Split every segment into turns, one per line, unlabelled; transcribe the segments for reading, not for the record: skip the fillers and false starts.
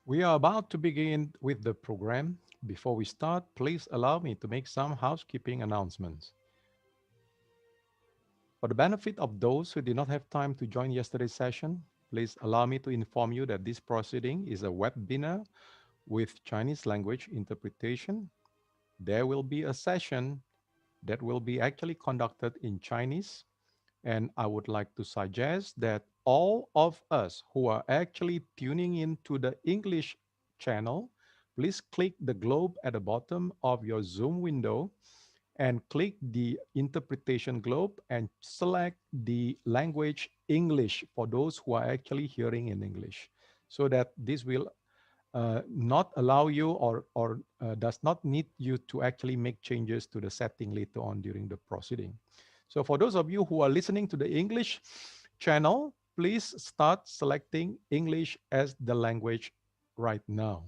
We are about to begin with the program. Before we start, please allow me to make some housekeeping announcements. For the benefit of those who did not have time to join yesterday's session, please allow me to inform you that this proceeding is a webinar with Chinese language interpretation. There will be a session that will be actually conducted in Chinese, and I would like to suggest that all of us who are actually tuning in to the English channel, please click the globe at the bottom of your Zoom window and click the interpretation globe and select the language English for those who are actually hearing in English, so that this will not allow you or does not need you to actually make changes to the setting later on during the proceeding. So for those of you who are listening to the English channel, please start selecting English as the language right now.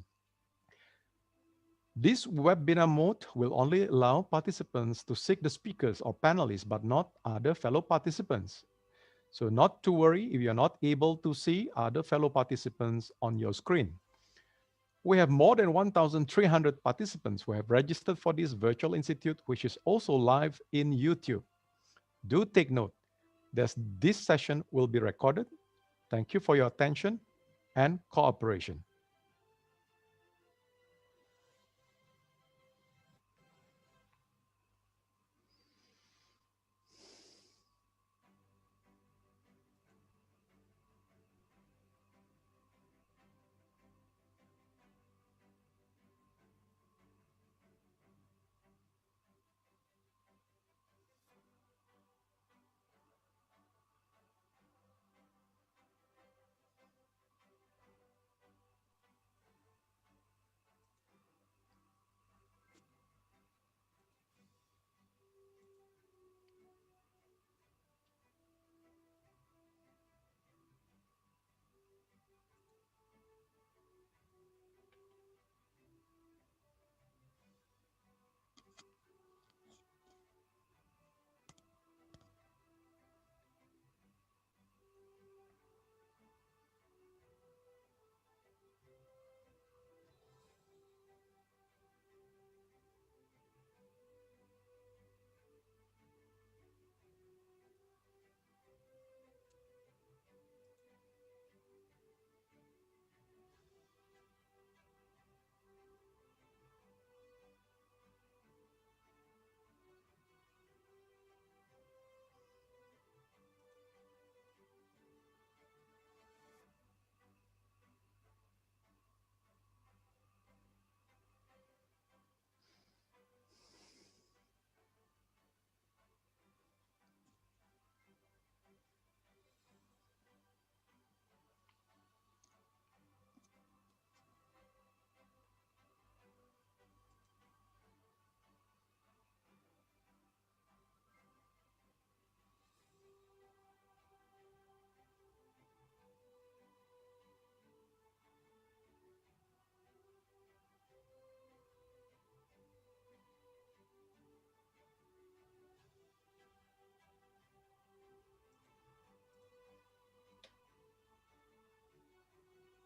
This webinar mode will only allow participants to seek the speakers or panelists, but not other fellow participants. So not to worry if you're not able to see other fellow participants on your screen. We have more than 1,300 participants who have registered for this virtual institute, which is also live in YouTube. Do take note that this session will be recorded. Thank you for your attention and cooperation.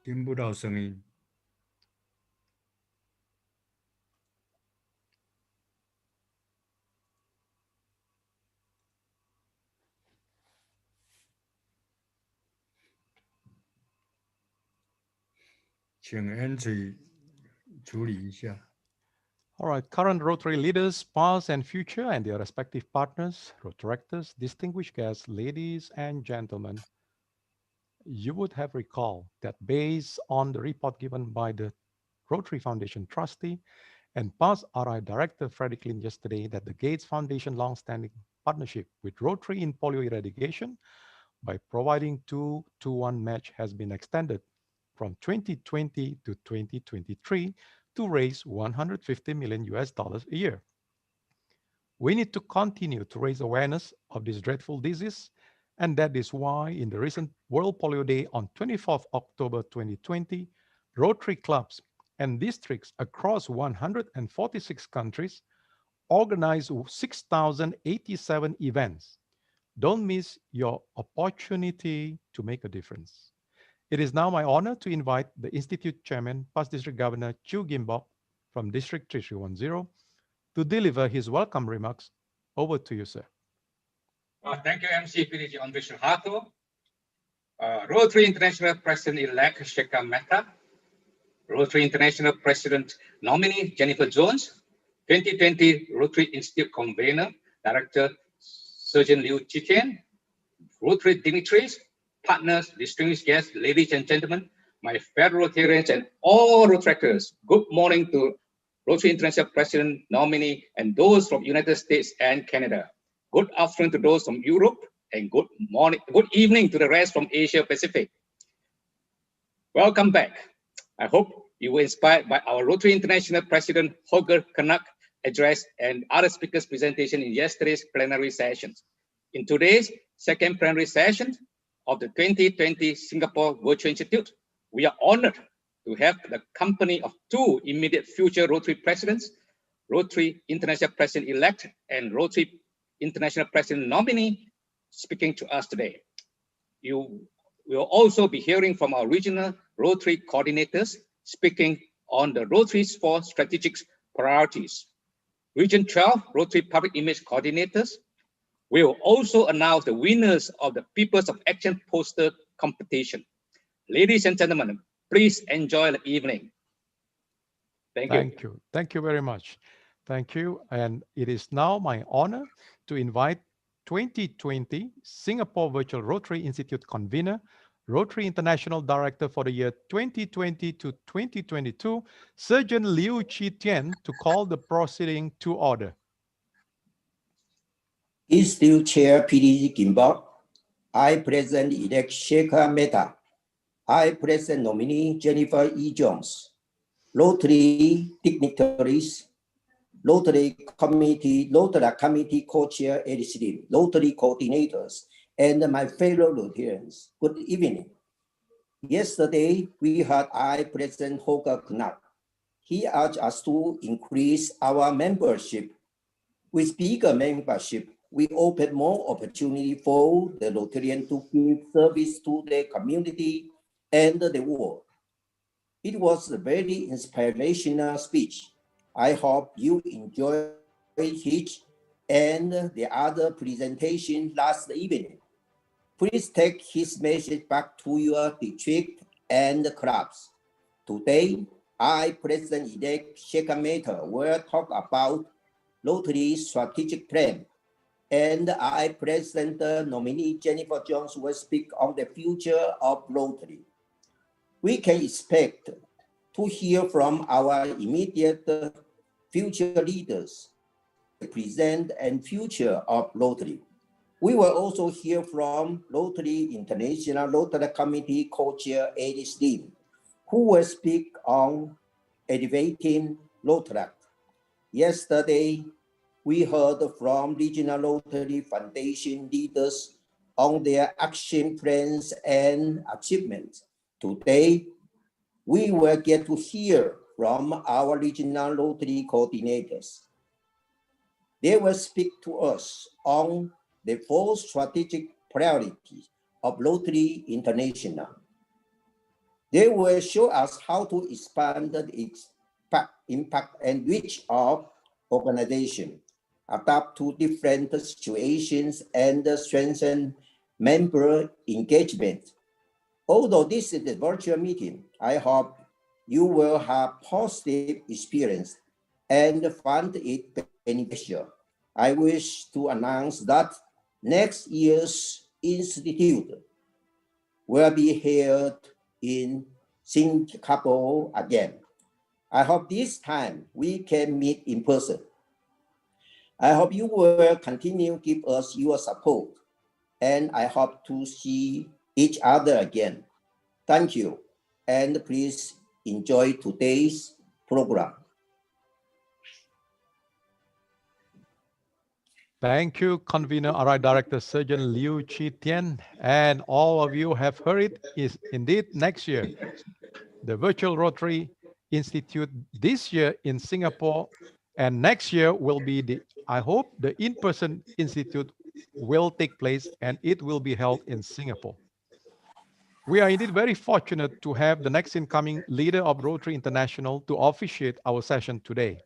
听不到声音，请 Entry 处理一下。
All right, current Rotary leaders, past and future, and their respective partners, Rotaractors, distinguished guests, ladies and gentlemen, you would have recalled that based on the report given by the Rotary Foundation trustee and past RI director Freddie Klin yesterday, that the Gates Foundation long-standing partnership with Rotary in polio eradication by providing 2-to-1 match has been extended from 2020 to 2023 to raise 150 million US dollars a year. We need to continue to raise awareness of this dreadful disease, and that is why in the recent World Polio Day on 24th October 2020, Rotary clubs and districts across 146 countries organized 6,087 events. Don't miss your opportunity to make a difference. It is now my honor to invite the Institute Chairman, Past District Governor Chu Gimbok from District 3310 to deliver his welcome remarks. Over to you, sir.
Thank you, MC PDG Andre Suharto, Rotary International President-elect Shekhar Mehta, Rotary International President nominee Jennifer Jones, 2020 Rotary Institute Convener, Director Surgeon Liu Chitian, Rotary dignitaries, partners, distinguished guests, ladies and gentlemen, my fellow Rotarians and all Rotaractors, good morning to Rotary International President nominee and those from United States and Canada. Good afternoon to those from Europe and good evening to the rest from Asia Pacific. Welcome back. I hope you were inspired by our Rotary International President Holger Kanak address and other speakers' presentation in yesterday's plenary sessions. In today's second plenary session of the 2020 Singapore Virtual Institute, we are honored to have the company of two immediate future Rotary presidents, Rotary International President-elect and Rotary International President nominee, speaking to us today. You will also be hearing from our regional Rotary coordinators speaking on the Rotary's 4 strategic priorities. Region 12 Rotary Public Image Coordinators will also announce the winners of the Peoples of Action poster competition. Ladies and gentlemen, please enjoy the evening. Thank you.
Thank you very much. Thank you. And it is now my honor to invite 2020 Singapore Virtual Rotary Institute convener, Rotary International Director for the year 2020 to 2022, Surgeon Liu Chi-Tian, to call the proceeding to order.
Institute Chair PDG Gimbok, I President-elect Shekhar Mehta, I President nominee Jennifer E. Jones, Rotary dignitaries, Rotary Committee Co-Chair Eddie Slim, Rotary coordinators, and my fellow Rotarians, good evening. Yesterday, we heard President Holger Knapp. He urged us to increase our membership. With bigger membership, we open more opportunity for the Rotarian to give service to their community and the world. It was a very inspirational speech. I hope you enjoyed his and the other presentation last evening. Please take his message back to your district and clubs. Today, I, President-elect Shekhar Mehta, will talk about Rotary's strategic plan, and I, President nominee Jennifer Jones, will speak on the future of Rotary. We can expect to hear from our immediate future leaders, the present and future of Rotary. We will also hear from Rotary International Rotary Committee Co-Chair Eddie Slim, who will speak on elevating Rotary. Yesterday, we heard from Regional Rotary Foundation leaders on their action plans and achievements. Today, we will get to hear from our regional Rotary coordinators. They will speak to us on the 4 strategic priorities of Rotary International. They will show us how to expand its impact and reach of organization, adapt to different situations, and strengthen member engagement. Although this is a virtual meeting, I hope you will have positive experience and find it beneficial. I wish to announce that next year's Institute will be held in Singapore again. I hope this time we can meet in person. I hope you will continue to give us your support, and I hope to see each other again. Thank you, and please enjoy today's program.
Thank you, Convener RI Director Surgeon Liu Chi-Tian. And all of you have heard it is indeed next year. The Virtual Rotary Institute this year in Singapore, and next year will be I hope the in-person institute will take place and it will be held in Singapore. We are indeed very fortunate to have the next incoming leader of Rotary International to officiate our session today.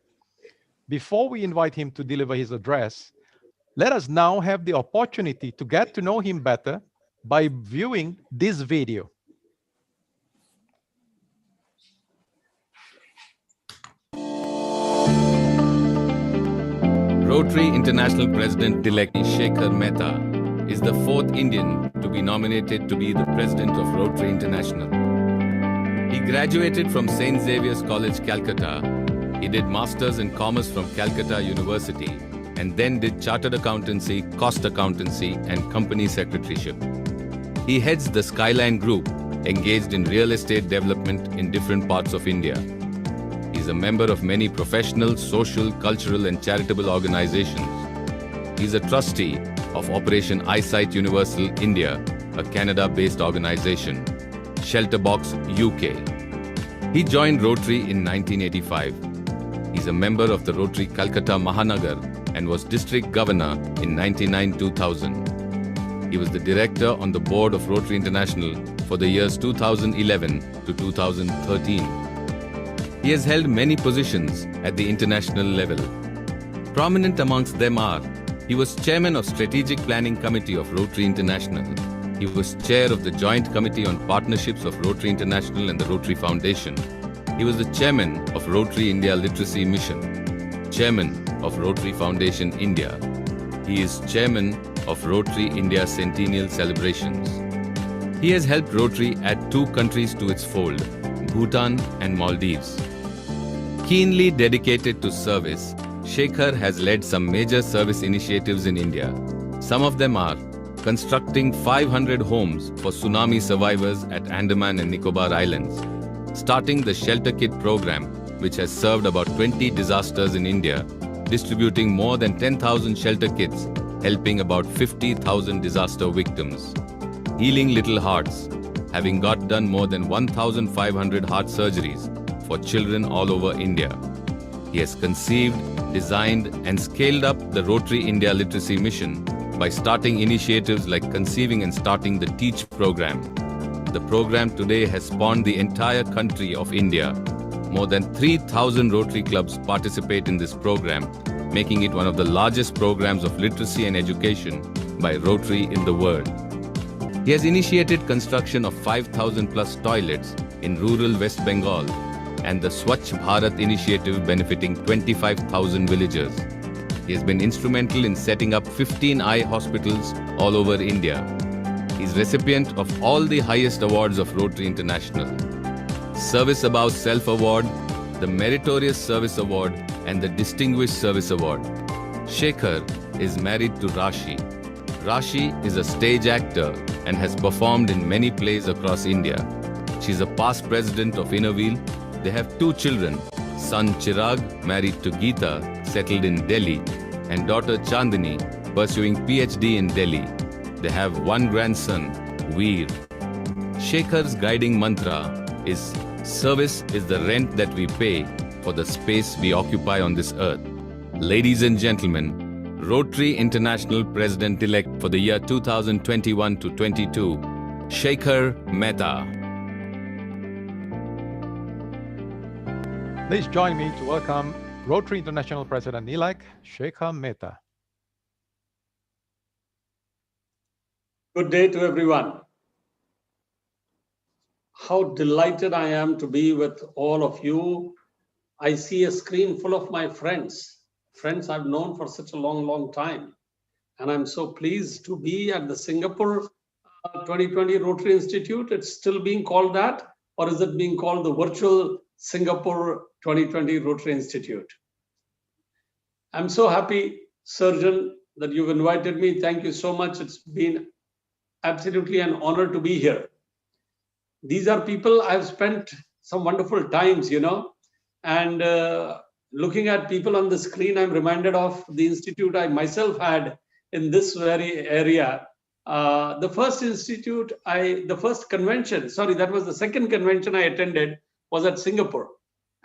Before we invite him to deliver his address, let us now have the opportunity to get to know him better by viewing this video.
Rotary International President-elect Shekhar Mehta is the fourth Indian to be nominated to be the President of Rotary International. He graduated from St. Xavier's College, Calcutta. He did Masters in Commerce from Calcutta University and then did Chartered Accountancy, Cost Accountancy and Company Secretaryship. He heads the Skyline Group, engaged in real estate development in different parts of India. He is a member of many professional, social, cultural and charitable organizations. He is a trustee of Operation Eyesight Universal India, a Canada-based organization, Shelterbox UK. He joined Rotary in 1985. He is a member of the Rotary Calcutta Mahanagar and was District Governor in 1999-2000. He was the Director on the Board of Rotary International for the years 2011 to 2013. He has held many positions at the international level. Prominent amongst them are, he was Chairman of Strategic Planning Committee of Rotary International. He was Chair of the Joint Committee on Partnerships of Rotary International and the Rotary Foundation. He was the Chairman of Rotary India Literacy Mission, Chairman of Rotary Foundation India. He is Chairman of Rotary India Centennial Celebrations. He has helped Rotary add 2 countries to its fold, Bhutan and Maldives. Keenly dedicated to service, Shekhar has led some major service initiatives in India. Some of them are constructing 500 homes for tsunami survivors at Andaman and Nicobar Islands, starting the Shelter Kit program, which has served about 20 disasters in India, distributing more than 10,000 shelter kits, helping about 50,000 disaster victims. Healing Little Hearts, having got done more than 1,500 heart surgeries for children all over India. He has conceived, designed and scaled up the Rotary India Literacy Mission by starting initiatives like conceiving and starting the TEACH program. The program today has spawned the entire country of India. More than 3,000 Rotary clubs participate in this program, making it one of the largest programs of literacy and education by Rotary in the world. He has initiated construction of 5,000 plus toilets in rural West Bengal and the Swachh Bharat initiative benefiting 25,000 villagers. He has been instrumental in setting up 15 eye hospitals all over India. He is recipient of all the highest awards of Rotary International: Service Above Self Award, the Meritorious Service Award and the Distinguished Service Award. Shekhar is married to Rashi. Rashi is a stage actor and has performed in many plays across India. She is a past president of Innerwheel. They have 2 children, son Chirag, married to Geeta, settled in Delhi, and daughter Chandini, pursuing PhD in Delhi. They have 1 grandson, Veer. Shekhar's guiding mantra is, service is the rent that we pay for the space we occupy on this earth. Ladies and gentlemen, Rotary International President-elect for the year 2021 to 22, Shekhar Mehta.
Please join me to welcome Rotary International President-elect Shekhar Mehta.
Good day to everyone. How delighted I am to be with all of you. I see a screen full of my friends I've known for such a long time. And I'm so pleased to be at the Singapore 2020 Rotary Institute. It's still being called that, or is it being called the virtual Singapore 2020 Rotary Institute? I'm so happy, Surgeon, that you've invited me. Thank you so much. It's been absolutely an honor to be here. These are people I've spent some wonderful times, and looking at people on the screen, I'm reminded of the institute I myself had in this very area. The first second convention I attended was at Singapore.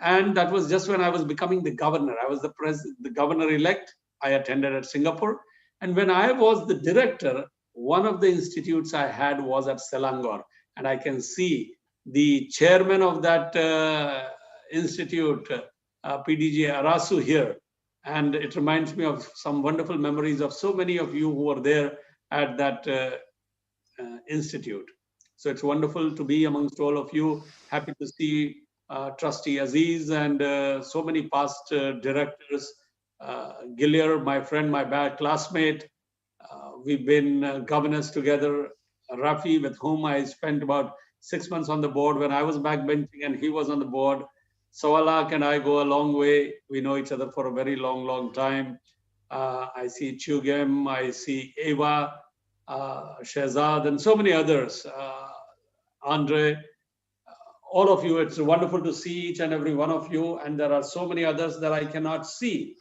And that was just when I was becoming the governor. I was the governor-elect. I attended at Singapore. And when I was the director, one of the institutes I had was at Selangor. and I can see the chairman of that institute, PDG Arasu here. And it reminds me of some wonderful memories of so many of you who were there at that institute. So it's wonderful to be amongst all of you. Happy to see Trustee Aziz and so many past directors. Gillier, my friend, my bad classmate. We've been governors together. Rafi, with whom I spent about 6 months on the board when I was backbenching and he was on the board. Sawalak and I go a long way. We know each other for a very long, long time. I see Chugem, I see Eva, Shehzad, and so many others. Andre, all of you, it's wonderful to see each and every one of you. And there are so many others that I cannot see.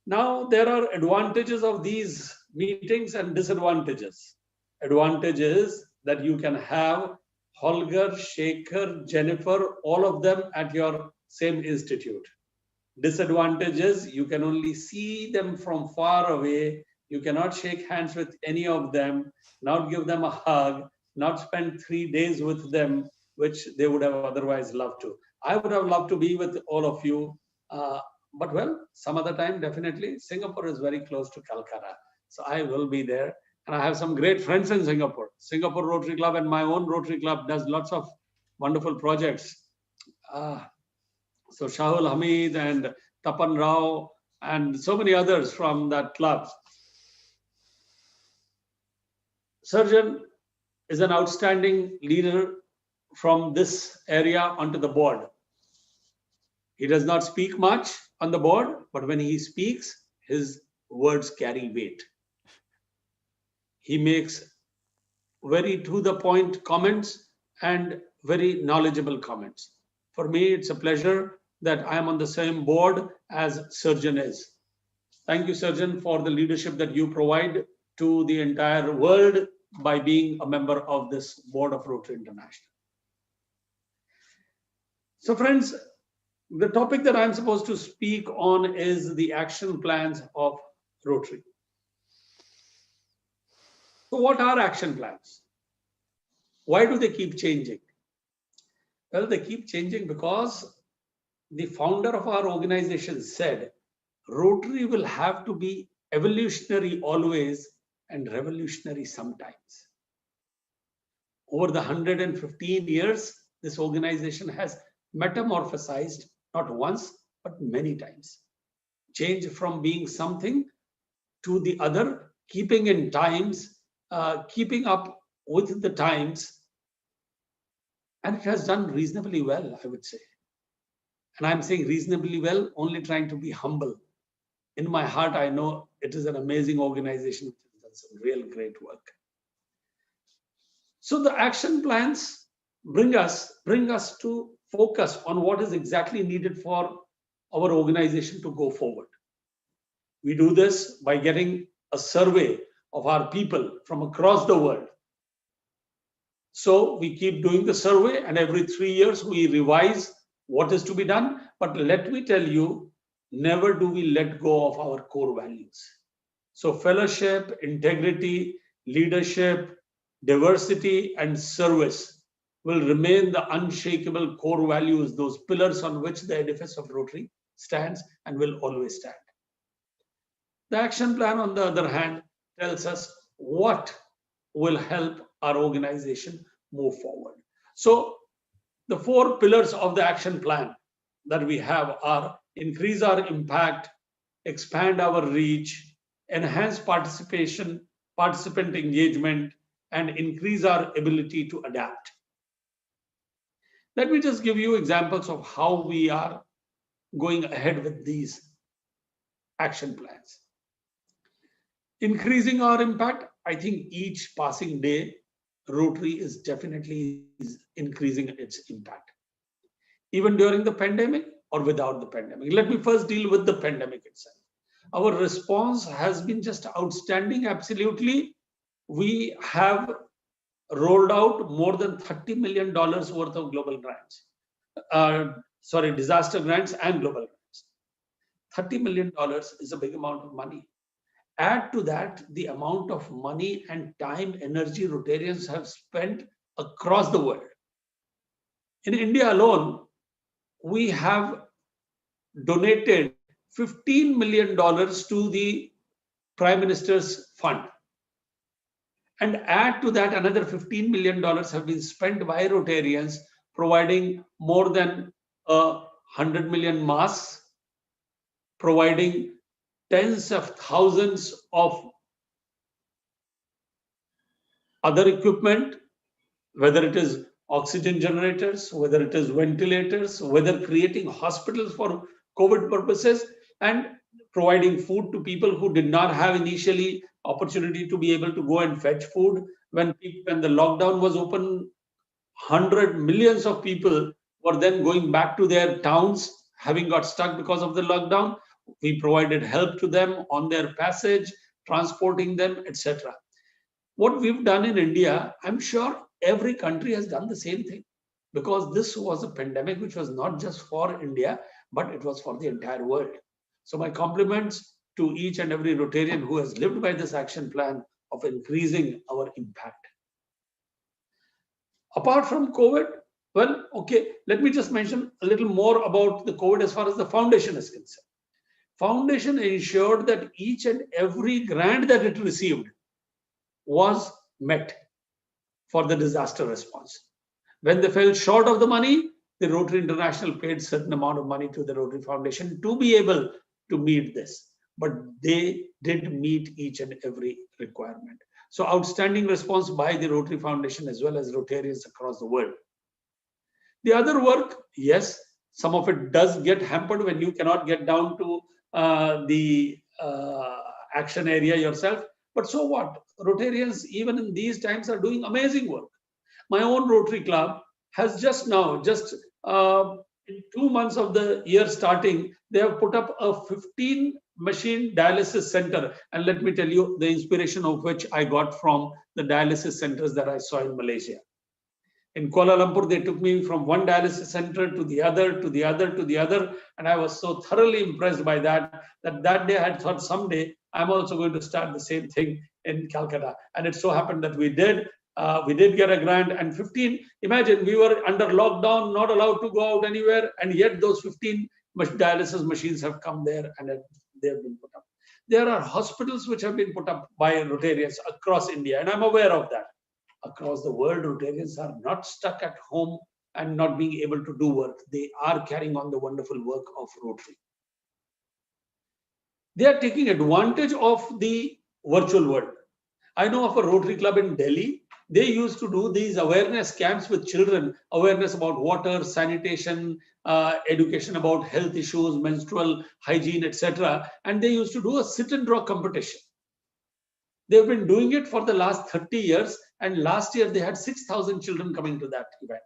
Now, there are advantages of these meetings and disadvantages. Advantage is that you can have Holger, Shekhar, Jennifer, all of them at your same institute. Disadvantage is you can only see them from far away. You cannot shake hands with any of them, not give them a hug, not spend 3 days with them, which they would have otherwise loved to. I would have loved to be with all of you. But well, some other time, definitely. Singapore is very close to Calcutta. So I will be there. And I have some great friends in Singapore. Singapore Rotary Club and my own Rotary Club does lots of wonderful projects. So Shahul Hamid and Tapan Rao and so many others from that club. Surgeon is an outstanding leader from this area onto the board. He does not speak much on the board, but when he speaks, his words carry weight. He makes very to the point comments and very knowledgeable comments. For me, it's a pleasure that I am on the same board as Surgeon is. Thank you, Surgeon, for the leadership that you provide to the entire world by being a member of this board of Rotary International. So friends, the topic that I'm supposed to speak on is the action plans of Rotary. So what are action plans? Why do they keep changing? Well, they keep changing because the founder of our organization said Rotary will have to be evolutionary always and revolutionary sometimes. Over the 115 years, this organization has metamorphosized not once, but many times. Changed from being something to the other, keeping in times, keeping up with the times. And it has done reasonably well, I would say. And I'm saying reasonably well, only trying to be humble. In my heart, I know it is an amazing organization which has done some real great work. So the action plans bring us to focus on what is exactly needed for our organization to go forward. We do this by getting a survey of our people from across the world. So we keep doing the survey, and every 3 years we revise what is to be done. But let me tell you, never do we let go of our core values. So fellowship, integrity, leadership, diversity, and service will remain the unshakable core values, those pillars on which the edifice of Rotary stands and will always stand. The action plan, on the other hand, tells us what will help our organization move forward. So the 4 pillars of the action plan that we have are increase our impact, expand our reach, enhance participation, participant engagement, and increase our ability to adapt. Let me just give you examples of how we are going ahead with these action plans. Increasing our impact, I think each passing day, Rotary is definitely increasing its impact. Even during the pandemic or without the pandemic. Let me first deal with the pandemic itself. Our response has been just outstanding, absolutely. We have rolled out more than $30 million worth of global grants. Disaster grants and global grants. $30 million is a big amount of money. Add to that the amount of money and time, energy Rotarians have spent across the world. In India alone, we have donated $15 million to the Prime Minister's fund. And add to that, another $15 million have been spent by Rotarians, providing more than 100 million masks, providing tens of thousands of other equipment, whether it is oxygen generators, whether it is ventilators, whether creating hospitals for COVID purposes, and providing food to people who did not have initially opportunity to be able to go and fetch food. When the lockdown was open, millions of people were then going back to their towns, having got stuck because of the lockdown. We provided help to them on their passage, transporting them, etc. What we've done in India, I'm sure every country has done the same thing, because this was a pandemic which was not just for India, but it was for the entire world. So my compliments to each and every Rotarian who has lived by this action plan of increasing our impact. Apart from COVID, well, okay, let me just mention a little more about the COVID as far as the foundation is concerned. Foundation ensured that each and every grant that it received was met for the disaster response. When they fell short of the money, the Rotary International paid certain amount of money to the Rotary Foundation to be able to meet this. But they did meet each and every requirement. So outstanding response by the Rotary Foundation as well as Rotarians across the world. The other work, yes, some of it does get hampered when you cannot get down to the action area yourself. But so what? Rotarians, even in these times, are doing amazing work. My own Rotary Club has just now, in 2 months of the year starting, they have put up a 15 machine dialysis center. And let me tell you, the inspiration of which I got from the dialysis centers that I saw in Malaysia. In Kuala Lumpur, they took me from one dialysis center to the other, to the other, to the other. And I was so thoroughly impressed by that day I had thought someday I'm also going to start the same thing in Calcutta. And it so happened that we did. We did get a grant, and 15, imagine we were under lockdown, not allowed to go out anywhere. And yet those 15 dialysis machines have come there and they have been put up. There are hospitals which have been put up by Rotarians across India. And I'm aware of that. Across the world, Rotarians are not stuck at home and not being able to do work. They are carrying on the wonderful work of Rotary. They are taking advantage of the virtual world. I know of a Rotary Club in Delhi. They used to do these awareness camps with children, awareness about water, sanitation, education about health issues, menstrual hygiene, etc. And they used to do a sit and draw competition. They've been doing it for the last 30 years. And last year they had 6,000 children coming to that event.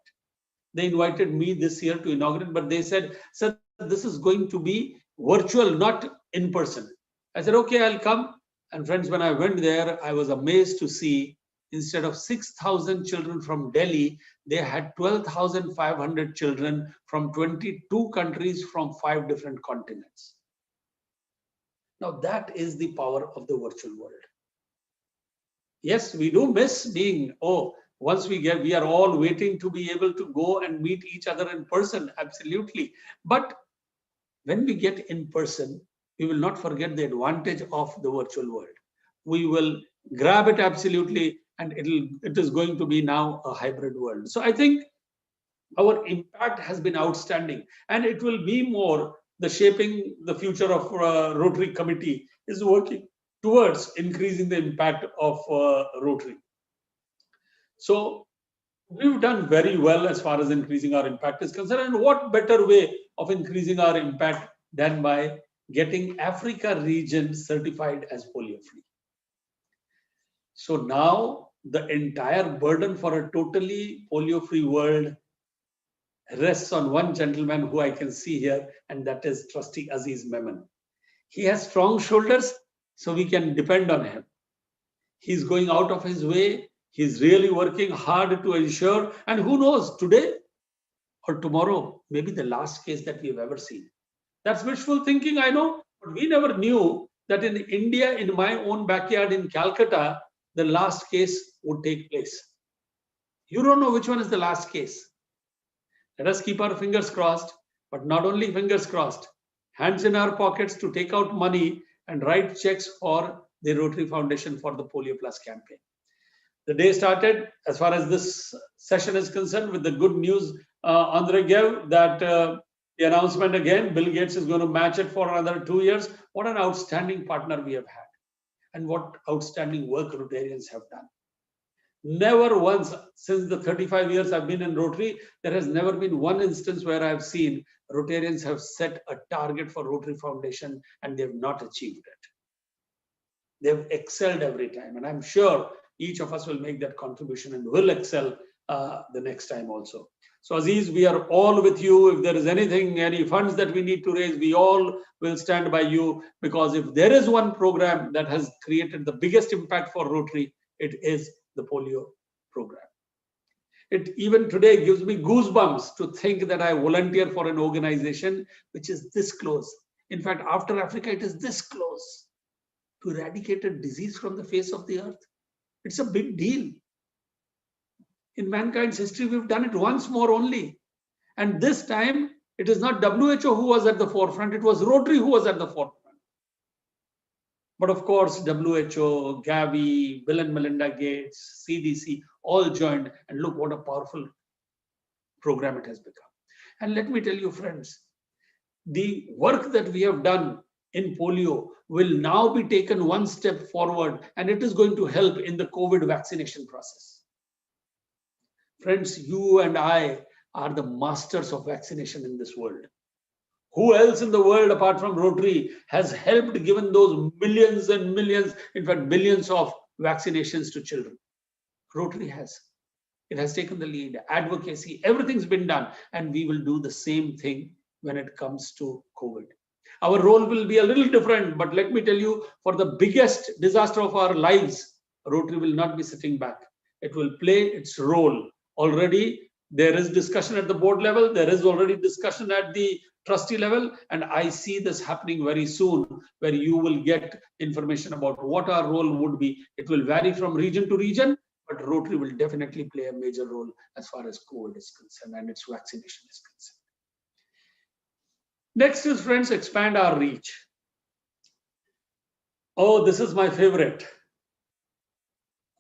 They invited me this year to inaugurate, but they said, "Sir, this is going to be virtual, not in person." I said, "Okay, I'll come." And friends, when I went there, I was amazed to see instead of 6,000 children from Delhi, they had 12,500 children from 22 countries from 5 different continents. Now that is the power of the virtual world. Yes, we do miss being, once we are all waiting to be able to go and meet each other in person, absolutely. But when we get in person, we will not forget the advantage of the virtual world. We will grab it absolutely, and it is going to be now a hybrid world. So I think our impact has been outstanding, and it will be more the shaping the future of Rotary Committee is working towards increasing the impact of Rotary. So we've done very well as far as increasing our impact is concerned. And what better way of increasing our impact than by getting Africa region certified as polio-free? So now the entire burden for a totally polio-free world rests on one gentleman who I can see here, and that is Trustee Aziz Memon. He has strong shoulders, so we can depend on him. He's going out of his way. He's really working hard to ensure, and who knows, today or tomorrow, maybe the last case that we've ever seen. That's wishful thinking, I know, but we never knew that in India, in my own backyard in Calcutta, the last case would take place. You don't know which one is the last case. Let us keep our fingers crossed, but not only fingers crossed, hands in our pockets to take out money and write checks for the Rotary Foundation for the Polio Plus campaign. The day started, as far as this session is concerned, with the good news Andre gave, that the announcement again, Bill Gates is going to match it for another 2 years. What an outstanding partner we have had, and what outstanding work Rotarians have done. Never once since the 35 years I've been in Rotary, there has never been one instance where I've seen Rotarians have set a target for Rotary Foundation and they've not achieved it. They've excelled every time, and I'm sure each of us will make that contribution and will excel the next time also. So Aziz, we are all with you. If there is anything, any funds that we need to raise, we all will stand by you, because if there is one program that has created the biggest impact for Rotary, it is the polio program. It even today gives me goosebumps to think that I volunteer for an organization which is this close. In fact, after Africa, it is this close to eradicate a disease from the face of the earth. It's a big deal. In mankind's history, we've done it once more only. And this time, it is not WHO who was at the forefront, it was Rotary who was at the forefront. But of course, WHO, Gavi, Bill and Melinda Gates, CDC, all joined, and look what a powerful program it has become. And let me tell you, friends, the work that we have done in polio will now be taken one step forward, and it is going to help in the COVID vaccination process. Friends, you and I are the masters of vaccination in this world. Who else in the world apart from Rotary has helped given those millions and millions, in fact, billions of vaccinations to children? Rotary has. It has taken the lead, advocacy, everything's been done. And we will do the same thing when it comes to COVID. Our role will be a little different, but let me tell you, for the biggest disaster of our lives, Rotary will not be sitting back. It will play its role. Already, there is discussion at the board level. There is already discussion at the trustee level. And I see this happening very soon, where you will get information about what our role would be. It will vary from region to region, but Rotary will definitely play a major role as far as COVID is concerned and its vaccination is concerned. Next is, friends, expand our reach. Oh, this is my favorite.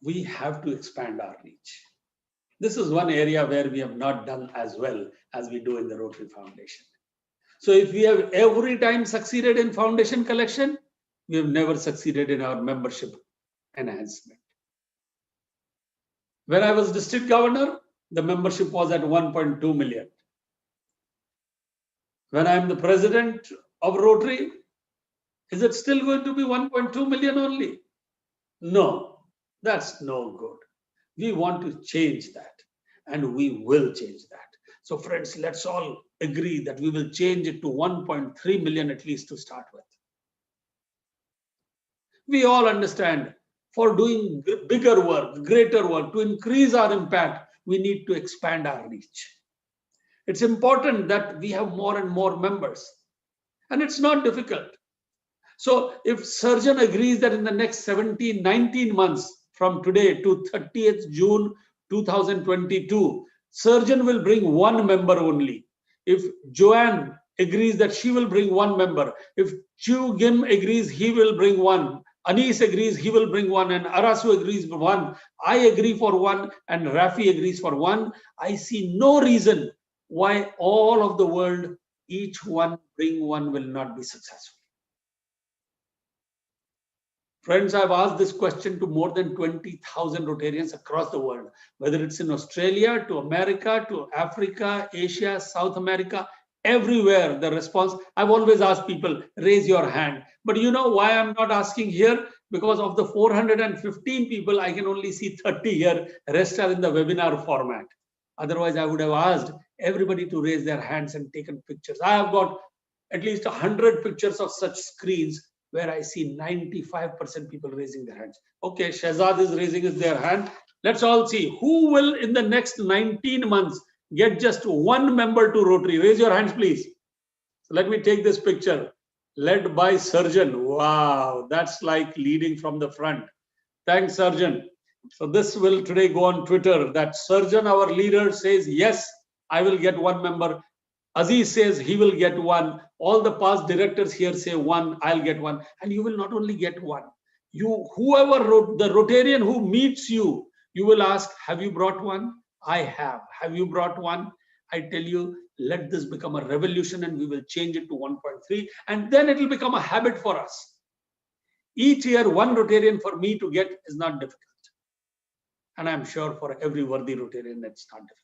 We have to expand our reach. This is one area where we have not done as well as we do in the Rotary Foundation. So if we have every time succeeded in foundation collection, we have never succeeded in our membership enhancement. When I was district governor, the membership was at 1.2 million. When I'm the president of Rotary, is it still going to be 1.2 million only? No, that's no good. We want to change that, and we will change that. So friends, let's all agree that we will change it to 1.3 million at least to start with. We all understand, for doing bigger work, greater work, to increase our impact, we need to expand our reach. It's important that we have more and more members, and it's not difficult. So if surgeon agrees that in the next 19 months from today to 30th June 2022, surgeon will bring one member only. If Joanne agrees that she will bring one member, if Chu Gim agrees he will bring one, Anis agrees he will bring one, and Arasu agrees for one, I agree for one, and Rafi agrees for one, I see no reason why all of the world, each one bring one, will not be successful. Friends, I've asked this question to more than 20,000 Rotarians across the world, whether it's in Australia, to America, to Africa, Asia, South America, everywhere the response, I've always asked people, raise your hand. But you know why I'm not asking here? Because of the 415 people, I can only see 30 here, rest are in the webinar format. Otherwise, I would have asked everybody to raise their hands and taken pictures. I have got at least 100 pictures of such screens where I see 95% people raising their hands. Okay, Shahzad is raising their hand. Let's all see who will in the next 19 months get just one member to Rotary. Raise your hands, please. So let me take this picture. Led by Surgeon. Wow, that's like leading from the front. Thanks, Surgeon. So this will today go on Twitter that Surgeon, our leader, says, yes, I will get one member. Aziz says he will get one. All the past directors here say one, I'll get one. And you will not only get one. Whoever the Rotarian who meets you, you will ask, have you brought one? I have. Have you brought one? I tell you, let this become a revolution and we will change it to 1.3 and then it will become a habit for us. Each year, one Rotarian for me to get is not difficult. And I'm sure for every worthy Rotarian, that's not difficult.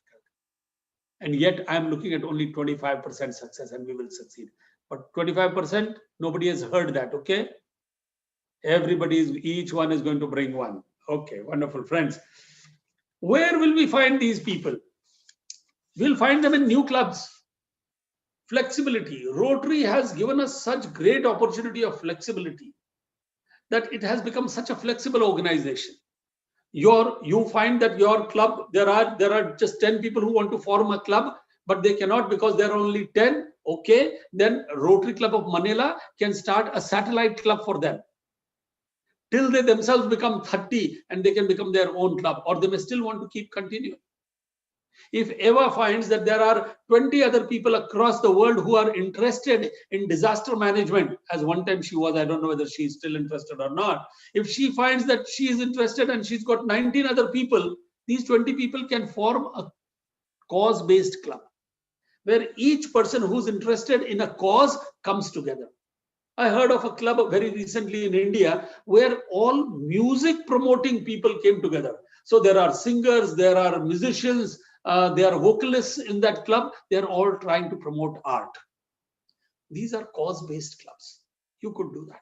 And yet I'm looking at only 25% success and we will succeed. But 25%, nobody has heard that, okay? Each one is going to bring one. Okay, wonderful, friends. Where will we find these people? We'll find them in new clubs. Flexibility. Rotary has given us such great opportunity of flexibility that it has become such a flexible organization. You find that your club, there are just 10 people who want to form a club, but they cannot because there are only 10. Okay, then Rotary Club of Manila can start a satellite club for them till they themselves become 30 and they can become their own club, or they may still want to keep continuing. If Eva finds that there are 20 other people across the world who are interested in disaster management, as one time she was, I don't know whether she's still interested or not. If she finds that she is interested and she's got 19 other people, these 20 people can form a cause-based club where each person who's interested in a cause comes together. I heard of a club very recently in India where all music promoting people came together. So there are singers, there are musicians, there are vocalists in that club. They're all trying to promote art. These are cause-based clubs. You could do that.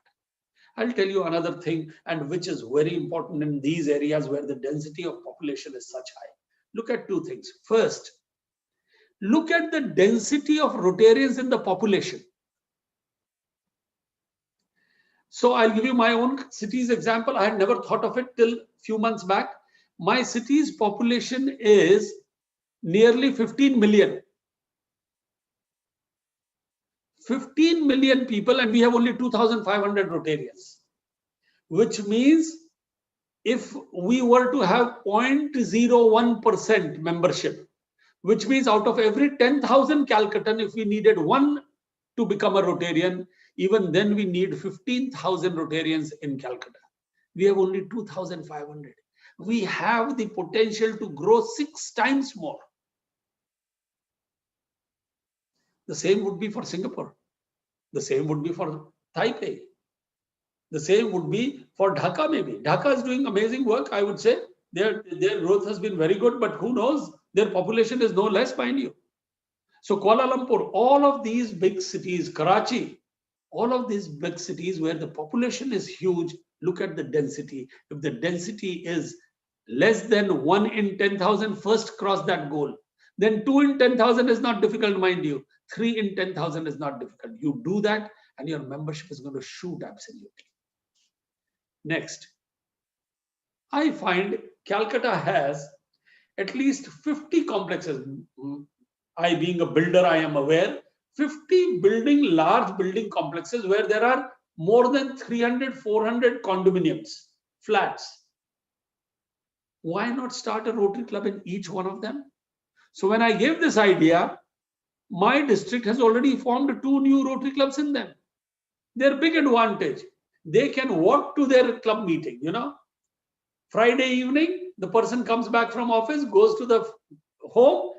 I'll tell you another thing, and which is very important in these areas where the density of population is such high. Look at two things. First, look at the density of Rotarians in the population. So I'll give you my own city's example. I had never thought of it till a few months back. My city's population is nearly 15 million. 15 million people, and we have only 2,500 Rotarians, which means if we were to have 0.01% membership, which means out of every 10,000 Calcuttan, if we needed one to become a Rotarian, even then we need 15,000 Rotarians in Calcutta. We have only 2,500. We have the potential to grow 6 times more. The same would be for Singapore. The same would be for Taipei. The same would be for Dhaka maybe. Dhaka is doing amazing work, I would say. Their growth has been very good, but who knows? Their population is no less, mind you. So Kuala Lumpur, all of these big cities, Karachi, all of these big cities where the population is huge, look at the density. If the density is less than 1 in 10,000, first cross that goal. Then 2 in 10,000 is not difficult, mind you. 3 in 10,000 is not difficult. You do that and your membership is going to shoot absolutely. Next, I find Calcutta has at least 50 complexes. I being a builder, I am aware, 50 large building complexes where there are more than 300, 400 condominiums, flats. Why not start a Rotary Club in each one of them? So when I gave this idea, my district has already formed 2 new Rotary Clubs in them. Their big advantage, they can walk to their club meeting, you know. Friday evening, the person comes back from office, goes to the home,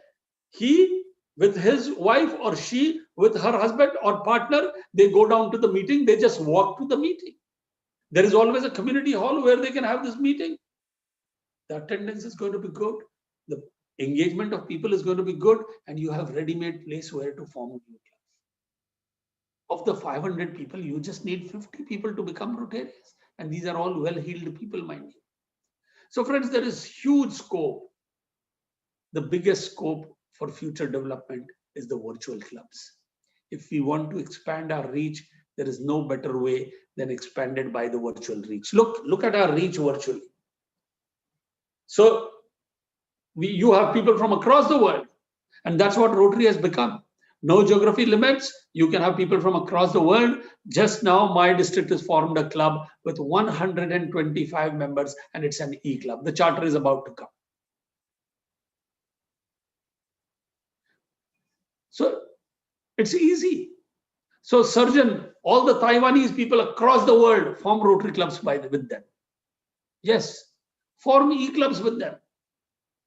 he with his wife or she with her husband or partner, they go down to the meeting, they just walk to the meeting. There is always a community hall where they can have this meeting. The attendance is going to be good. The engagement of people is going to be good, and you have ready-made place where to form a new club. Of the 500 people, you just need 50 people to become Rotarians. And these are all well-heeled people, mind you. So friends, there is huge scope. The biggest scope for future development is the virtual clubs. If we want to expand our reach, there is no better way than expanded by the virtual reach. Look at our reach virtually. So you have people from across the world, and that's what Rotary has become. No geography limits. You can have people from across the world. Just now, my district has formed a club with 125 members, and it's an e-club. The charter is about to come. So it's easy. So surgeon, all the Taiwanese people across the world form Rotary clubs with them. Yes, form e-clubs with them.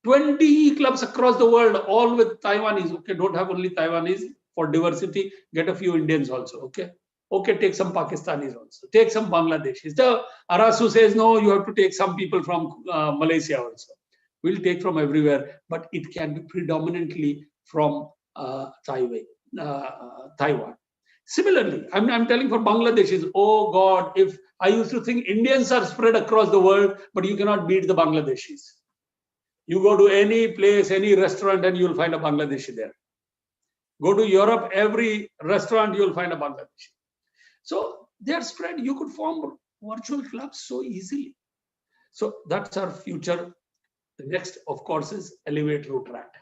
20 e-clubs across the world, all with Taiwanese. Okay, don't have only Taiwanese. For diversity, get a few Indians also. Okay, okay, take some Pakistanis also. Take some Bangladeshis. The Arasu says, no, you have to take some people from Malaysia also. We'll take from everywhere, but it can be predominantly from Taiwan. Similarly, I'm telling for Bangladeshis, oh God, if I used to think Indians are spread across the world, but you cannot beat the Bangladeshis. You go to any place, any restaurant, and you'll find a Bangladeshi there. Go to Europe, every restaurant, you'll find a Bangladeshi. So they're spread. You could form virtual clubs so easily. So that's our future. The next, of course, is Elevate Rotaract.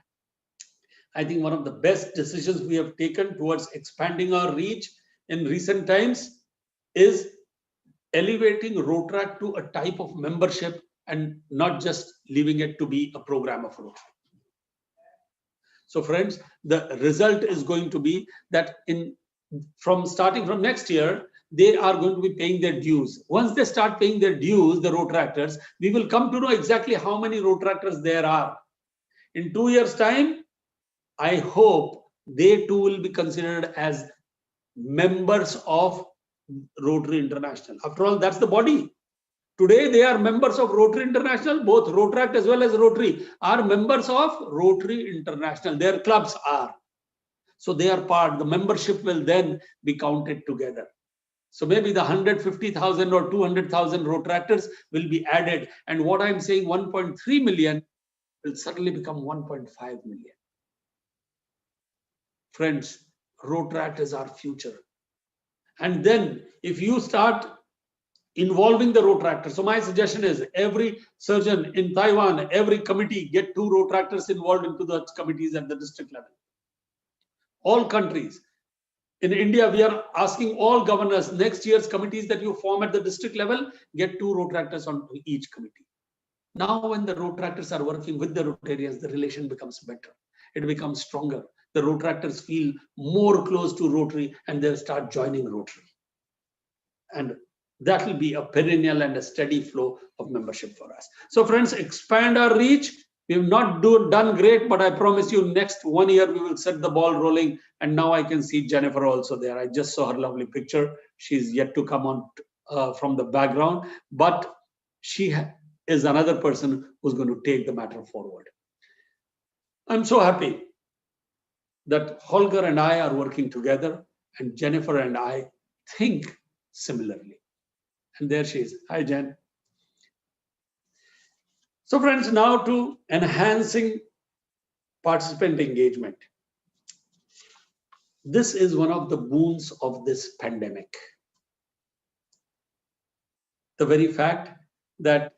I think one of the best decisions we have taken towards expanding our reach in recent times is elevating Rotaract to a type of membership and not just leaving it to be a program of Rotary. So friends, the result is going to be that starting from next year, they are going to be paying their dues. Once they start paying their dues, the Rotaractors, we will come to know exactly how many Rotaractors there are. In 2 years' time, I hope they too will be considered as members of Rotary International. After all, that's the body. Today, they are members of Rotary International. Both Rotaract as well as Rotary are members of Rotary International. Their clubs are. So they are part. The membership will then be counted together. So maybe the 150,000 or 200,000 Rotaractors will be added. And what I'm saying, 1.3 million will suddenly become 1.5 million. Friends, Rotaract is our future. And then if you start involving the Rotaractors, so my suggestion is every surgeon in Taiwan, every committee, get 2 Rotaractors involved into the committees at the district level. All countries. In India, we are asking all governors, next year's committees that you form at the district level, get 2 Rotaractors on each committee. Now when the Rotaractors are working with the Rotarians, the relation becomes better. It becomes stronger. The Rotaractors feel more close to Rotary and they'll start joining Rotary. And that will be a perennial and a steady flow of membership for us. So friends, expand our reach. We have not done great, but I promise you next 1 year, we will set the ball rolling. And now I can see Jennifer also there. I just saw her lovely picture. She's yet to come on from the background, but she is another person who's going to take the matter forward. I'm so happy that Holger and I are working together and Jennifer and I think similarly. And there she is. Hi, Jen. So friends, now to enhancing participant engagement. This is one of the boons of this pandemic. The very fact that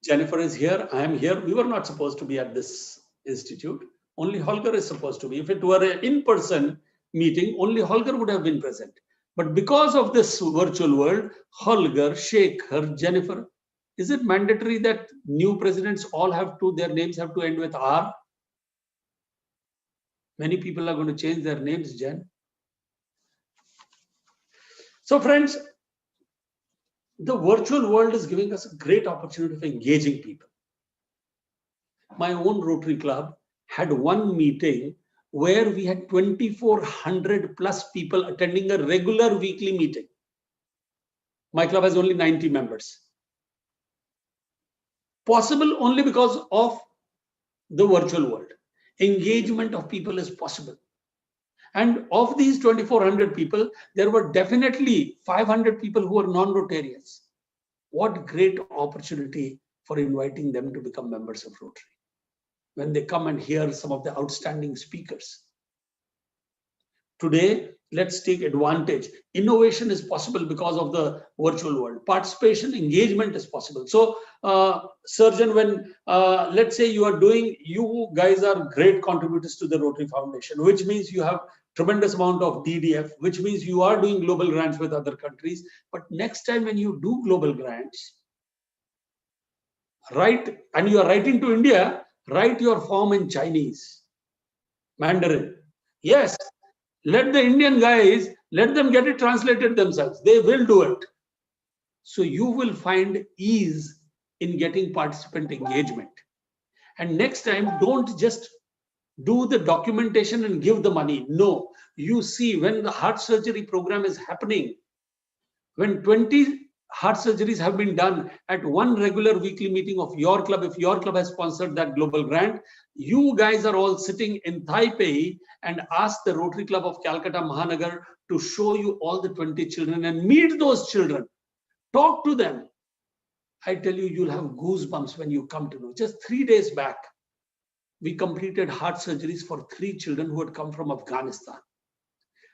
Jennifer is here, I am here. We were not supposed to be at this institute. Only Holger is supposed to be. If it were an in-person meeting, only Holger would have been present. But because of this virtual world, Holger, Shekhar, Jennifer, is it mandatory that new presidents all have to, their names have to end with R? Many people are going to change their names, Jen. So friends, the virtual world is giving us a great opportunity for engaging people. My own Rotary Club had one meeting where we had 2,400 plus people attending a regular weekly meeting. My club has only 90 members. Possible only because of the virtual world. Engagement of people is possible. And of these 2,400 people, there were definitely 500 people who were non-Rotarians. What great opportunity for inviting them to become members of Rotary when they come and hear some of the outstanding speakers. Today, let's take advantage. Innovation is possible because of the virtual world. Participation, engagement is possible. So, Surgeon, when let's say you guys are great contributors to the Rotary Foundation, which means you have tremendous amount of DDF, which means you are doing global grants with other countries. But next time when you do global grants, write, and you are writing to India, write your form in Chinese, Mandarin. Yes, let the Indian guys, let them get it translated themselves. They will do it. So you will find ease in getting participant engagement. And next time, don't just do the documentation and give the money. No, you see, when the heart surgery program is happening, when 20 heart surgeries have been done at one regular weekly meeting of your club, if your club has sponsored that global grant, you guys are all sitting in Taipei and ask the Rotary Club of Calcutta Mahanagar to show you all the 20 children and meet those children. Talk to them. I tell you, you'll have goosebumps when you come to know. Just 3 days back, we completed heart surgeries for 3 children who had come from Afghanistan.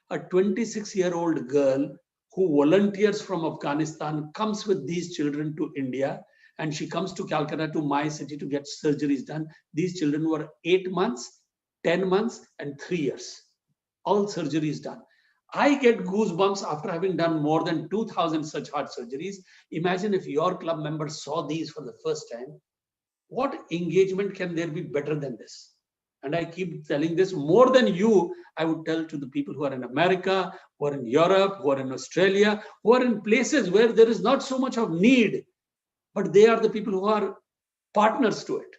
A 26-year-old girl who volunteers from Afghanistan comes with these children to India, and she comes to Calcutta, to my city, to get surgeries done. These children were 8 months, 10 months, and 3 years. All surgeries done. I get goosebumps after having done more than 2,000 such heart surgeries. Imagine if your club members saw these for the first time. What engagement can there be better than this? And I keep telling this, more than you, I would tell to the people who are in America, who are in Europe, who are in Australia, who are in places where there is not so much of need, but they are the people who are partners to it.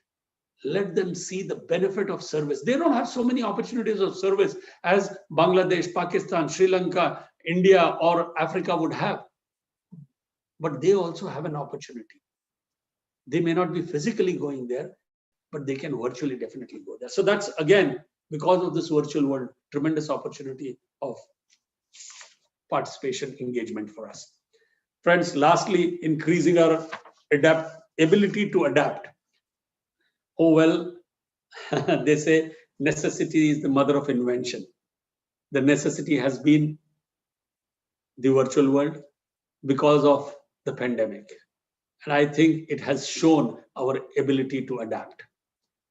Let them see the benefit of service. They don't have so many opportunities of service as Bangladesh, Pakistan, Sri Lanka, India, or Africa would have. But they also have an opportunity. They may not be physically going there, but they can virtually definitely go there. So that's, again, because of this virtual world, tremendous opportunity of participation engagement for us. Friends, lastly, increasing our ability to adapt. Oh, well, they say necessity is the mother of invention. The necessity has been the virtual world because of the pandemic. And I think it has shown our ability to adapt.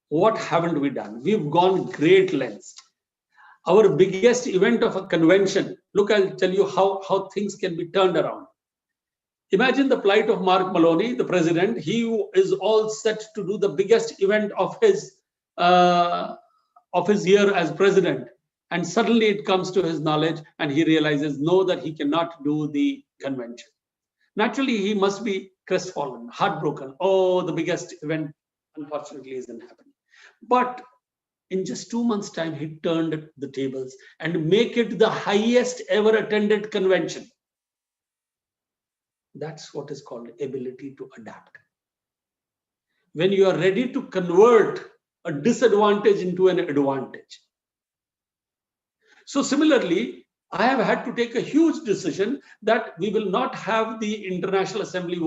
What haven't we done? We've gone great lengths. Our biggest event of a convention, look, I'll tell you how things can be turned around. Imagine the plight of Mark Maloney, the president. He is all set to do the biggest event of his year as president. And suddenly it comes to his knowledge and he realizes, no, that he cannot do the convention. Naturally, he must be crestfallen, heartbroken. Oh, the biggest event, unfortunately, isn't happening. But in just 2 months' time, he turned the tables and make it the highest ever attended convention. That's what is called ability to adapt. When you are ready to convert a disadvantage into an advantage. So similarly, I have had to take a huge decision that we will not have the International Assembly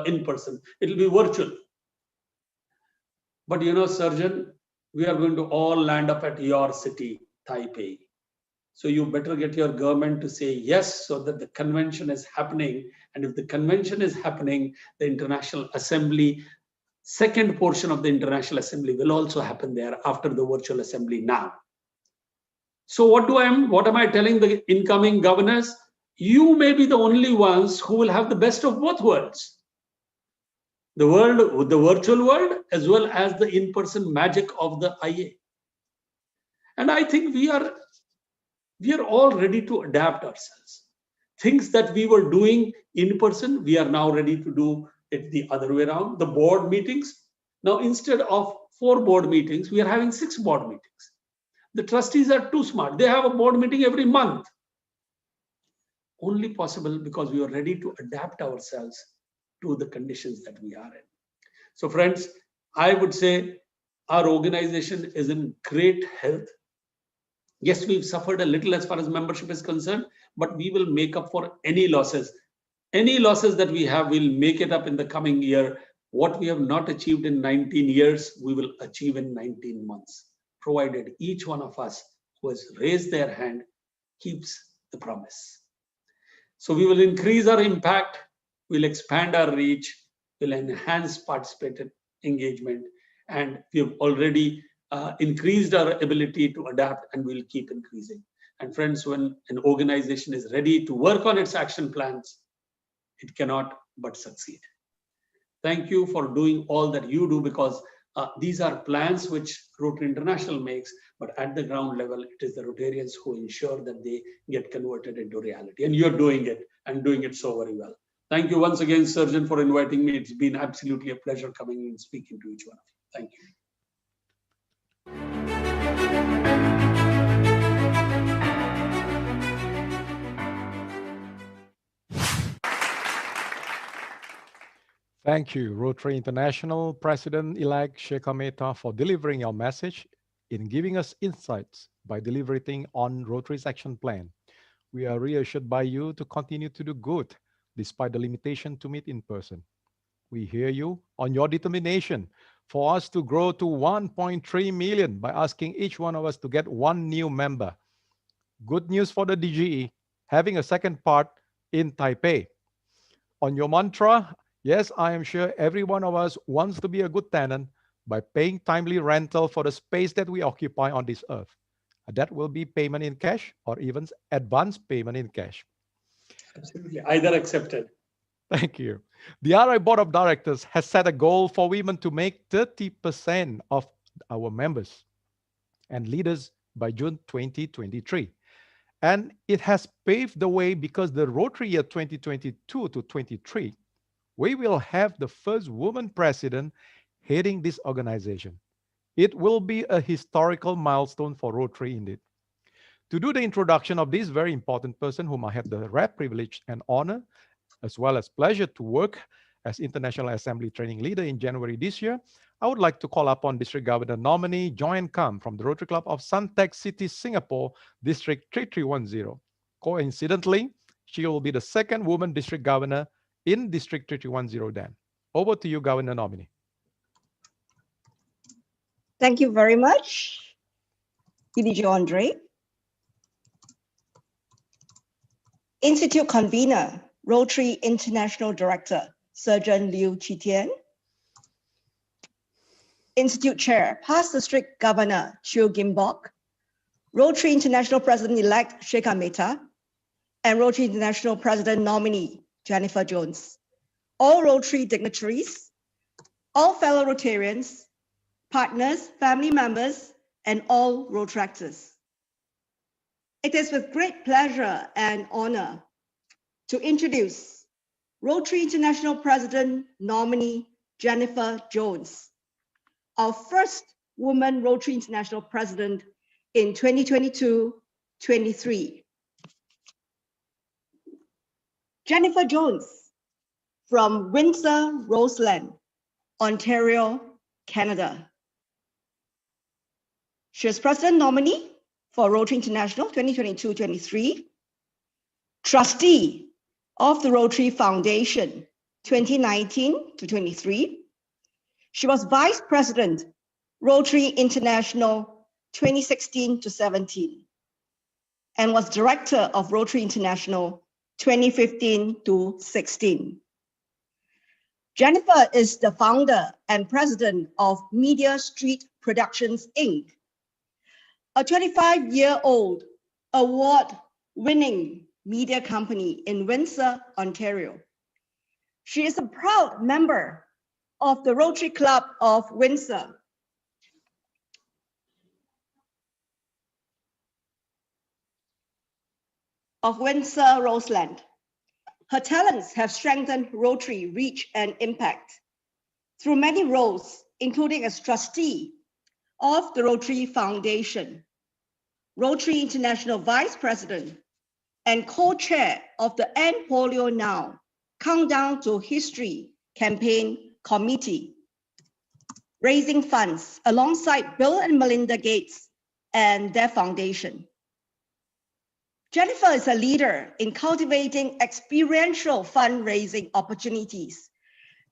in person. It will be virtual. But you know, Surgeon, we are going to all land up at your city, Taipei. So you better get your government to say yes, so that the convention is happening. And if the convention is happening, the International Assembly, second portion of the International Assembly will also happen there after the virtual assembly now. So what am I telling the incoming governors? You may be the only ones who will have the best of both worlds. The world, the virtual world, as well as the in-person magic of the IA. And I think we are all ready to adapt ourselves. Things that we were doing in person, we are now ready to do it the other way around. The board meetings. Now, instead of 4 board meetings, we are having 6 board meetings. The trustees are too smart. They have a board meeting every month. Only possible because we are ready to adapt ourselves to the conditions that we are in. So friends, I would say our organization is in great health. Yes, we've suffered a little as far as membership is concerned, but we will make up for any losses. Any losses that we have, we'll make it up in the coming year. What we have not achieved in 19 years, we will achieve in 19 months, provided each one of us who has raised their hand keeps the promise. So we will increase our impact, we'll expand our reach, we'll enhance participated engagement, and we have already increased our ability to adapt, and we'll keep increasing. And friends, when an organization is ready to work on its action plans, it cannot but succeed. Thank you for doing all that you do, because these are plans which Rotary International makes, but at the ground level, it is the Rotarians who ensure that they get converted into reality. And you're doing it, and doing it so very well. Thank you once again, Surgeon, for inviting me. It's been absolutely a pleasure coming and speaking to each one of you. Thank you.
Thank you, Rotary International President-elect Shekhar Mehta, for delivering your message in giving us insights by deliberating on Rotary's action plan. We are reassured by you to continue to do good despite the limitation to meet in person. We hear you on your determination for us to grow to 1.3 million by asking each one of us to get one new member. Good news for the DGE, having a second part in Taipei. On your mantra, yes, I am sure every one of us wants to be a good tenant by paying timely rental for the space that we occupy on this earth. That will be payment in cash or even advance payment in cash.
Absolutely, either accepted.
Thank you. The RI Board of Directors has set a goal for women to make 30% of our members and leaders by June 2023. And it has paved the way because the Rotary year 2022 to 23, we will have the first woman president heading this organization. It will be a historical milestone for Rotary indeed. To do the introduction of this very important person whom I have the rare privilege and honor, as well as pleasure to work as International Assembly Training Leader in January this year, I would like to call upon District Governor nominee Joanne Kam from the Rotary Club of Suntec City, Singapore, District 3310. Coincidentally, she will be the second woman district governor in District 3310 then. Over to you, Governor nominee.
Thank you very much, PDG Andre. Institute Convener, Rotary International Director, Surgeon Liu Qitian. Institute Chair, Past District Governor Chiu Gimbok, Rotary International President-elect Shekhar Mehta, and Rotary International President nominee Jennifer Jones. All Rotary dignitaries, all fellow Rotarians, partners, family members, and all Rotaractors. It is with great pleasure and honor to introduce Rotary International President nominee Jennifer Jones, our first woman Rotary International President in 2022-23. Jennifer Jones from Windsor, Roseland, Ontario, Canada. She is President nominee for Rotary International 2022-23, trustee of the Rotary Foundation 2019-23. She was Vice President, Rotary International 2016-17, and was Director of Rotary International 2015-16. Jennifer is the founder and president of Media Street Productions, Inc., a 25-year-old award-winning media company in Windsor, Ontario. She is a proud member of the Rotary Club of Windsor. Of Windsor, Roseland. Her talents have strengthened Rotary reach and impact through many roles, including as trustee of the Rotary Foundation, Rotary International Vice President, and co-chair of the End Polio Now Countdown to History campaign committee, raising funds alongside Bill and Melinda Gates and their foundation. Jennifer is a leader in cultivating experiential fundraising opportunities,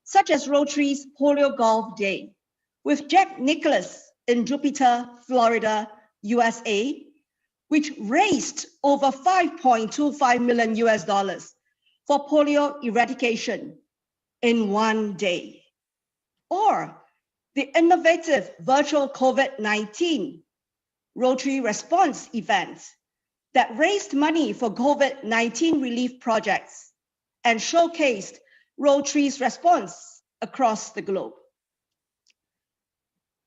such as Rotary's Polio Golf Day with Jack Nicklaus in Jupiter, Florida, USA, which raised over $5.25 million for polio eradication in one day. Or the innovative virtual COVID-19 Rotary response event that raised money for COVID-19 relief projects and showcased Rotary's response across the globe.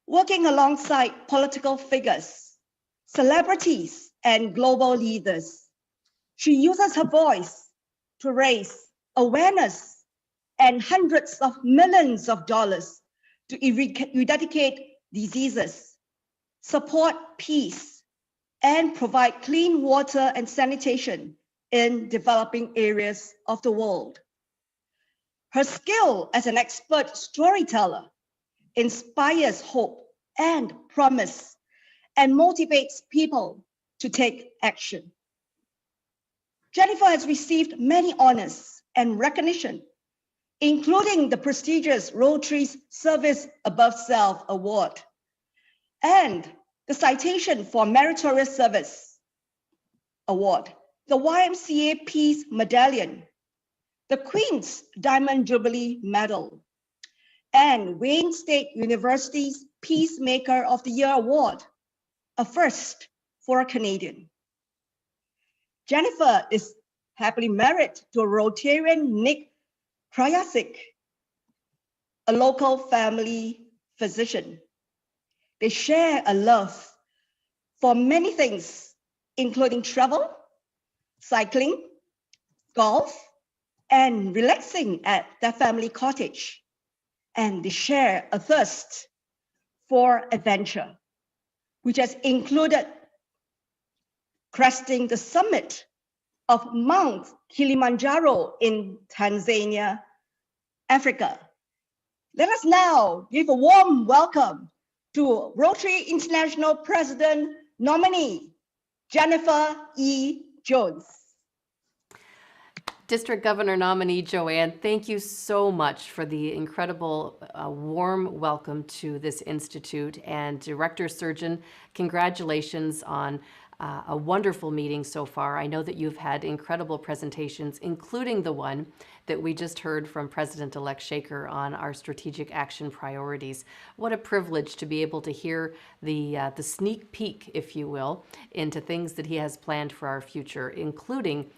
Working alongside political figures, celebrities, and global leaders, she uses her voice to raise awareness and hundreds of millions of dollars to eradicate diseases, support peace, and provide clean water and sanitation in developing areas of the world. Her skill as an expert storyteller inspires hope and promise and motivates people to take action. Jennifer has received many honors and recognition, including the prestigious Rotary's Service Above Self Award and the Citation for Meritorious Service Award, the YMCA Peace Medallion, the Queen's Diamond Jubilee Medal, and Wayne State University's Peacemaker of the Year Award, a first for a Canadian. Jennifer is happily married to a Rotarian, Nick Krajasik, a local family physician. They share a love for many things, including travel, cycling, golf, and relaxing at their family cottage. And they share a thirst for adventure, which has included cresting the summit of Mount Kilimanjaro in Tanzania, Africa. Let us now give a warm welcome to Rotary International President nominee, Jennifer E. Jones.
District Governor nominee Joanne, thank you so much for the incredible warm welcome to this institute. And Director Surgeon, congratulations on a wonderful meeting so far. I know that you've had incredible presentations, including the one that we just heard from President-elect Shaker on our strategic action priorities. What a privilege to be able to hear the sneak peek, if you will, into things that he has planned for our future, including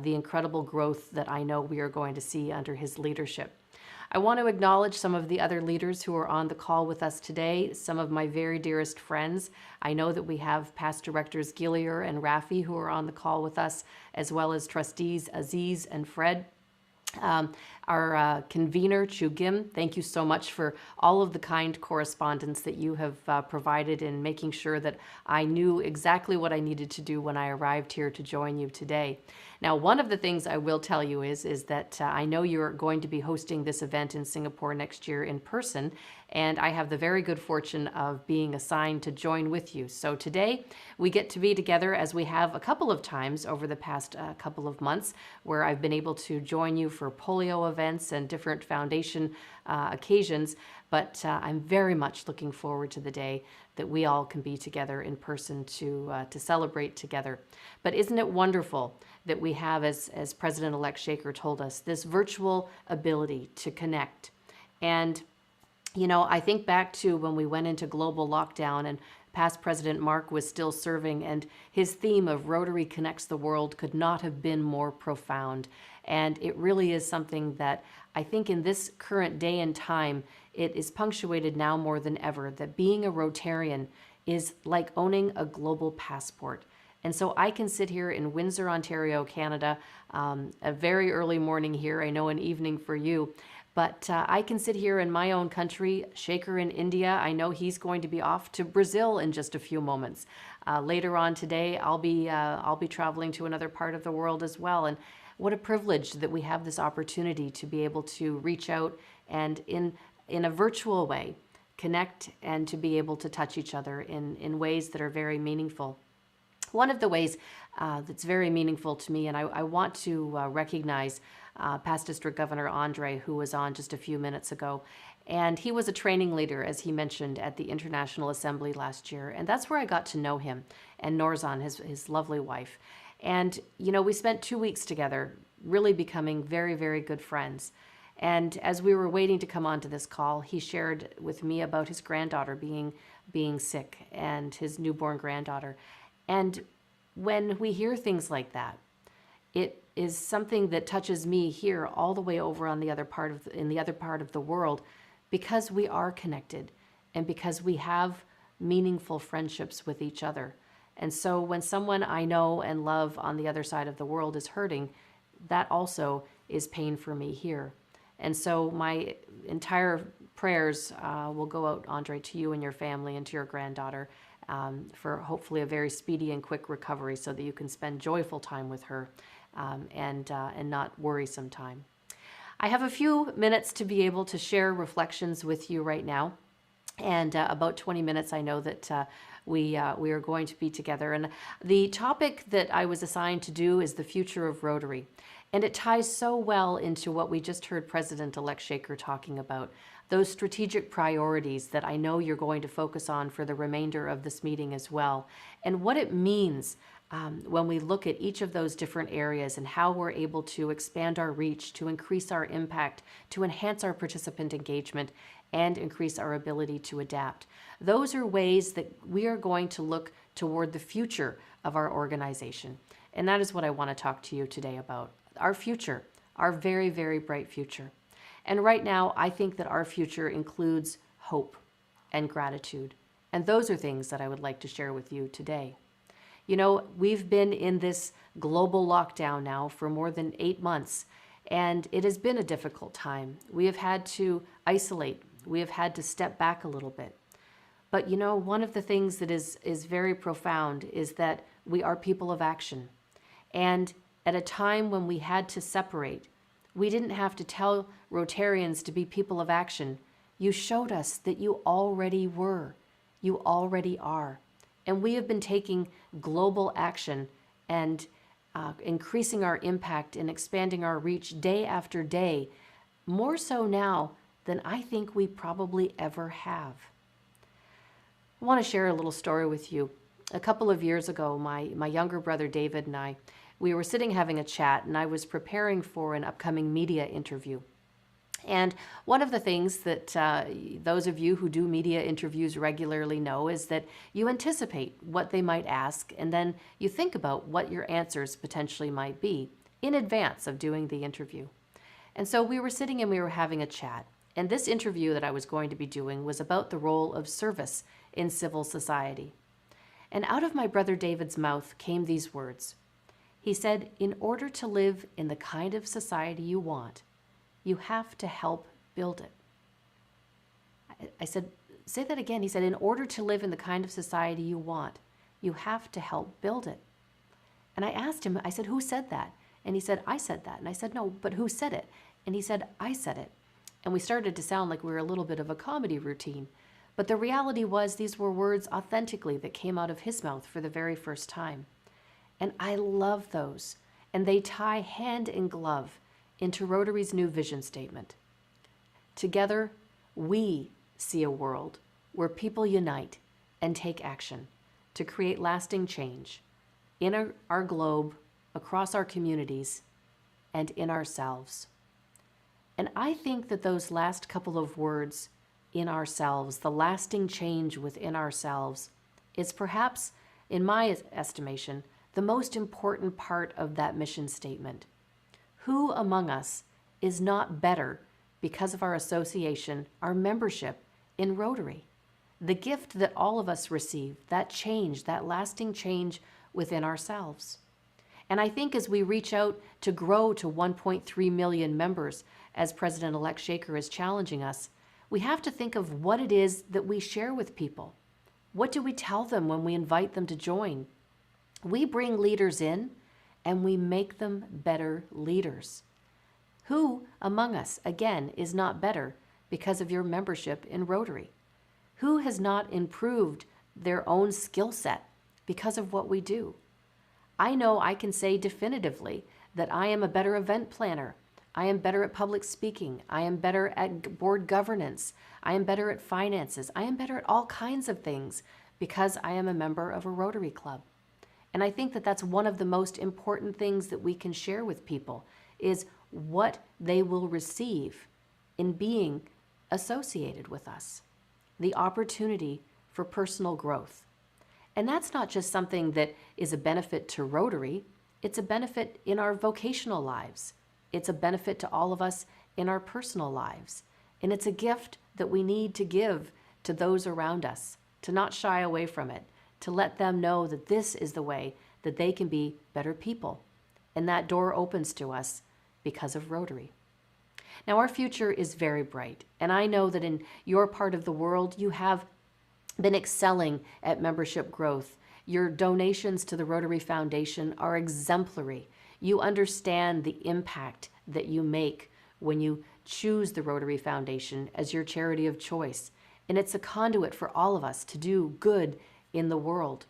the incredible growth that I know we are going to see under his leadership. I want to acknowledge some of the other leaders who are on the call with us today, some of my very dearest friends. I know that we have past directors Gillier and Rafi who are on the call with us, as well as trustees Aziz and Fred. Our convener, Chu Gim, thank you so much for all of the kind correspondence that you have provided in making sure that I knew exactly what I needed to do when I arrived here to join you today. Now, one of the things I will tell you is that I know you're going to be hosting this event in Singapore next year in person, and I have the very good fortune of being assigned to join with you. So today, we get to be together as we have a couple of times over the past couple of months, where I've been able to join you for polio events and different foundation occasions, but I'm very much looking forward to the day that we all can be together in person to celebrate together. But isn't it wonderful that we have, as President-elect Shaker told us, this virtual ability to connect? And, you know, I think back to when we went into global lockdown and past President Mark was still serving, and his theme of Rotary Connects the World could not have been more profound. And it really is something that I think in this current day and time, it is punctuated now more than ever that being a Rotarian is like owning a global passport. And so I can sit here in Windsor, Ontario, Canada, a very early morning here, I know an evening for you, but I can sit here in my own country, Shaker in India. I know he's going to be off to Brazil in just a few moments. Later on today, I'll be traveling to another part of the world as well. And what a privilege that we have this opportunity to be able to reach out and in a virtual way, connect and to be able to touch each other in ways that are very meaningful. One of the ways that's very meaningful to me, and I want to recognize past District Governor Andre, who was on just a few minutes ago. And he was a training leader, as he mentioned, at the International Assembly last year. And that's where I got to know him, and Norzan, his lovely wife. And, you know, we spent 2 weeks together, really becoming very, very good friends. And as we were waiting to come onto this call, he shared with me about his granddaughter being sick, and his newborn granddaughter. And when we hear things like that, it is something that touches me here all the way over on the other part of in the other part of the world, because we are connected and because we have meaningful friendships with each other. And so when someone I know and love on the other side of the world is hurting, that also is pain for me here. And so my entire prayers will go out, Andre, to you and your family and to your granddaughter, for hopefully a very speedy and quick recovery so that you can spend joyful time with her, and not worrisome time. I have a few minutes to be able to share reflections with you right now. And about 20 minutes, I know that we are going to be together. And the topic that I was assigned to do is the future of Rotary. And it ties so well into what we just heard President-elect Shaker talking about, those strategic priorities that I know you're going to focus on for the remainder of this meeting as well, and what it means when we look at each of those different areas and how we're able to expand our reach, to increase our impact, to enhance our participant engagement, and increase our ability to adapt. Those are ways that we are going to look toward the future of our organization. And that is what I want to talk to you today about. Our future, our very, very bright future. And right now, I think that our future includes hope and gratitude. And those are things that I would like to share with you today. You know, we've been in this global lockdown now for more than 8 months, and it has been a difficult time. We have had to isolate. We have had to step back a little bit. But you know, one of the things that is very profound is that we are people of action. And at a time when we had to separate, we didn't have to tell Rotarians to be people of action. You showed us that you already were. You already are. And we have been taking global action and increasing our impact and expanding our reach day after day, more so now than I think we probably ever have. I want to share a little story with you. A couple of years ago, my younger brother David and I, we were sitting having a chat, and I was preparing for an upcoming media interview. And one of the things that those of you who do media interviews regularly know is that you anticipate what they might ask, and then you think about what your answers potentially might be in advance of doing the interview. And so we were sitting and we were having a chat. And this interview that I was going to be doing was about the role of service in civil society. And out of my brother David's mouth came these words. He said, in order to live in the kind of society you want, you have to help build it. I said, say that again. He said, in order to live in the kind of society you want, you have to help build it. And I asked him, I said, who said that? And he said, I said that. And I said, no, but who said it? And he said, I said it. And we started to sound like we were a little bit of a comedy routine. But the reality was these were words authentically that came out of his mouth for the very first time. And I love those. And they tie hand in glove into Rotary's new vision statement. Together, we see a world where people unite and take action to create lasting change in our globe, across our communities, and in ourselves. And I think that those last couple of words, in ourselves, the lasting change within ourselves, is perhaps, in my estimation, the most important part of that mission statement. Who among us is not better because of our association, our membership in Rotary? The gift that all of us receive, that change, that lasting change within ourselves. And I think as we reach out to grow to 1.3 million members, as President-elect Shaker is challenging us, we have to think of what it is that we share with people. What do we tell them when we invite them to join? We bring leaders in, and we make them better leaders. Who among us, again, is not better because of your membership in Rotary? Who has not improved their own skill set because of what we do? I know I can say definitively that I am a better event planner. I am better at public speaking. I am better at board governance. I am better at finances. I am better at all kinds of things because I am a member of a Rotary Club. And I think that that's one of the most important things that we can share with people is what they will receive in being associated with us. The opportunity for personal growth. And that's not just something that is a benefit to Rotary, it's a benefit in our vocational lives. It's a benefit to all of us in our personal lives. And it's a gift that we need to give to those around us, to not shy away from it, to let them know that this is the way that they can be better people. And that door opens to us because of Rotary. Now, our future is very bright, and I know that in your part of the world, you have been excelling at membership growth. Your donations to the Rotary Foundation are exemplary. You understand the impact that you make when you choose the Rotary Foundation as your charity of choice. And it's a conduit for all of us to do good in the world.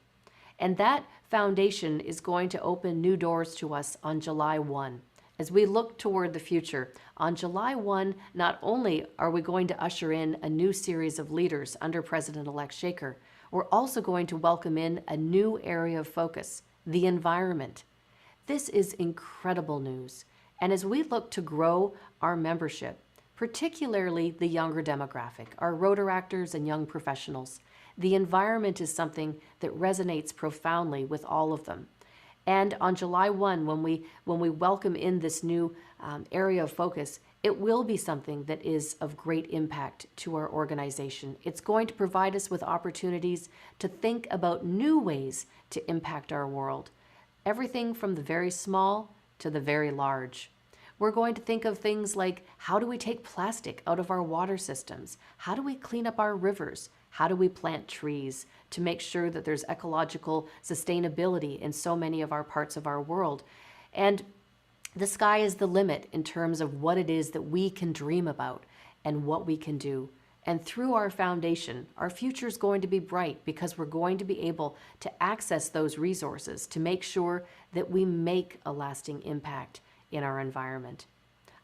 And that foundation is going to open new doors to us on July 1. As we look toward the future, on July 1, not only are we going to usher in a new series of leaders under President-elect Shaker, we're also going to welcome in a new area of focus, the environment. This is incredible news. And as we look to grow our membership, particularly the younger demographic, our Rotaractors and young professionals, the environment is something that resonates profoundly with all of them. And on July 1, when we welcome in this new area of focus, it will be something that is of great impact to our organization. It's going to provide us with opportunities to think about new ways to impact our world. Everything from the very small to the very large. We're going to think of things like, how do we take plastic out of our water systems? How do we clean up our rivers? How do we plant trees to make sure that there's ecological sustainability in so many of our parts of our world? And the sky is the limit in terms of what it is that we can dream about and what we can do. And through our foundation, our future is going to be bright because we're going to be able to access those resources to make sure that we make a lasting impact in our environment.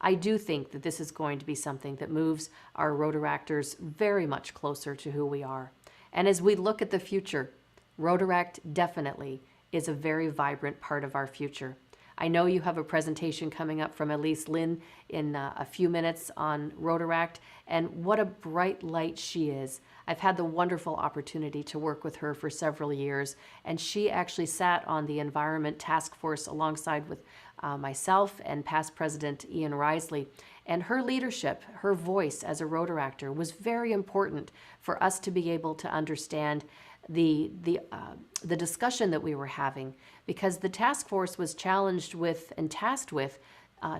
I do think that this is going to be something that moves our Rotaractors very much closer to who we are. And as we look at the future, Rotaract definitely is a very vibrant part of our future. I know you have a presentation coming up from Elise Lynn in a few minutes on Rotaract, and what a bright light she is. I've had the wonderful opportunity to work with her for several years, and she actually sat on the Environment Task Force alongside with myself and past President Ian Risley. And her leadership, her voice as a Rotaractor was very important for us to be able to understand the discussion that we were having, because the task force was challenged with and tasked with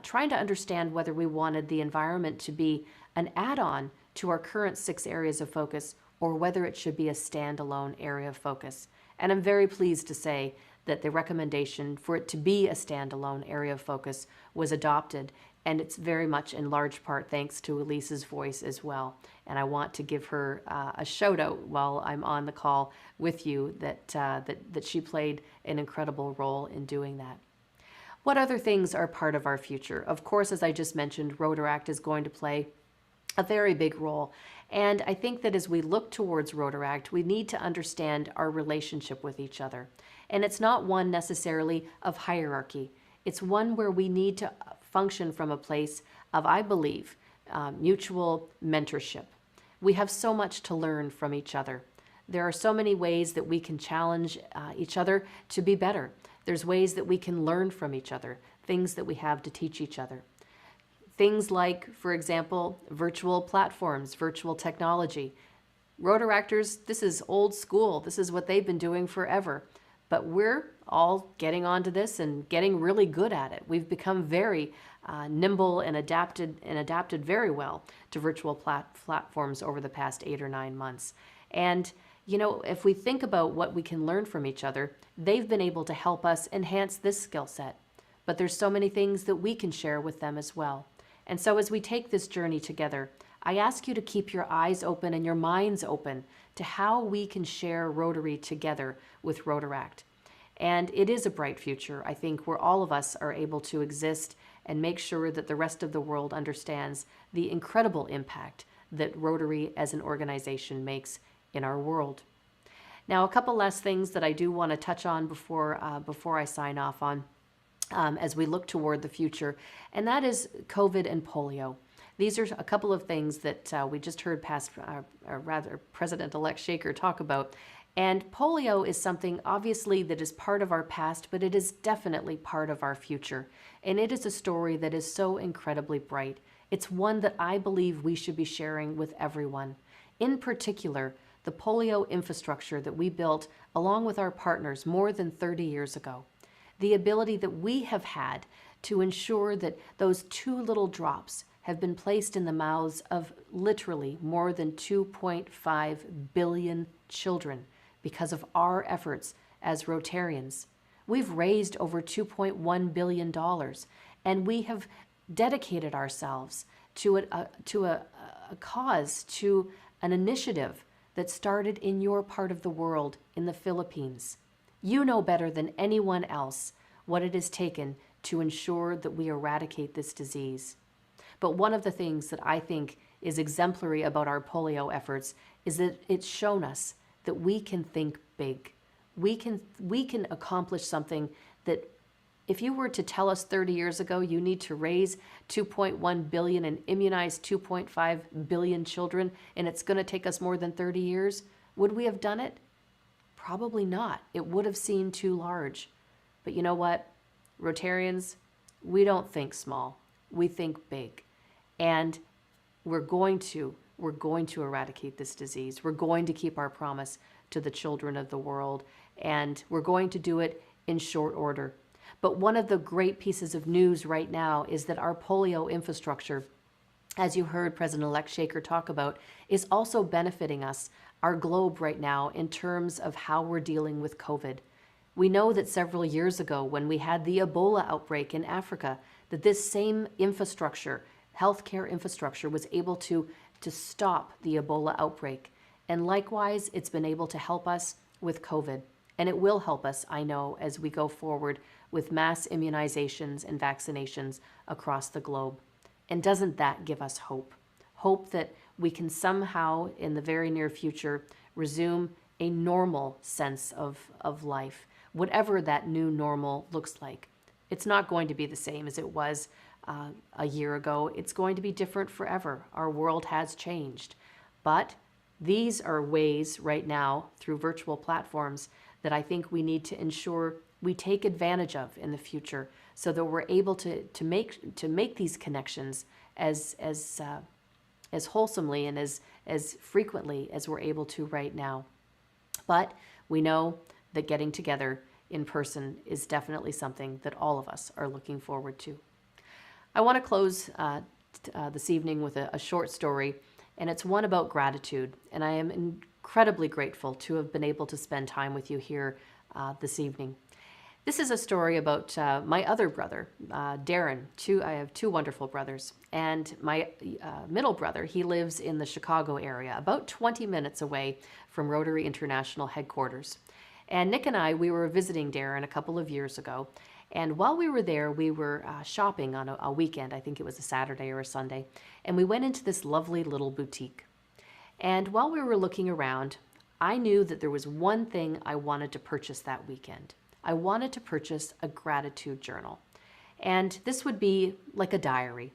trying to understand whether we wanted the environment to be an add-on to our current 6 areas of focus or whether it should be a standalone area of focus. And I'm very pleased to say that the recommendation for it to be a standalone area of focus was adopted, and it's very much in large part thanks to Elise's voice as well. And I want to give her a shout out while I'm on the call with you that she played an incredible role in doing that. What other things are part of our future? Of course, as I just mentioned, Rotaract is going to play a very big role. And I think that as we look towards Rotaract, we need to understand our relationship with each other. And it's not one necessarily of hierarchy. It's one where we need to function from a place of, I believe, mutual mentorship. We have so much to learn from each other. There are so many ways that we can challenge each other to be better. There's ways that we can learn from each other, things that we have to teach each other. Things like, for example, virtual platforms, virtual technology. Rotaractors, this is old school. This is what they've been doing forever. But we're all getting onto this and getting really good at it. We've become very nimble and adapted very well to virtual platforms over the past 8 or 9 months. And you know, if we think about what we can learn from each other, they've been able to help us enhance this skill set. But there's so many things that we can share with them as well. And so as we take this journey together, I ask you to keep your eyes open and your minds open to how we can share Rotary together with Rotaract. And it is a bright future, I think, where all of us are able to exist and make sure that the rest of the world understands the incredible impact that Rotary as an organization makes in our world. Now, a couple last things that I do want to touch on before I sign off on as we look toward the future, and that is COVID and polio. These are a couple of things that we just heard President-elect Shaker talk about, And polio is something obviously that is part of our past, but it is definitely part of our future. And it is a story that is so incredibly bright. It's one that I believe we should be sharing with everyone. In particular, the polio infrastructure that we built along with our partners more than 30 years ago. The ability that we have had to ensure that those 2 little drops have been placed in the mouths of literally more than 2.5 billion children because of our efforts as Rotarians. We've raised over $2.1 billion, and we have dedicated ourselves to a cause, to an initiative that started in your part of the world, in the Philippines. You know better than anyone else what it has taken to ensure that we eradicate this disease. But one of the things that I think is exemplary about our polio efforts is that it's shown us that we can think big. We can accomplish something that if you were to tell us 30 years ago you need to raise 2.1 billion and immunize 2.5 billion children and it's going to take us more than 30 years, would we have done it? Probably not. It would have seemed too large. But you know what? Rotarians, we don't think small. We think big. And we're going to eradicate this disease. We're going to keep our promise to the children of the world, and we're going to do it in short order. But one of the great pieces of news right now is that our polio infrastructure, as you heard President-elect Shaker talk about, is also benefiting us, our globe right now, in terms of how we're dealing with COVID. We know that several years ago, when we had the Ebola outbreak in Africa, that this same infrastructure, healthcare infrastructure, was able to stop the Ebola outbreak. And likewise, it's been able to help us with COVID. And it will help us, I know, as we go forward with mass immunizations and vaccinations across the globe. And doesn't that give us hope? Hope that we can somehow, in the very near future, resume a normal sense of life, whatever that new normal looks like. It's not going to be the same as it was a year ago. It's going to be different forever. Our world has changed. But these are ways right now, through virtual platforms, that I think we need to ensure we take advantage of in the future, so that we're able to make these connections as wholesomely and as frequently as we're able to right now. But we know that getting together in person is definitely something that all of us are looking forward to. I want to close this evening with a short story, and it's one about gratitude. And I am incredibly grateful to have been able to spend time with you here this evening. This is a story about my other brother, Darren. I have 2 wonderful brothers. And my middle brother, he lives in the Chicago area, about 20 minutes away from Rotary International headquarters. And Nick and I, we were visiting Darren a couple of years ago. And while we were there, we were shopping on a weekend. I think it was a Saturday or a Sunday. And we went into this lovely little boutique. And while we were looking around, I knew that there was one thing I wanted to purchase that weekend. I wanted to purchase a gratitude journal. And this would be like a diary.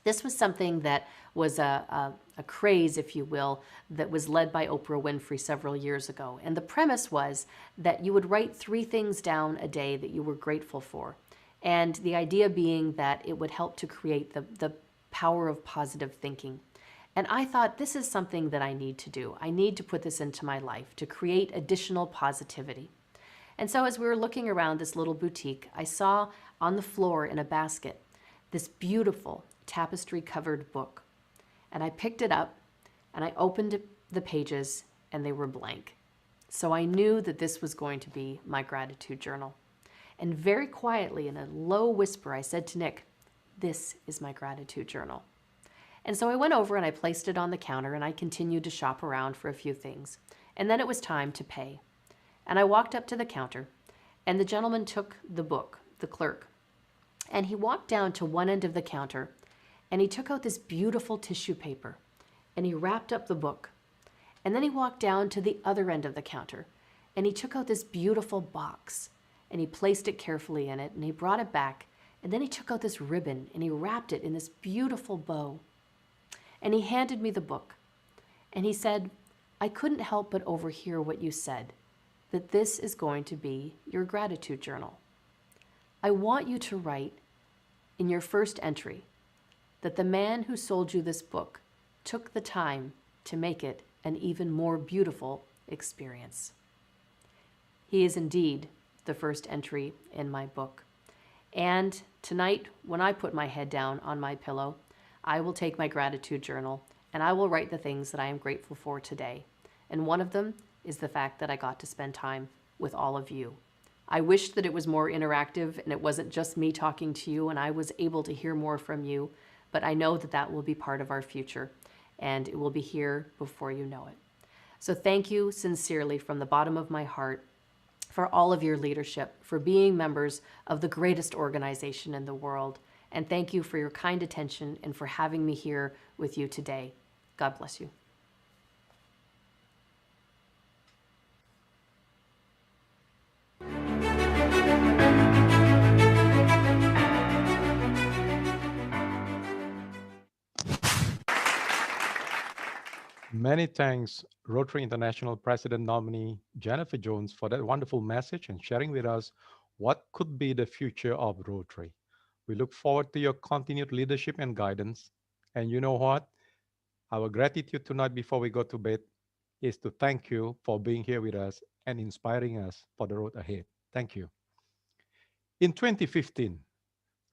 This was something that was a craze, if you will, that was led by Oprah Winfrey several years ago. And the premise was that you would write 3 things down a day that you were grateful for. And the idea being that it would help to create the power of positive thinking. And I thought, this is something that I need to do. I need to put this into my life to create additional positivity. And so as we were looking around this little boutique, I saw on the floor in a basket this beautiful tapestry-covered book. And I picked it up and I opened the pages and they were blank. So I knew that this was going to be my gratitude journal. And very quietly, in a low whisper, I said to Nick, "This is my gratitude journal." And so I went over and I placed it on the counter and I continued to shop around for a few things. And then it was time to pay. And I walked up to the counter and the gentleman took the book, the clerk, and he walked down to one end of the counter and he took out this beautiful tissue paper and he wrapped up the book. And then he walked down to the other end of the counter and he took out this beautiful box and he placed it carefully in it and he brought it back. And then he took out this ribbon and he wrapped it in this beautiful bow. And he handed me the book and he said, I couldn't help but overhear what you said, that this is going to be your gratitude journal. I want you to write in your first entry that the man who sold you this book took the time to make it an even more beautiful experience. He is indeed the first entry in my book. And tonight, when I put my head down on my pillow, I will take my gratitude journal and I will write the things that I am grateful for today. And one of them is the fact that I got to spend time with all of you. I wish that it was more interactive and it wasn't just me talking to you and I was able to hear more from you, but I know that that will be part of our future and it will be here before you know it. So thank you sincerely from the bottom of my heart for all of your leadership, for being members of the greatest organization in the world. And thank you for your kind attention and for having me here with you today. God bless you.
Many thanks, Rotary International President nominee Jennifer Jones, for that wonderful message and sharing with us what could be the future of Rotary. We look forward to your continued leadership and guidance. And you know what? Our gratitude tonight before we go to bed is to thank you for being here with us and inspiring us for the road ahead. Thank you. In 2015,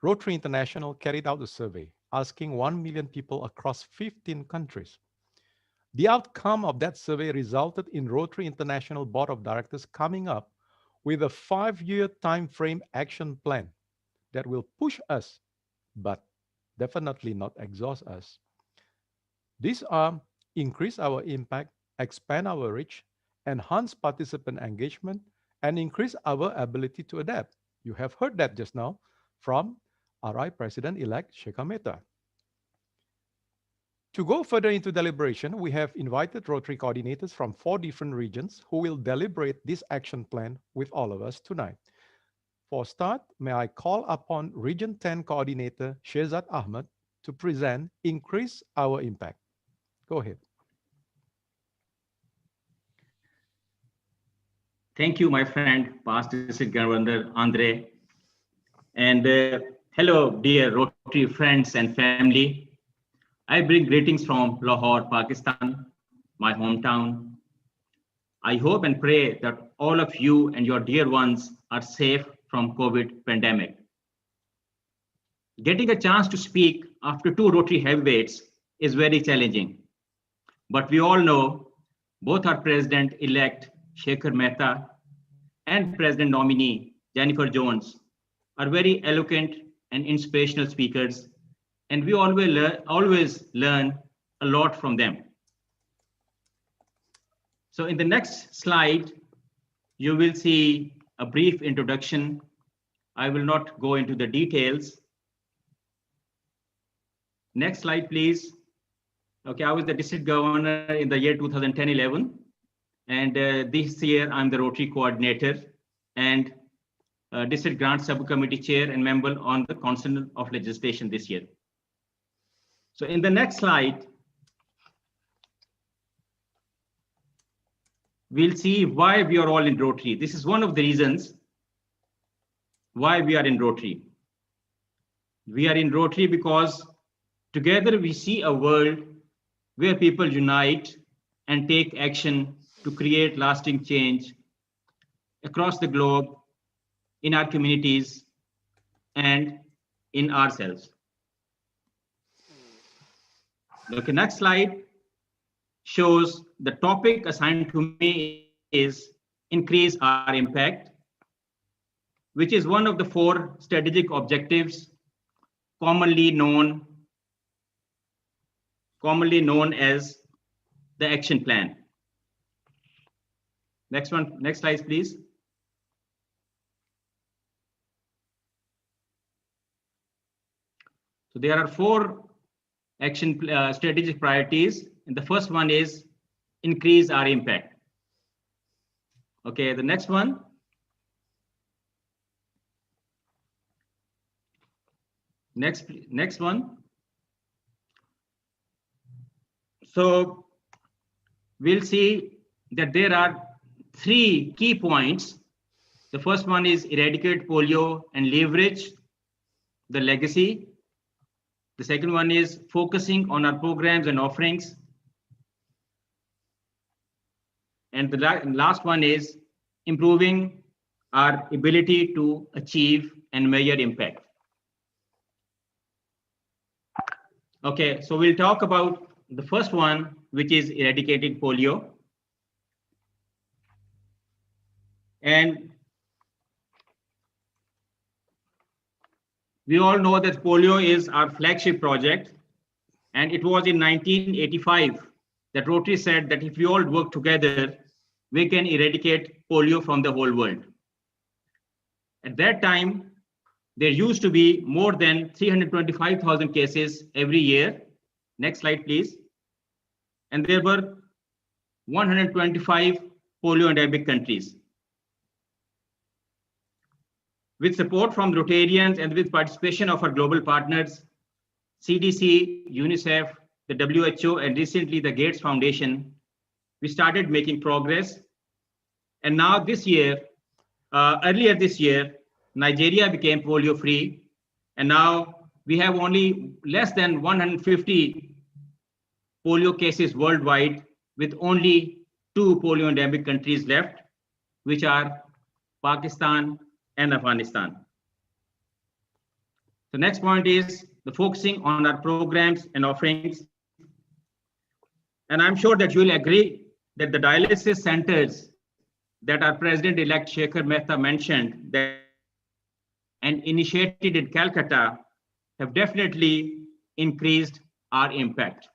Rotary International carried out a survey asking 1 million people across 15 countries. The outcome of that survey resulted in Rotary International Board of Directors coming up with a 5-year time frame action plan that will push us, but definitely not exhaust us. These are increase our impact, expand our reach, enhance participant engagement, and increase our ability to adapt. You have heard that just now from RI President-elect Shekhar Mehta. To go further into deliberation, we have invited Rotary coordinators from 4 different regions who will deliberate this action plan with all of us tonight. For start, may I call upon Region 10 Coordinator Shehzad Ahmed to present Increase Our Impact. Go ahead.
Thank you, my friend, past District Governor Andre. And hello, dear Rotary friends and family. I bring greetings from Lahore, Pakistan, my hometown. I hope and pray that all of you and your dear ones are safe from COVID pandemic. Getting a chance to speak after 2 Rotary heavyweights is very challenging. But we all know both our President-elect Shekhar Mehta and President nominee Jennifer Jones are very eloquent and inspirational speakers, and we always learn a lot from them. So in the next slide, you will see a brief introduction. I will not go into the details. Next slide, please. Okay, I was the district governor in the year 2010-11, and this year I'm the Rotary coordinator and district grant subcommittee chair and member on the Council of Legislation this year. So in the next slide, we'll see why we are all in Rotary. This is one of the reasons why we are in Rotary. We are in Rotary because together we see a world where people unite and take action to create lasting change across the globe, in our communities, and in ourselves. Okay, next slide shows the topic assigned to me is increase our impact, which is one of the 4 strategic objectives commonly known as the action plan. Next slide, please. So there are 4 action strategic priorities, and the first one is increase our impact. Okay, the next one. Next one. So we'll see that there are 3 key points. The first one is eradicate polio and leverage the legacy. The second one is focusing on our programs and offerings. And the last one is improving our ability to achieve and measure impact. Okay, so we'll talk about the first one, which is eradicating polio. And we all know that polio is our flagship project. And it was in 1985 that Rotary said that if we all work together, we can eradicate polio from the whole world. At that time, there used to be more than 325,000 cases every year. Next slide, please. And there were 125 polio endemic countries. With support from Rotarians and with participation of our global partners, CDC, UNICEF, the WHO, and recently the Gates Foundation, we started making progress. And now this year, earlier this year, Nigeria became polio free. And now we have only less than 150 polio cases worldwide, with only 2 polio endemic countries left, which are Pakistan and Afghanistan. The next point is the focusing on our programs and offerings. And I'm sure that you'll agree that the dialysis centers that our President-elect Shekhar Mehta mentioned that and initiated in Calcutta have definitely increased our impact.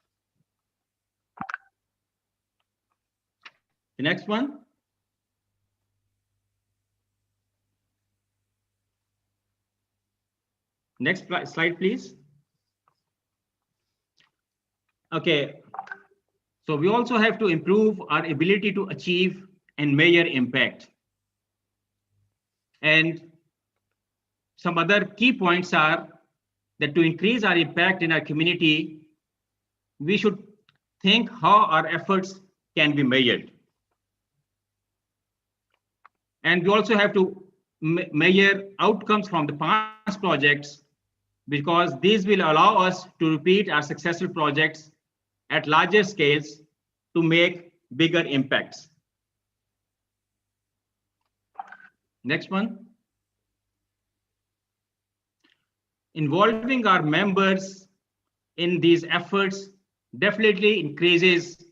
The next one. Next slide, please. Okay, so we also have to improve our ability to achieve and measure impact. And some other key points are that to increase our impact in our community, we should think how our efforts can be measured. And we also have to measure outcomes from the past projects, because these will allow us to repeat our successful projects at larger scales to make bigger impacts. Next one. Involving our members in these efforts definitely increases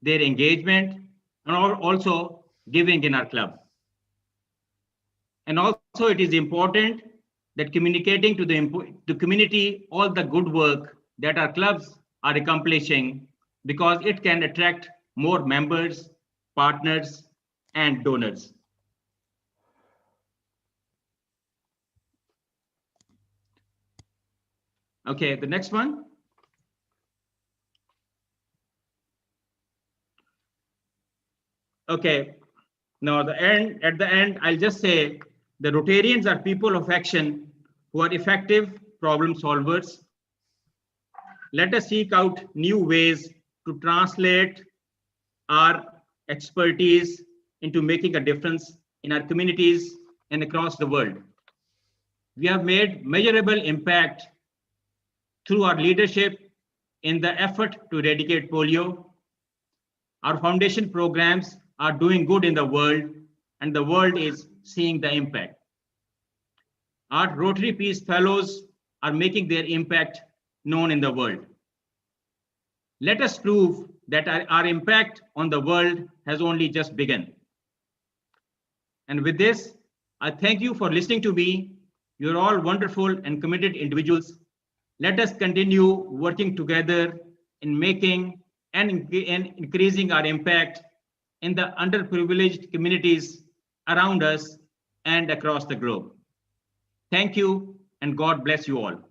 their engagement and also giving in our club. And also it is important that communicating to the community all the good work that our clubs are accomplishing, because it can attract more members, partners, and donors. Okay, the next one. Okay, now at the end, I'll just say the Rotarians are people of action who are effective problem solvers. Let us seek out new ways to translate our expertise into making a difference in our communities and across the world. We have made measurable impact through our leadership in the effort to eradicate polio. Our foundation programs are doing good in the world, and the world is seeing the impact. Our Rotary Peace Fellows are making their impact known in the world. Let us prove that our impact on the world has only just begun. And with this, I thank you for listening to me. You're all wonderful and committed individuals. Let us continue working together in making and increasing our impact in the underprivileged communities around us and across the globe. Thank you, and God bless you all.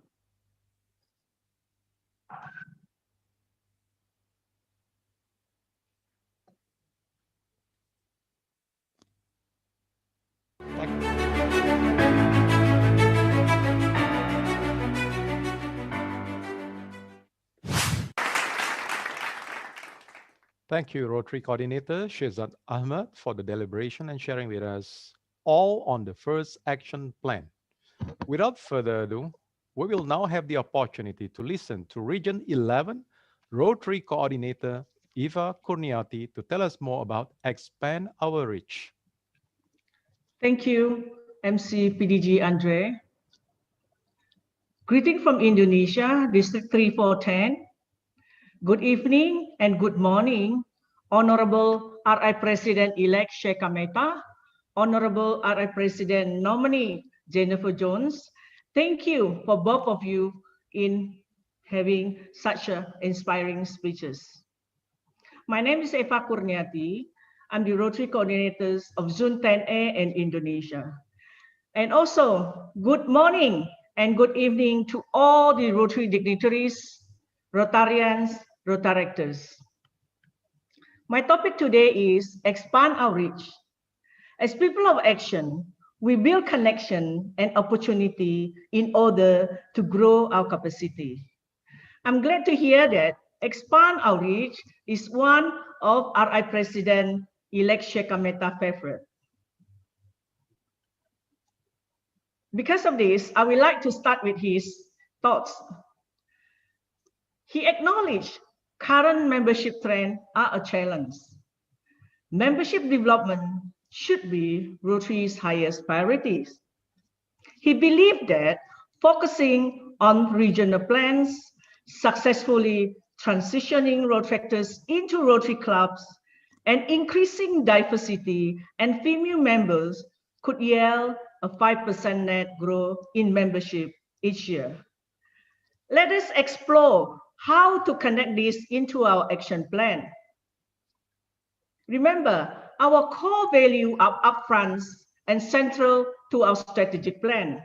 Thank you, Rotary Coordinator Shehzad Ahmed, for the deliberation and sharing with us all on the first action plan. Without further ado, we will now have the opportunity to listen to Region 11 Rotary Coordinator Eva Kurniati to tell us more about Expand Our Reach.
Thank you, MC PDG Andre. Greeting from Indonesia, District 3410. Good evening and good morning, Honorable RI President-elect Sheikha Mehta, Honorable RI President nominee Jennifer Jones. Thank you for both of you in having such inspiring speeches. My name is Eva Kurniati. I'm the Rotary Coordinators of Zone 10A in Indonesia. And also, good morning and good evening to all the Rotary dignitaries, Rotarians, Rotaractors. My topic today is expand our reach. As people of action, we build connection and opportunity in order to grow our capacity. I'm glad to hear that expand our reach is one of RI President-elect Sheikha Mehta's favorite. Because of this, I would like to start with his thoughts. He acknowledged current membership trends are a challenge. Membership development should be Rotary's highest priorities. He believed that focusing on regional plans, successfully transitioning Rotaractors into Rotary clubs, and increasing diversity and female members could yield a 5% net growth in membership each year. Let us explore how to connect this into our action plan. Remember, our core values are upfront and central to our strategic plan.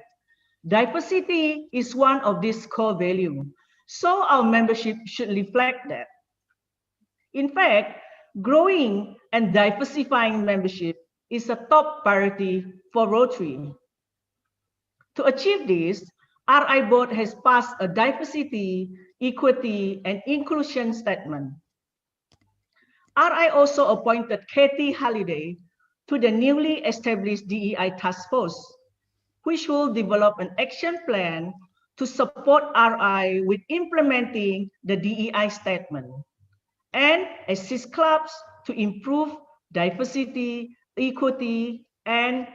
Diversity is one of these core values, so our membership should reflect that. In fact, growing and diversifying membership is a top priority for Rotary. To achieve this, RI Board has passed a diversity, equity, and inclusion statement. RI also appointed Katie Halliday to the newly established DEI task force, which will develop an action plan to support RI with implementing the DEI statement and assist clubs to improve diversity, equity, and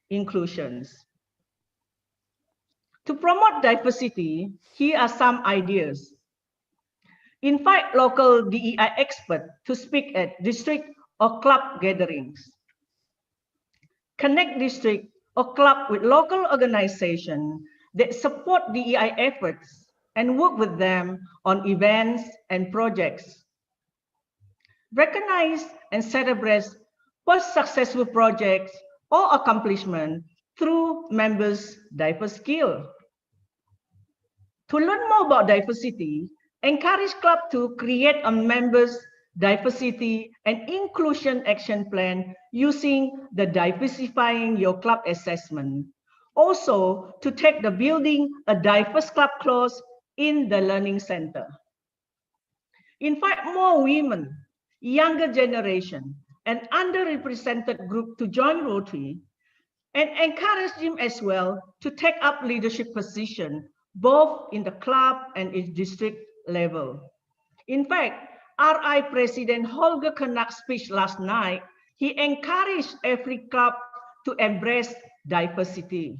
inclusions. To promote diversity, here are some ideas. Invite local DEI experts to speak at district or club gatherings. Connect district or club with local organizations that support DEI efforts and work with them on events and projects. Recognize and celebrate past successful projects or accomplishments through members' diverse skills. To learn more about diversity, encourage club to create a members' diversity and inclusion action plan using the Diversifying Your Club assessment. Also, to take the building a diverse club clause in the learning center. Invite more women, younger generation, and underrepresented group to join Rotary, and encourage them as well to take up leadership position both in the club and its district level. In fact, RI President Holger Knap's speech last night, he encouraged every club to embrace diversity.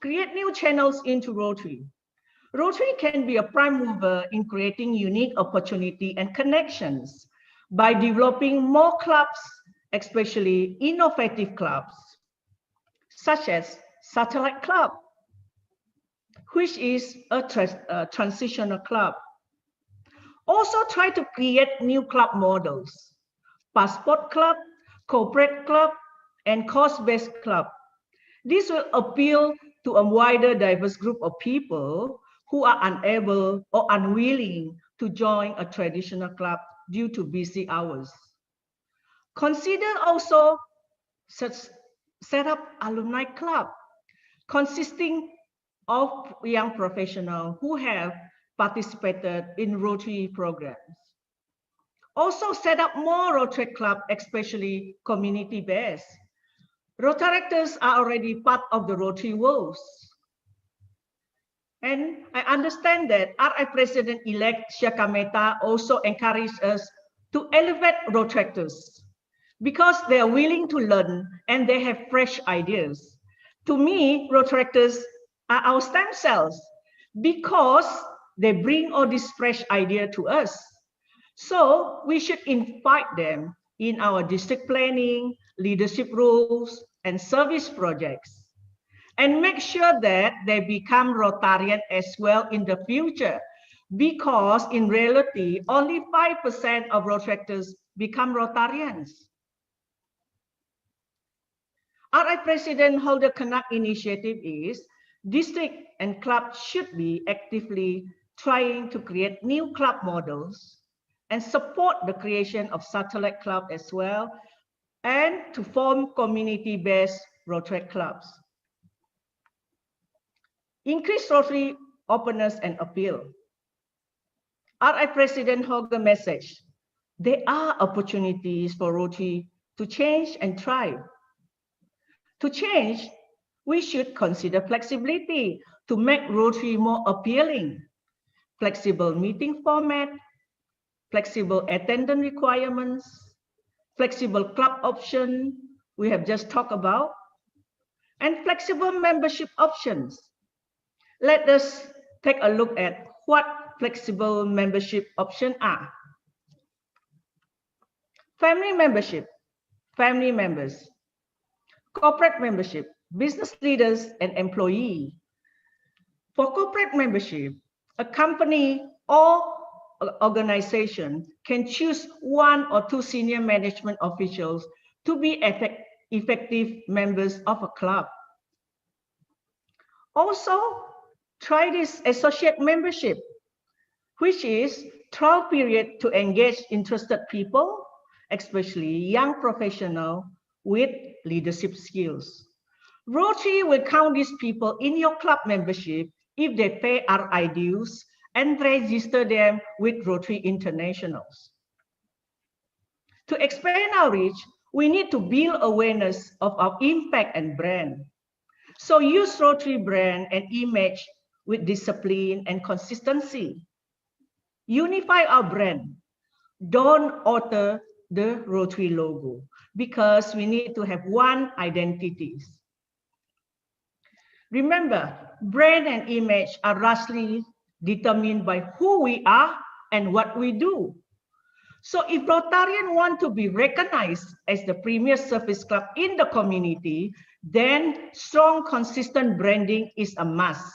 Create new channels into Rotary. Rotary can be a prime mover in creating unique opportunity and connections by developing more clubs, especially innovative clubs, such as Satellite Club, which is a transitional club. Also try to create new club models, passport club, corporate club, and cost-based club. This will appeal to a wider diverse group of people who are unable or unwilling to join a traditional club due to busy hours. Consider also set up alumni club consisting of young professionals who have participated in Rotary programs. Also set up more Rotary Club, especially community-based. Rotaractors are already part of the Rotary wolves. And I understand that RI President-elect Sheka Mehta also encouraged us to elevate Rotaractors because they are willing to learn and they have fresh ideas. To me, Rotaractors are our stem cells because they bring all this fresh idea to us. So we should invite them in our district planning, leadership roles, and service projects, and make sure that they become Rotarian as well in the future, because in reality, only 5% of Rotaractors become Rotarians. RI President Holder Kanak initiative is district and club should be actively trying to create new club models and support the creation of satellite club as well, and to form community-based Rotary clubs. Increase Rotary openness and appeal. RI President Holger message, there are opportunities for Rotary to change and thrive. To change, we should consider flexibility to make Rotary more appealing, flexible meeting format, flexible attendance requirements, flexible club option we have just talked about, and flexible membership options. Let us take a look at what flexible membership options are. Family membership, family members. Corporate membership, business leaders and employee. For corporate membership, a company or organization can choose 1 or 2 senior management officials to be effective members of a club. Also, try this associate membership, which is trial period to engage interested people, especially young professionals with leadership skills. Rotary will count these people in your club membership if they pay RI dues and register them with Rotary Internationals. To expand our reach, we need to build awareness of our impact and brand. So use Rotary brand and image with discipline and consistency. Unify our brand. Don't alter the Rotary logo, because we need to have one identity. Remember, brand and image are largely determined by who we are and what we do. So if Rotarians want to be recognized as the premier service club in the community, then strong, consistent branding is a must.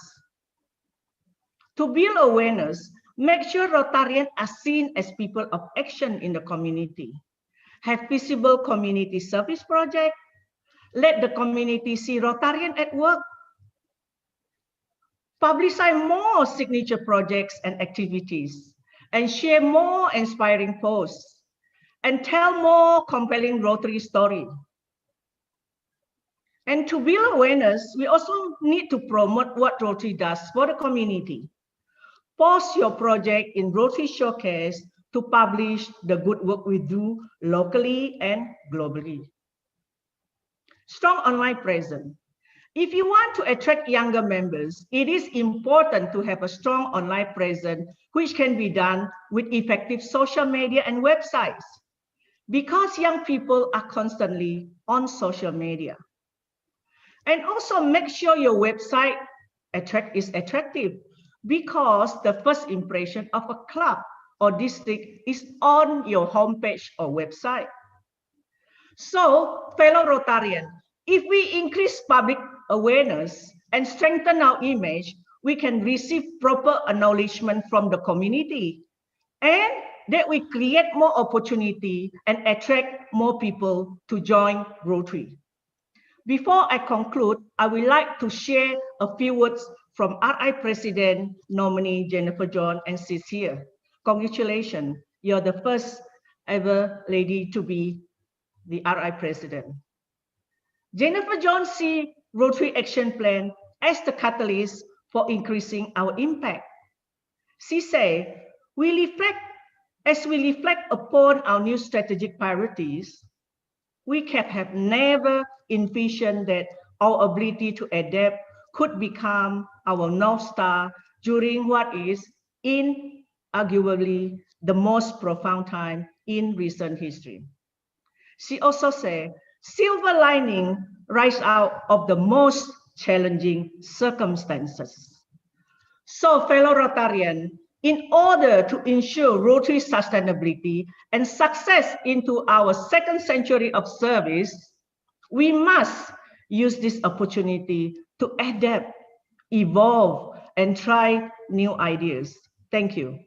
To build awareness, make sure Rotarians are seen as people of action in the community. Have visible community service projects. Let the community see Rotarian at work. Publicize more signature projects and activities, and share more inspiring posts, and tell more compelling Rotary stories. And to build awareness, we also need to promote what Rotary does for the community. Post your project in Rotary Showcase to publish the good work we do locally and globally. Strong online presence. If you want to attract younger members, it is important to have a strong online presence, which can be done with effective social media and websites, because young people are constantly on social media. And also make sure your website is attractive, because the first impression of a club or district is on your homepage or website. So, fellow Rotarians, if we increase public awareness and strengthen our image, we can receive proper acknowledgement from the community, and that we create more opportunity and attract more people to join Rotary. Before I conclude, I would like to share a few words from RI President nominee Jennifer John, and she's here. Congratulations, you're the first ever lady to be the RI President. Jennifer John sees Rotary Action Plan as the catalyst for increasing our impact. She said, we reflect As we reflect upon our new strategic priorities, we can have never envisioned that our ability to adapt could become our North Star during what is inarguably the most profound time in recent history. She also said, silver lining rise out of the most challenging circumstances. So, fellow Rotarians, in order to ensure Rotary sustainability and success into our second century of service, we must use this opportunity to adapt, evolve, and try new ideas. Thank you.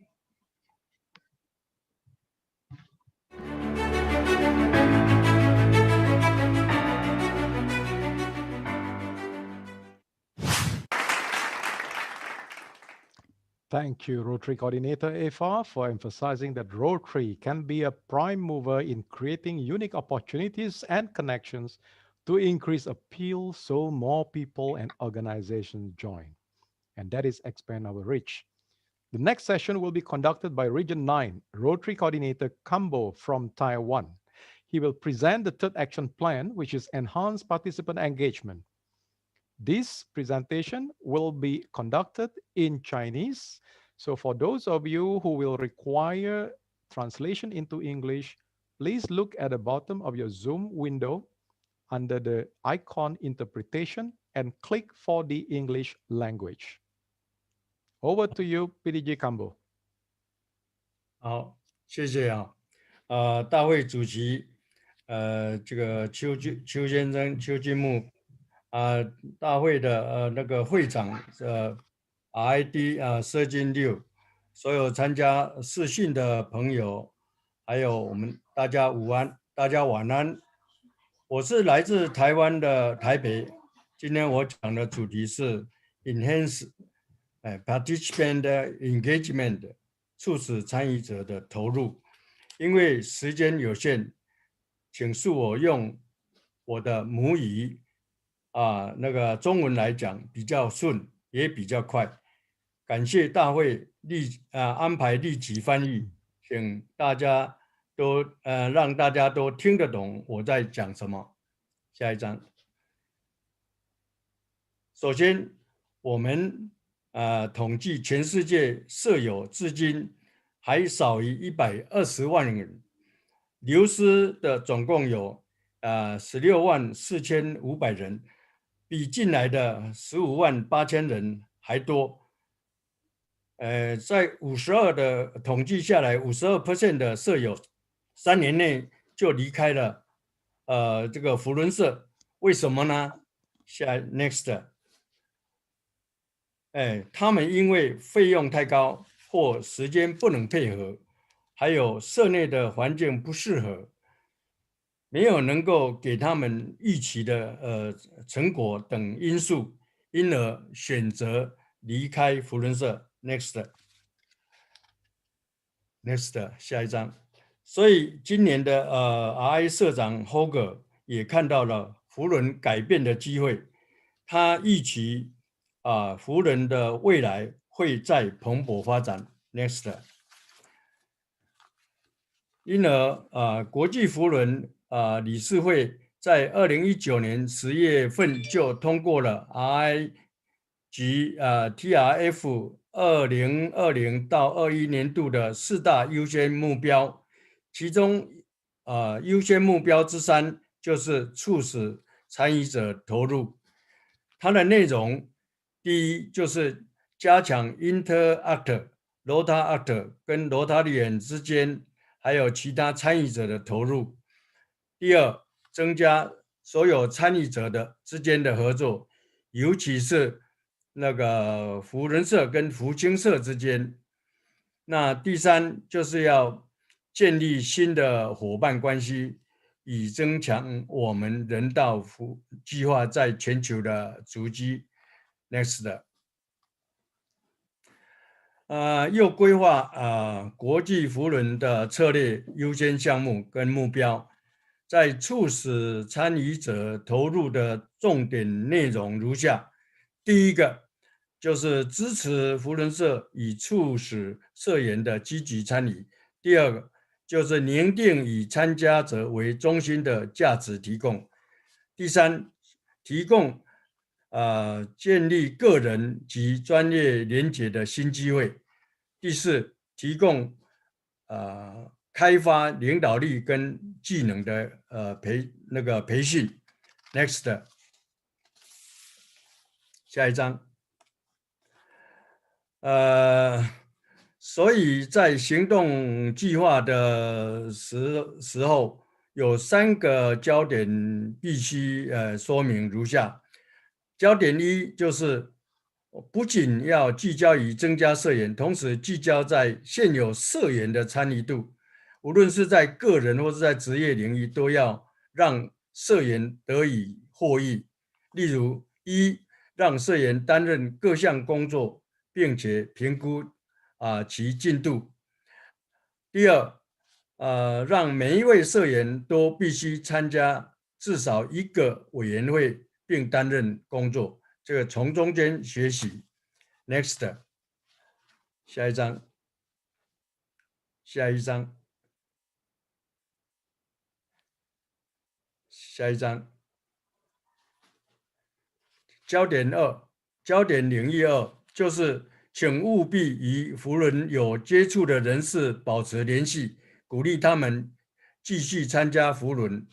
Thank you, Rotary Coordinator Eva, for emphasizing that Rotary can be a prime mover in creating unique opportunities and connections to increase appeal so more people and organizations join. And that is expand our reach. The next session will be conducted by Region 9 Rotary Coordinator Kambo from Taiwan. He will present the third action plan, which is enhanced participant engagement. This presentation will be conducted in Chinese. So for those of you who will require translation into English, please look at the bottom of your Zoom window under the icon interpretation and click for the English language. Over to you, PDG Kambo.
好，谢谢啊。大会主席，这个邱先生邱金木，大会的那个会长RID 社金六，所有参加视讯的朋友，还有我们大家午安，大家晚安。我是来自台湾的台北，今天我讲的主题是 enhance participant engagement， 促使参与者的投入。因为时间有限，请恕我用我的母语那个中文来讲比较顺，也比较快。感谢大会安排立即翻译，请大家都让大家都听得懂我在讲什么。下一章。首先，我们统计全世界社友至今还少于120万人，流失的总共有164500人，比进来的158000人还多。在52的统计下来，52% 的社友3年内就离开了这个扶轮社，为什么呢？next。他们因为费用太高或时间不能配合，还有社内的环境不适合，没有能够给他们预期的成果等因素，因而选择离开扶轮社。next， 下一章。所以今年的RI 社长 Hoger 也看到了扶轮改变的机会，他预期扶轮的未来会再蓬勃发展。next， 因而国际扶轮理事会在2019年10月份就通过了 RI 及TRF 2020到21年度的4大优先目标，其中优先目标之3就是促使参与者投入。它的内容，第一就是加强 Interact、Rotaract 跟 Rotarian 之间，还有其他参与者的投入。第二，增加所有参与者之间的合作，尤其是那个扶轮社跟扶青社之间。那第3就是要建立新的伙伴关系，以增强我们人道扶计划在全球的足迹。next， 又规划国际扶轮的策略优先项目跟目标，在促使参与者投入的重点内容如下：第一个就是支持扶轮社以促使社员的积极参与，第二个就是拟定以参加者为中心的价值提供。第三，提供建立个人及专业连结的新机会。第四，提供开发领导力跟技能的培训。Next， 下一章。所以在行动计划的时候，有3个焦点必须说明如下。焦点1就是不仅要聚焦于增加社员，同时聚焦在现有社员的参与度，无论是在个人或是在职业领域，都要让社员得以获益。例如，1让社员担任各项工作，并且评估其进度。第二，让每一位社员都必须参加至少1个委员会，并担任工作，这个从中间学习。Next， 下一章，下一章，下一章。焦点2，焦点领域2就是请务必与扶轮有接触的人士保持联系，鼓励他们继续参加扶轮。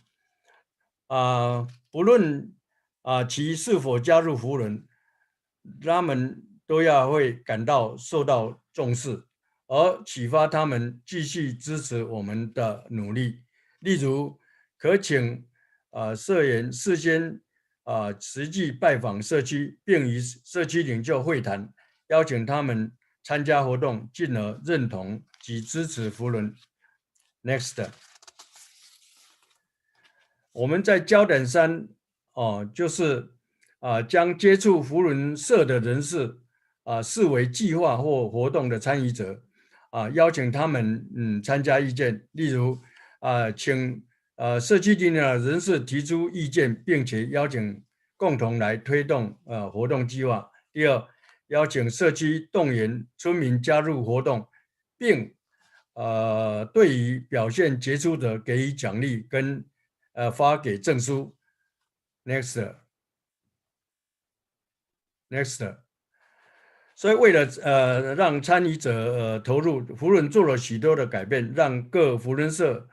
不论其是否加入扶轮，他们都要会感到受到重视，而启发他们继续支持我们的努力。例如，可请社员事先实际拜访社区，并与社区领袖会谈，邀请他们参加活动，进而认同及支持扶轮。Next， 我们在焦点3就是将接触扶轮社的人士视为计划或活动的参与者，邀请他们参加意见。例如请社区领导人士提出意见，并且邀请共同来推动活动计划。第二，邀请社区动员村民加入活动，并对于表现杰出者给予奖励跟发给证书。Next， 所以为了让参与者投入，扶轮做了许多的改变，让各扶轮社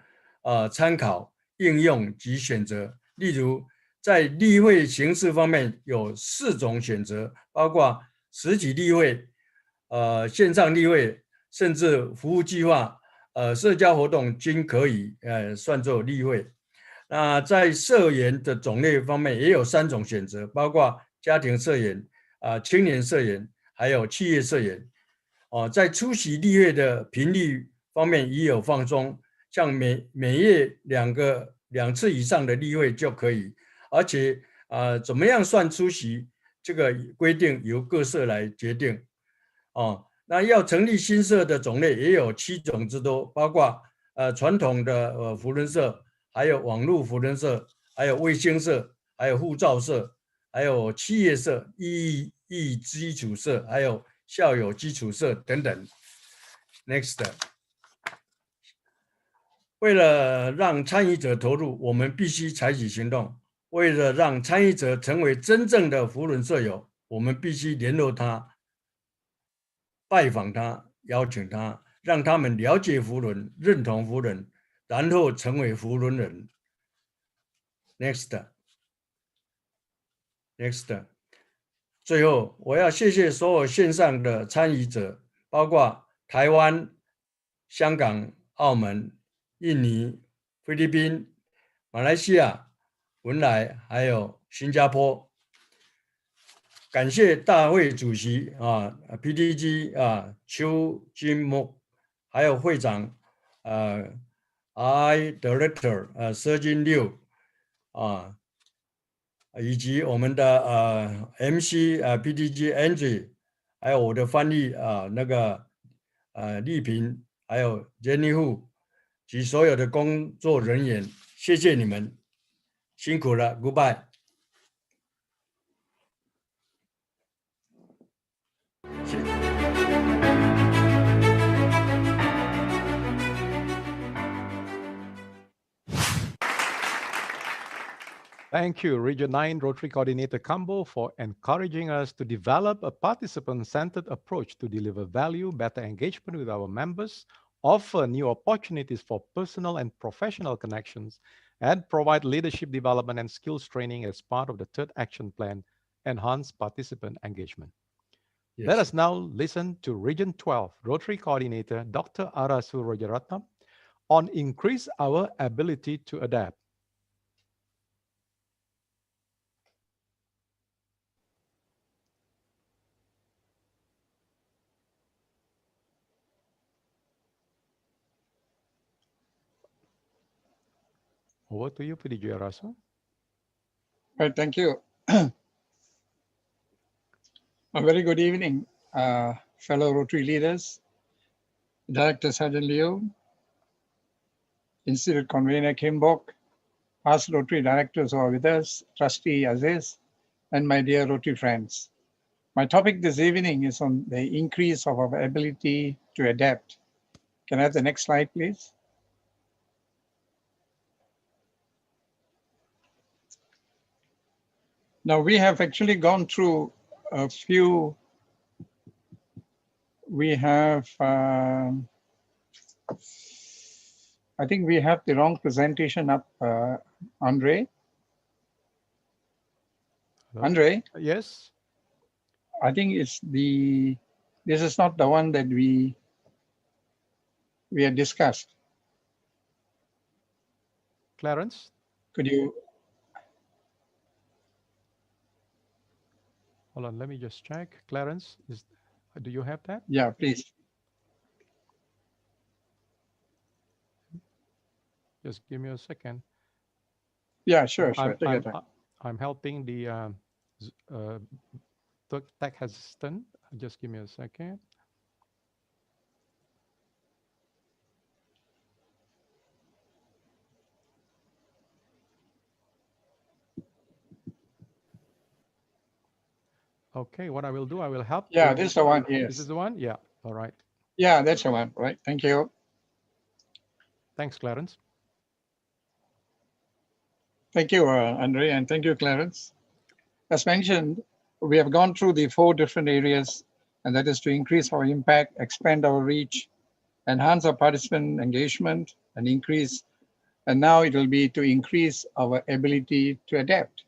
参考、应用及选择。例如，在例会形式方面有4种选择，包括实体例会、线上例会，甚至服务计划、社交活动均可以算作例会。那在社员的种类方面也有3种选择，包括家庭社员、青年社员，还有企业社员。在出席例会的频率方面也有放松，像每月2次以上的例会就可以。而且怎么样算出席，这个规定由各社来决定。那要成立新社的种类也有7种之多，包括传统的扶轮社，还有网络扶轮社，还有卫星社，还有护照社，还有企业社、意义基础社，还有校友基础社等等。Next， 为了让参与者投入，我们必须采取行动。为了让参与者成为真正的扶轮社友，我们必须联络他、拜访他、邀请他，让他们了解扶轮、认同扶轮，然后成为扶轮人。Next， 最后，我要谢谢所有线上的参与者，包括台湾、香港、澳门、印尼、菲律宾、马来西亚、文莱，还有新加坡。感谢大会主席PDG 邱金木，还有会长RI Director Sergeant Liu 以及我们的MC PDG Angie， 还有我的翻译丽萍，还有 Jenny Hu 及所有的工作人员，谢谢你们，辛苦了 ，Goodbye。
Thank you, Region 9 Rotary Coordinator Kambo, for encouraging us to develop a participant-centered approach to deliver value, better engagement with our members, offer new opportunities for personal and professional connections, and provide leadership development and skills training as part of the third action plan, enhance participant engagement.
Yes.
Let us now listen to Region 12 Rotary Coordinator Dr. Arasu Rajaratnam on increase our ability to adapt. Over to you, PDG Arasu.
Right, thank you. A very good evening, fellow Rotary leaders, Director Sergeant Liu, Institute Convener Kimbok, past Rotary directors who are with us, Trustee Aziz, and my dear Rotary friends. My topic this evening is on the increase of our ability to adapt. Can I have the next slide, please? Now, we have actually gone through a few, we have, I think we have the wrong presentation up, Andre.
Hello?
Andre,
Yes.
I think it's the, this is not the one that we had discussed.
Clarence?
Could you?
Hold on, let me just check. Clarence, do you have that?
Yeah, please.
Just give me a second.
Yeah, sure, sure. Take your time.
I'm helping the tech assistant. Just give me a second. Okay, what I will do, I will help.
Yeah, this is the one, yes.
This is the one? Yeah, all right.
Yeah, that's the one, right? Thank you.
Thanks, Clarence.
Thank you, Andre, and thank you, Clarence. As mentioned, we have gone through the 4 different areas, and that is to increase our impact, expand our reach, enhance our participant engagement, and increase, and now it will be to increase our ability to adapt.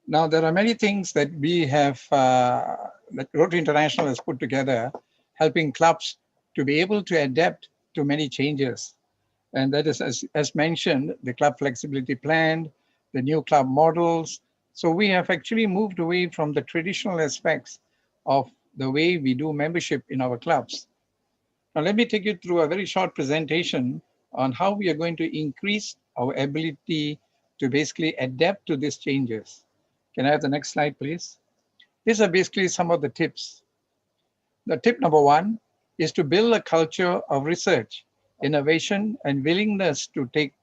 Now, there are many things that we have, that Rotary International has put together, helping clubs to be able to adapt to many changes. And that is, as mentioned, the club flexibility plan, the new club models. So we have actually moved away from the traditional aspects of the way we do membership in our clubs. Now, let me take you through a very short presentation on how we are going to increase our ability to basically adapt to these changes. Can I have the next slide, please? These are basically some of the tips. The tip number 1 is to build a culture of research, innovation, and willingness to take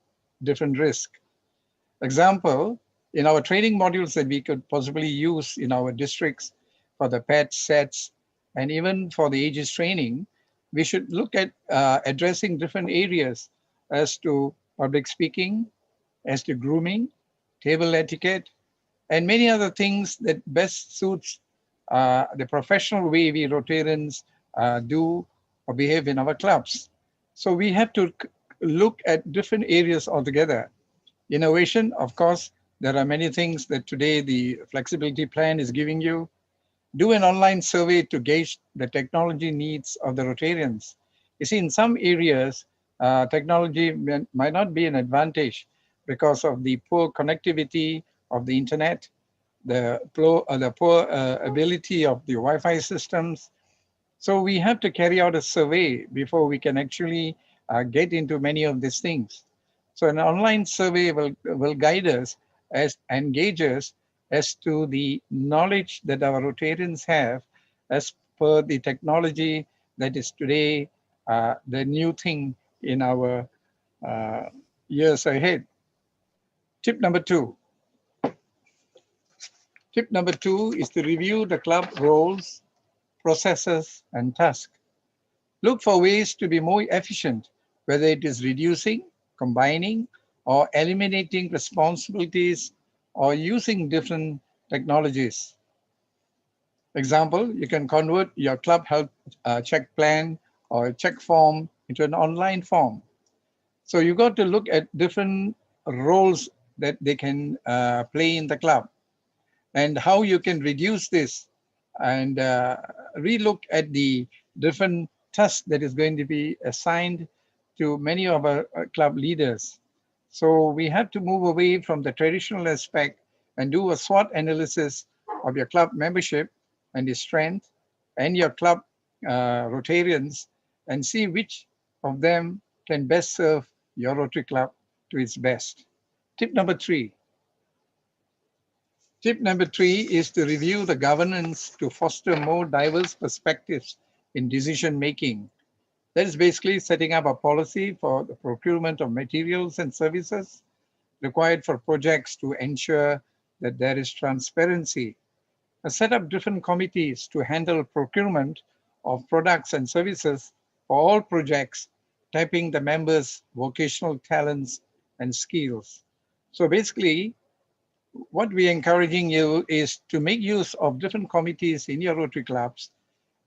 different risks. Example, in our training modules that we could possibly use in our districts for the PET sets, and even for the ages training, we should look at addressing different areas as to public speaking, as to grooming, table etiquette, and many other things that best suits the professional way we Rotarians do or behave in our clubs. So we have to look at different areas altogether. Innovation, of course, there are many things that today the flexibility plan is giving you. Do an online survey to gauge the technology needs of the Rotarians. You see, in some areas, technology might not be an advantage because of the poor connectivity of the internet, the poor ability of the Wi-Fi systems. So we have to carry out a survey before we can actually get into many of these things. So an online survey will guide us and gauge us as to the knowledge that our Rotarians have as per the technology that is today the new thing in our years ahead. Tip number 2. Tip number 2 is to review the club roles, processes, and tasks. Look for ways to be more efficient, whether it is reducing, combining, or eliminating responsibilities or using different technologies. Example, you can convert your club health check plan or check form into an online form. So you got to look at different roles that they can play in the club and how you can reduce this and relook at the different tasks that is going to be assigned to many of our club leaders. So we have to move away from the traditional aspect and do a SWOT analysis of your club membership and its strength and your club Rotarians and see which of them can best serve your Rotary Club to its best. Tip number 3. Tip number 3 is to review the governance to foster more diverse perspectives in decision making. That is basically setting up a policy for the procurement of materials and services required for projects to ensure that there is transparency. Set up different committees to handle procurement of products and services for all projects, tapping the members' vocational talents and skills. So basically, what we're encouraging you is to make use of different committees in your Rotary clubs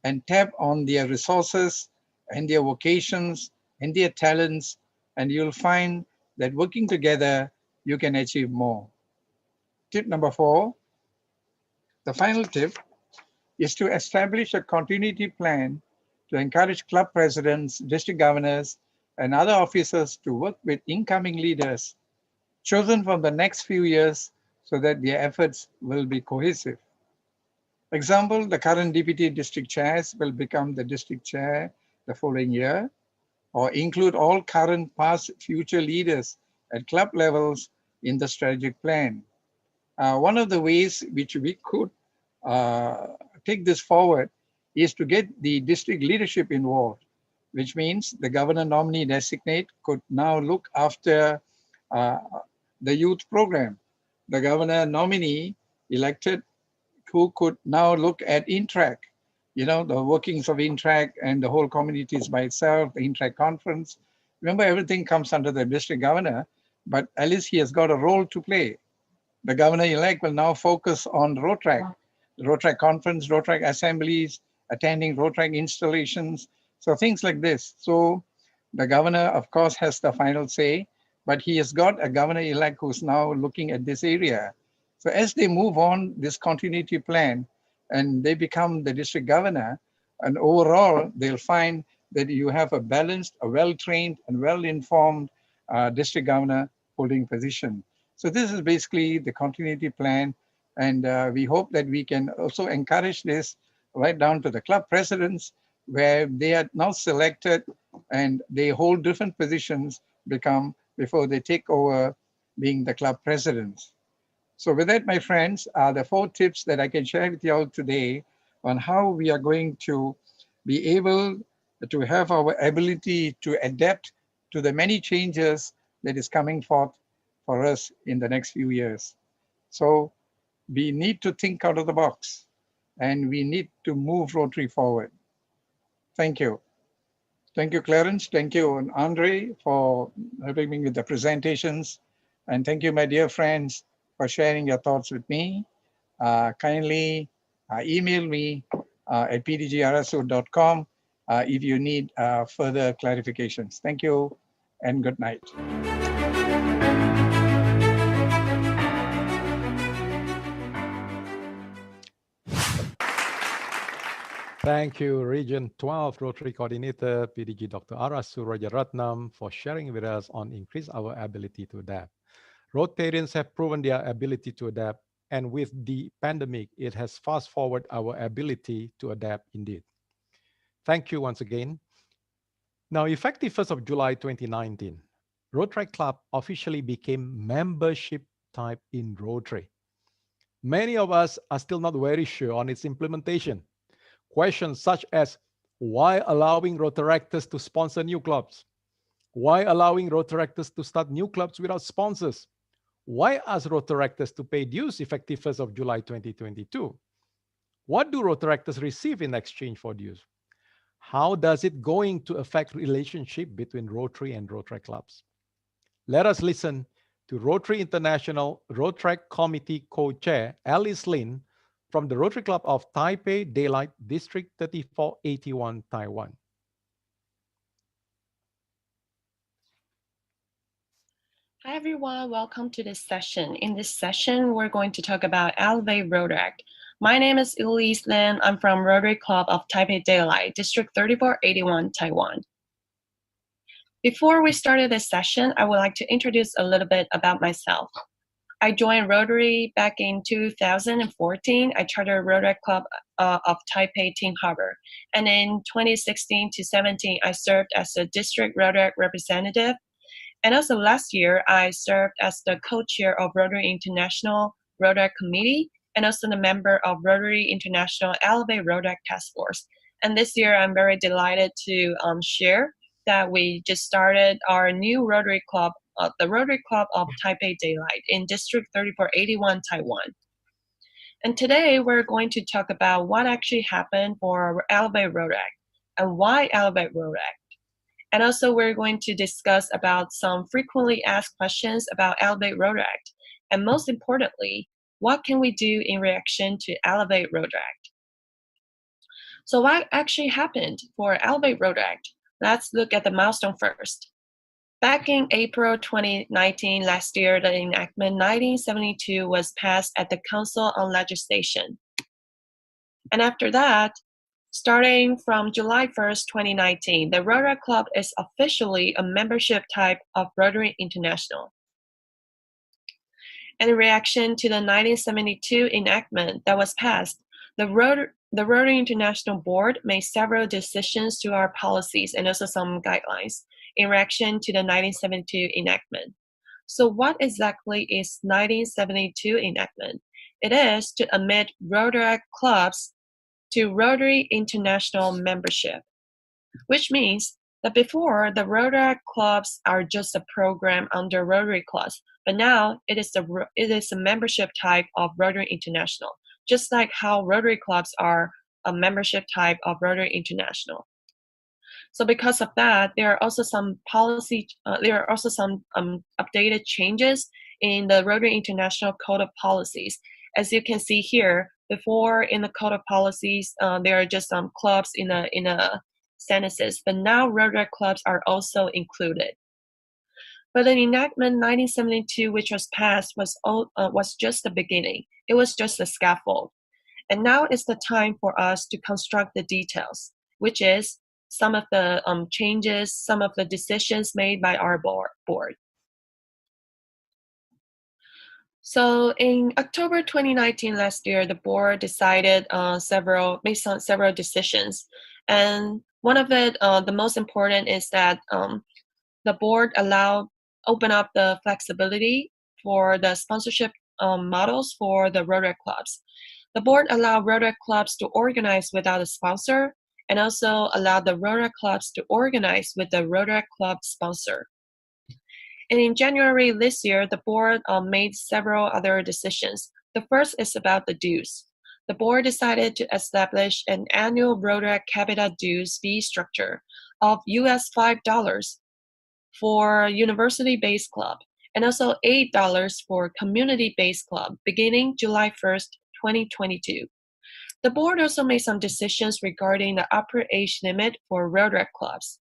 and tap on their resources and their vocations and their talents, and you'll find that working together, you can achieve more. Tip number 4, the final tip, is to establish a continuity plan to encourage club presidents, district governors, and other officers to work with incoming leaders chosen from the next few years so that their efforts will be cohesive. Example, the current deputy district chairs will become the district chair the following year, or include all current, past, future leaders at club levels in the strategic plan. One of the ways which we could take this forward is to get the district leadership involved, which means the governor nominee designate could now look after the youth program. The governor nominee elected who could now look at Intrac, the workings of Intrac and the whole communities by itself, the Intrac conference. Remember, everything comes under the district governor, but at least he has got a role to play. The governor-elect will now focus on ROTRAC, the ROTRAC conference, ROTRAC assemblies, attending ROTRAC installations, so things like this. So the governor, of course, has the final say, but he has got a governor-elect who's now looking at this area. So as they move on this continuity plan and they become the district governor, and overall, they'll find that you have a balanced, a well-trained and well-informed district governor holding position. So this is basically the continuity plan. And we hope that we can also encourage this right down to the club presidents, where they are now selected and they hold different positions before they take over being the club presidents. So with that, my friends, are the 4 tips that I can share with you all today on how we are going to be able to have our ability to adapt to the many changes that is coming forth for us in the next few years. So we need to think out of the box and we need to move Rotary forward. Thank you. Thank you, Clarence. Thank you, Andre, for helping me with the presentations. And thank you, my dear friends, for sharing your thoughts with me. Kindly email me at pdgrsu.com if you need further clarifications. Thank you and good night.
Thank you, Region 12 Rotary Coordinator, PDG Dr. Arasu Rajaratnam, for sharing with us on increase our ability to adapt. Rotarians have proven their ability to adapt, and with the pandemic, it has fast forwarded our ability to adapt indeed. Thank you once again. Now, effective 1st of July 2019, Rotary Club officially became membership type in Rotary. Many of us are still not very sure on its implementation. Questions such as, why allowing Rotaractors to sponsor new clubs? Why allowing Rotaractors to start new clubs without sponsors? Why ask Rotaractors to pay dues effective 1st of July 2022? What do Rotaractors receive in exchange for dues? How does it going to affect relationship between Rotary and Rotary clubs? Let us listen to Rotary International Rotary Committee Co-Chair Alice Lin from the Rotary Club of Taipei Daylight District 3481, Taiwan.
Hi everyone, welcome to this session. In this session, we're going to talk about Elevate Rotary Act. My name is Elise Lin. I'm from Rotary Club of Taipei Daylight, District 3481, Taiwan. Before we started this session, I would like to introduce a little bit about myself. I joined Rotary back in 2014. I chartered Rotary Club of Taipei Ting Harbor. And in 2016 to 17, I served as a district Rotary representative. And also last year, I served as the co-chair of Rotary International Rotary Committee and also the member of Rotary International Elevate Rotary Task Force. And this year, I'm very delighted to share that we just started our new Rotary Club, the Rotary Club of Taipei Daylight in District 3481, Taiwan. And today, we're going to talk about what actually happened for Elevate Rotary Act and why Elevate Rotary Act. And also we're going to discuss about some frequently asked questions about Elevate Rotary Act. And most importantly, what can we do in reaction to Elevate Rotary Act? So what actually happened for Elevate Rotary Act? Let's look at the milestone first. Back in April 2019, last year, the enactment 1972 was passed at the Council on Legislation. And after that, starting from July 1st, 2019, the Rotary Club is officially a membership type of Rotary International. And in reaction to the 1972 enactment that was passed, the Rotary International Board made several decisions to our policies and also some guidelines in reaction to the 1972 enactment. So what exactly is 1972 enactment? It is to admit Rotary clubs to Rotary International membership, which means that before the Rotary clubs are just a program under Rotary clubs, but now it is a membership type of Rotary International, just like how Rotary clubs are a membership type of Rotary International. So because of that, there are also some updated changes in the Rotary International Code of Policies. As you can see here, before in the Code of Policies, there are just some clubs in a sentences, but now Rotary clubs are also included. But the enactment 1972, which was passed, was just the beginning. It was just the scaffold. And now is the time for us to construct the details, which is some of the changes, some of the decisions made by our board. So in October 2019, last year, the board decided several decisions. And one of it, the most important is that the board open up the flexibility for the sponsorship models for the Rotary clubs. The board allowed Rotary clubs to organize without a sponsor and also allowed the Rotary clubs to organize with the Rotary club sponsor. And in January this year, the board made several other decisions. The first is about the dues. The board decided to establish an annual Rotary capita dues fee structure of US $5 for university-based club and also $8 for community-based club beginning July 1st, 2022. The board also made some decisions regarding the upper age limit for Rotary clubs.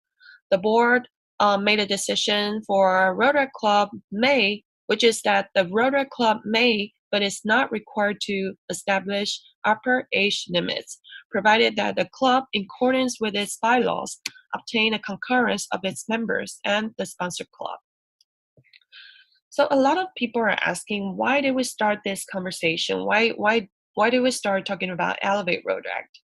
The board made a decision for Rotary Club may, which is that the Rotary Club may, but is not required to establish upper age limits, provided that the club, in accordance with its bylaws, obtain a concurrence of its members and the sponsor club. So a lot of people are asking, why did we start this conversation? Why did we start talking about Elevate Rotary Act?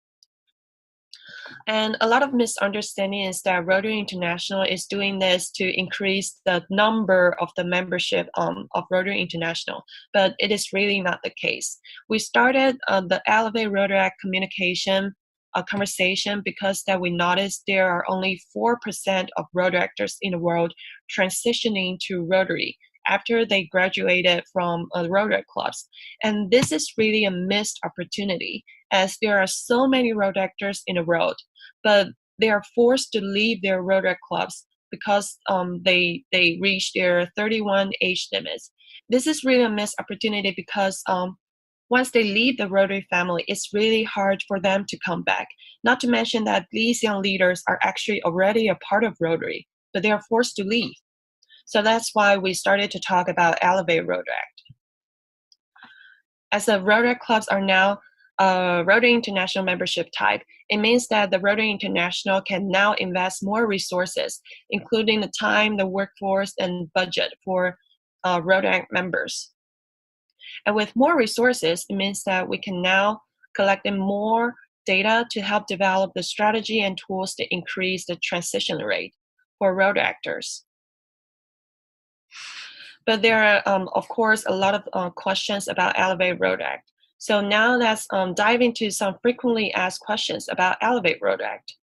And a lot of misunderstanding is that Rotary International is doing this to increase the number of the membership of Rotary International, but it is really not the case. We started the Elevate Rotary Act conversation because that we noticed there are only 4% of Rotary actors in the world transitioning to Rotary after they graduated from Rotary clubs. And this is really a missed opportunity, as there are so many Rotary actors in the world, but they are forced to leave their Rotary clubs because they reached their 31 age limits. This is really a missed opportunity because once they leave the Rotary family, it's really hard for them to come back. Not to mention that these young leaders are actually already a part of Rotary, but they are forced to leave. So that's why we started to talk about Elevate Rotary Act. As the Rotary clubs are now Rotary International membership type, it means that the Rotary International can now invest more resources, including the time, the workforce, and budget for Rotary members. And with more resources, it means that we can now collect more data to help develop the strategy and tools to increase the transition rate for Rotary actors. But there are, of course, a lot of questions about Elevate Rotary Act. So now let's dive into some frequently asked questions about Elevate Rotary Act.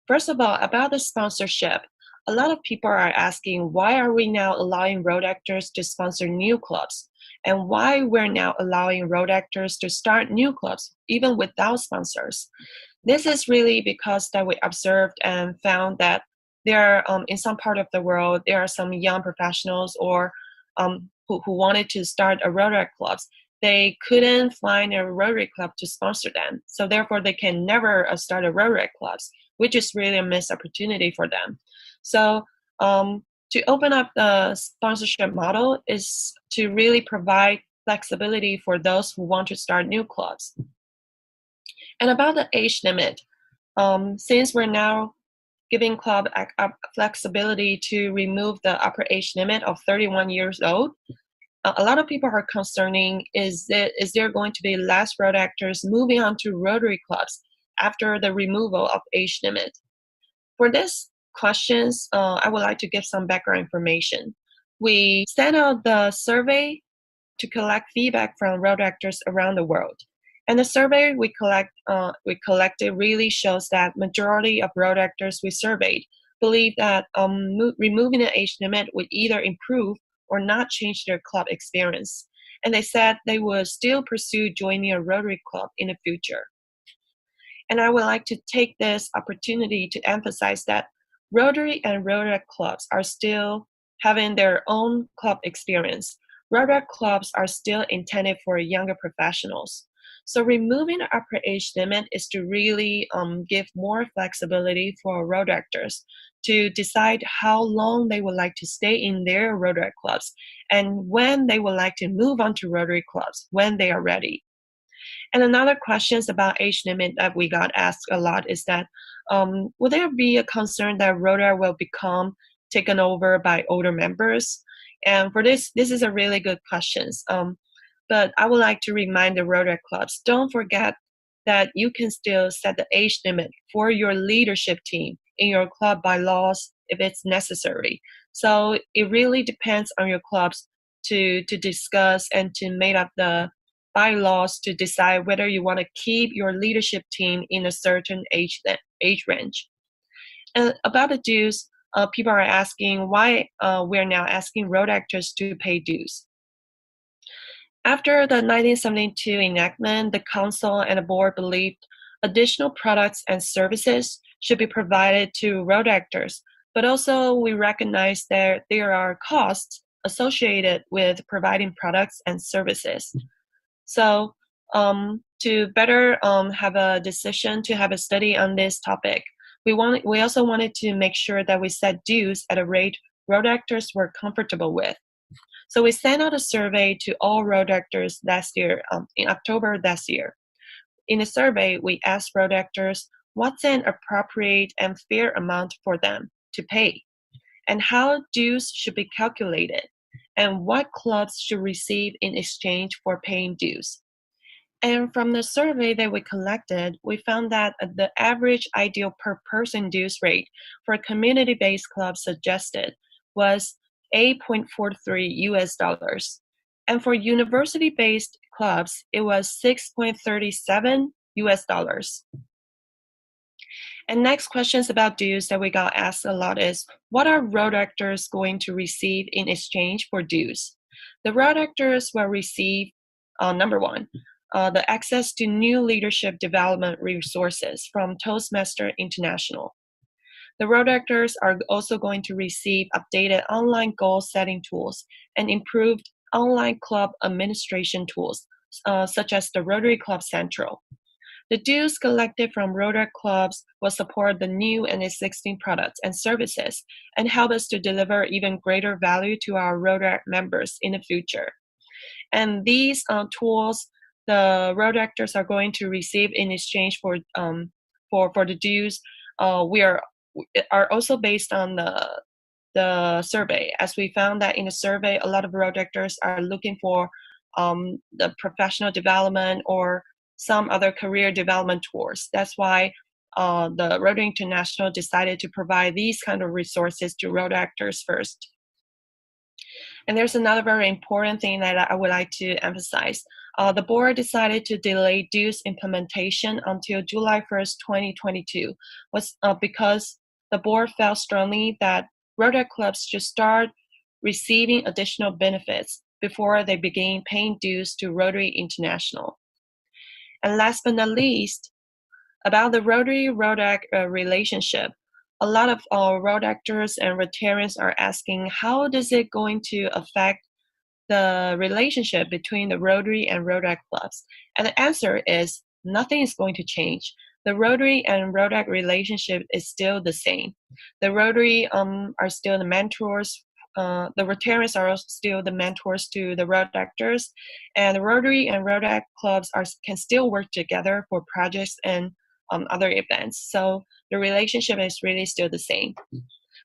First of all, about the sponsorship. A lot of people are asking, why are we now allowing road actors to sponsor new clubs? And why we're now allowing road actors to start new clubs, even without sponsors? This is really because that we observed and found that there are, in some part of the world, there are some young professionals or who wanted to start a Rotary clubs. They couldn't find a Rotary club to sponsor them. So therefore, they can never start a Rotary clubs, which is really a missed opportunity for them. So to open up the sponsorship model is to really provide flexibility for those who want to start new clubs. And about the age limit, since we're now giving club flexibility to remove the upper age limit of 31 years old, a lot of people are concerning, is there going to be less road actors moving on to Rotary clubs after the removal of age limit? For this questions, I would like to give some background information. We sent out the survey to collect feedback from road actors around the world. And the survey we collected really shows that majority of road actors we surveyed believe that removing the age limit would either improve or not change their club experience. And they said they would still pursue joining a Rotary club in the future. And I would like to take this opportunity to emphasize that Rotary and Rotary clubs are still having their own club experience. Rotary clubs are still intended for younger professionals. So removing the upper age limit is to really give more flexibility for road actors to decide how long they would like to stay in their Rotary clubs and when they would like to move on to Rotary clubs when they are ready. And another questions about age limit that we got asked a lot is that will there be a concern that Rotary will become taken over by older members? And for this is a really good question. But I would like to remind the Rotary clubs, don't forget that you can still set the age limit for your leadership team in your club bylaws if it's necessary. So it really depends on your clubs to discuss and to make up the bylaws to decide whether you want to keep your leadership team in a certain age range. And about the dues, people are asking why we're now asking road actors to pay dues. After the 1972 enactment, the council and the board believed additional products and services should be provided to road actors, but also we recognize that there are costs associated with providing products and services. So to better have a decision to have a study on this topic, we also wanted to make sure that we set dues at a rate road actors were comfortable with. So we sent out a survey to all road actors last year, in October last year. In the survey, we asked road actors what's an appropriate and fair amount for them to pay, and how dues should be calculated, and what clubs should receive in exchange for paying dues. And from the survey that we collected, we found that the average ideal per person dues rate for community-based clubs suggested was $8.43 US. And for university-based clubs, it was $6.37 US. And next questions about dues that we got asked a lot is, what are road actors going to receive in exchange for dues? The road actors will receive, number one, the access to new leadership development resources from Toastmaster International. The road actors are also going to receive updated online goal setting tools and improved online club administration tools, such as the Rotary Club Central. The dues collected from Rotary clubs will support the new and existing products and services and help us to deliver even greater value to our Rotary members in the future. And these tools, the road actors are going to receive in exchange for the dues. We are also based on the survey, as we found that in the survey, a lot of road actors are looking for the professional development or some other career development tours. That's why the Rotary International decided to provide these kind of resources to road actors first. And there's another very important thing that I would like to emphasize. The board decided to delay dues implementation until July 1st, 2022, was because the board felt strongly that Rotary clubs should start receiving additional benefits before they begin paying dues to Rotary International. And last but not least, about the Rotary-Rotary relationship, a lot of road actors and Rotarians are asking, how is it going to affect the relationship between the Rotary and Rotary clubs? And the answer is nothing is going to change. The Rotary and Rotary relationship is still the same. The Rotary are still the mentors. The Rotarians are still the mentors to the road actors, and the Rotary and Rotary clubs can still work together for projects and other events. So the relationship is really still the same.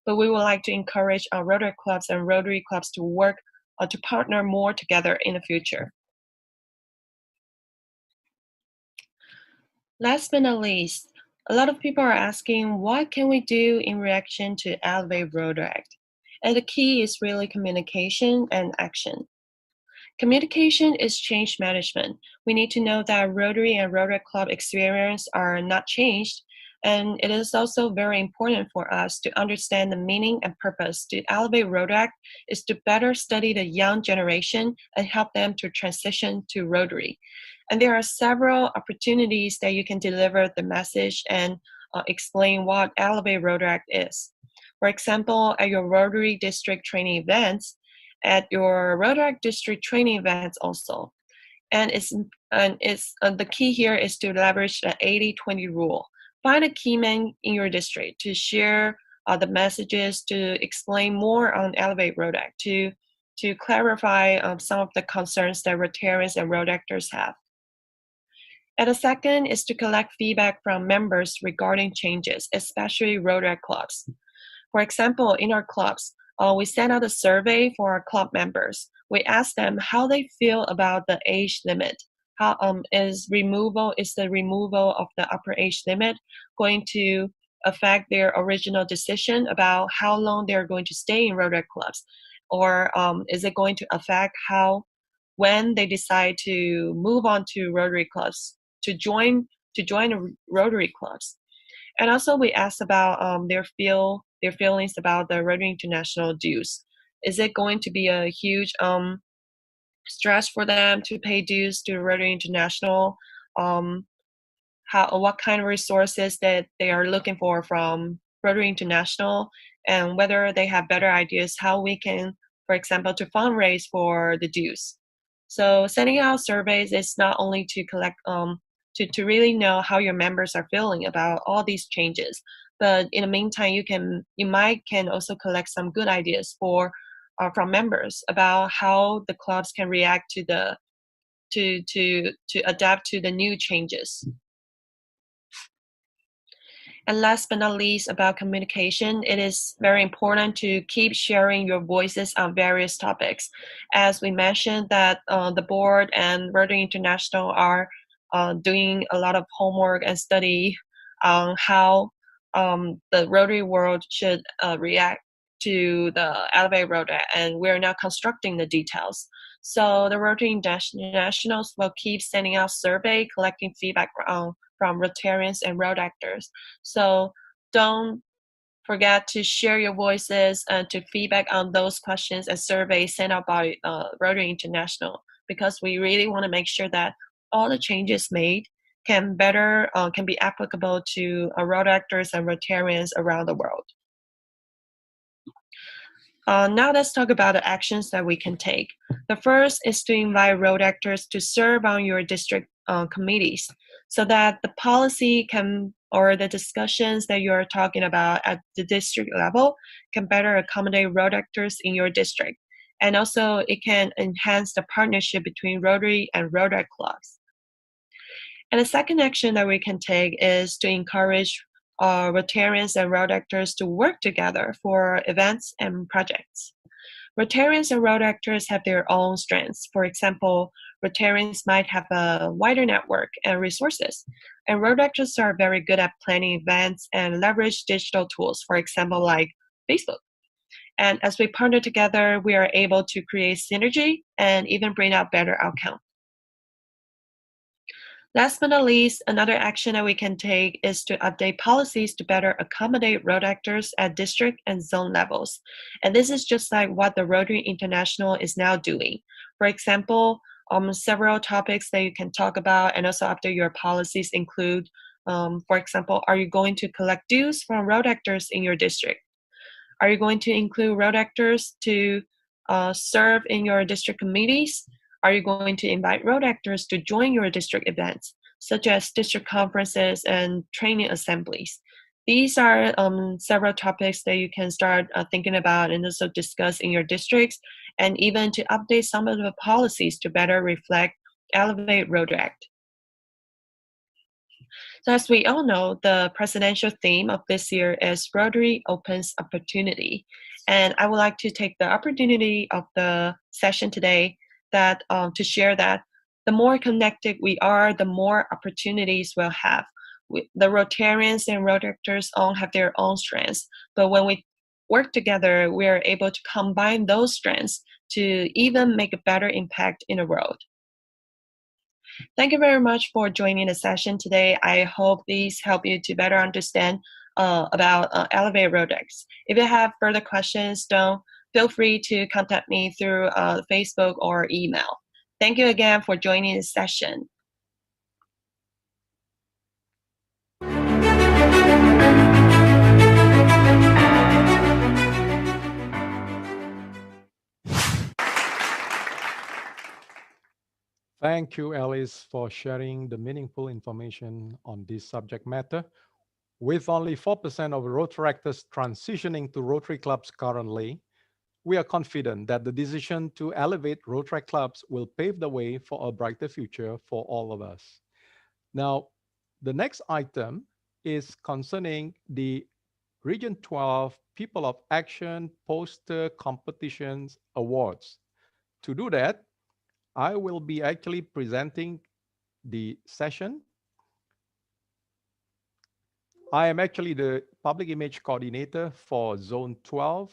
But we would like to encourage our Rotary clubs and Rotary clubs to work to partner more together in the future. Last but not least, a lot of people are asking, what can we do in reaction to Elevate Rotary Act? And the key is really communication and action. Communication is change management. We need to know that Rotary and Rotary Club experience are not changed, and it is also very important for us to understand the meaning and purpose to Elevate Rotary Act is to better study the young generation and help them to transition to Rotary. And there are several opportunities that you can deliver the message and explain what Elevate Rotary Act is. For example, at your Rotary District training events, at your Rotary District training events also. And the key here is to leverage the 80-20 rule. Find a key man in your district to share the messages, to explain more on Elevate Rotary Act, to clarify some of the concerns that Rotarians and road actors have. And the second is to collect feedback from members regarding changes, especially Rotary clubs. For example, in our clubs, we sent out a survey for our club members. We asked them how they feel about the age limit. How is the removal of the upper age limit going to affect their original decision about how long they're going to stay in Rotary clubs? Or is it going to affect when they decide to move on to Rotary clubs, to join Rotary clubs? And also we asked about their feelings about the Rotary International dues. Is it going to be a huge stress for them to pay dues to Rotary International? What kind of resources that they are looking for from Rotary International, and whether they have better ideas how we can, for example, to fundraise for the dues. So sending out surveys is not only to collect to really know how your members are feeling about all these changes, but in the meantime, you might also collect some good ideas from members about how the clubs can react to adapt to the new changes. And last but not least, about communication, it is very important to keep sharing your voices on various topics. As we mentioned that the board and Rotary International are doing a lot of homework and study on how the Rotary world should react to the Elevate Rotary, and we're now constructing the details. So the Rotary Internationals will keep sending out survey, collecting feedback from Rotarians and road actors. So don't forget to share your voices and to feedback on those questions and surveys sent out by Rotary International, because we really want to make sure that all the changes made can be applicable to road actors and Rotarians around the world. Now let's talk about the actions that we can take. The first is to invite road actors to serve on your district committees so that the policy or the discussions that you're talking about at the district level can better accommodate road actors in your district. And also it can enhance the partnership between Rotary and Rotary clubs. And the second action that we can take is to encourage Rotarians and road actors to work together for events and projects. Rotarians and road actors have their own strengths. For example, Rotarians might have a wider network and resources, and road actors are very good at planning events and leverage digital tools, for example, like Facebook. And as we partner together, we are able to create synergy and even bring out better outcomes. Last but not least, another action that we can take is to update policies to better accommodate road actors at district and zone levels. And this is just like what the Rotary International is now doing. For example, several topics that you can talk about and also update your policies include, for example, are you going to collect dues from road actors in your district? Are you going to include road actors to serve in your district committees? Are you going to invite road actors to join your district events, such as district conferences and training assemblies? These are several topics that you can start thinking about and also discuss in your districts, and even to update some of the policies to better reflect Elevate Road Act. So as we all know, the presidential theme of this year is Rotary Opens Opportunity. And I would like to take the opportunity of the session today that to share that the more connected we are, the more opportunities we'll have. The Rotarians and road actors all have their own strengths, but when we work together, we are able to combine those strengths to even make a better impact in the world. Thank you very much for joining the session today. I hope these help you to better understand about Elevate Road Acts. If you have further questions, don't feel free to contact me through Facebook or email. Thank you again for joining the session.
Thank you, Alice, for sharing the meaningful information on this subject matter. With only 4% of Rotaractors transitioning to Rotary clubs currently, we are confident that the decision to elevate Rotary clubs will pave the way for a brighter future for all of us. Now, the next item is concerning the Region 12 People of Action Poster Competitions Awards. To do that, I will be actually presenting the session. I am actually the public image coordinator for Zone 12,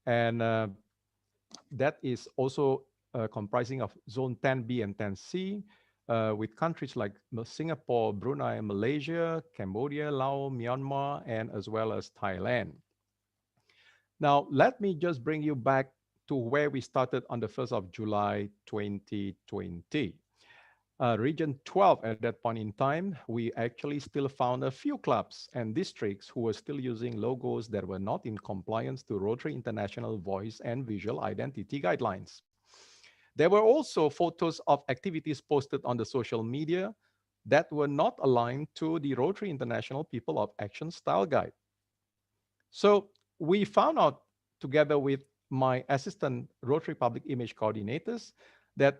and that is also comprising of Zone 10B and 10C, with countries like Singapore, Brunei, Malaysia, Cambodia, Laos, Myanmar, and as well as Thailand. Now, let me just bring you back to where we started on the 1st of July, 2020. Region 12, at that point in time, we actually still found a few clubs and districts who were still using logos that were not in compliance to Rotary International Voice and Visual Identity Guidelines. There were also photos of activities posted on the social media that were not aligned to the Rotary International People of Action Style Guide. So we found out together with my assistant Rotary Public Image coordinators that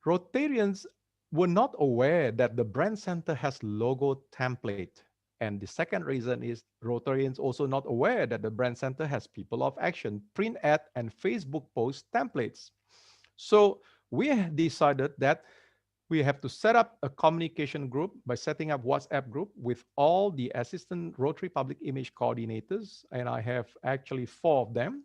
Rotarians were not aware that the brand center has logo template. And the second reason is Rotarians also not aware that the brand center has People of Action print ad and Facebook post templates. So we decided that we have to set up a communication group by setting up WhatsApp group with all the assistant Rotary Public Image coordinators. And I have actually 4 of them,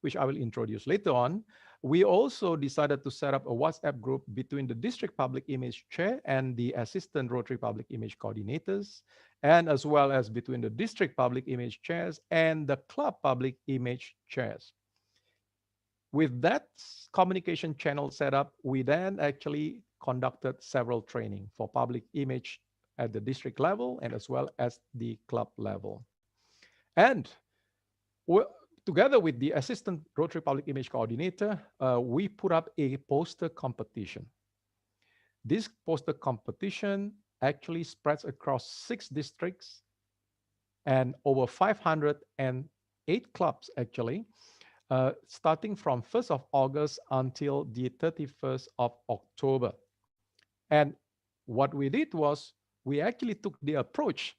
which I will introduce later on. We also decided to set up a WhatsApp group between the District Public Image Chair and the Assistant Rotary Public Image Coordinators, and as well as between the District Public Image Chairs and the Club Public Image Chairs. With that communication channel set up, we then actually conducted several training for public image at the district level and as well as the club level. And together with the Assistant Rotary Public Image Coordinator, we put up a poster competition. This poster competition actually spreads across 6 districts and over 508 clubs actually, starting from 1st of August until the 31st of October. And what we did was we actually took the approach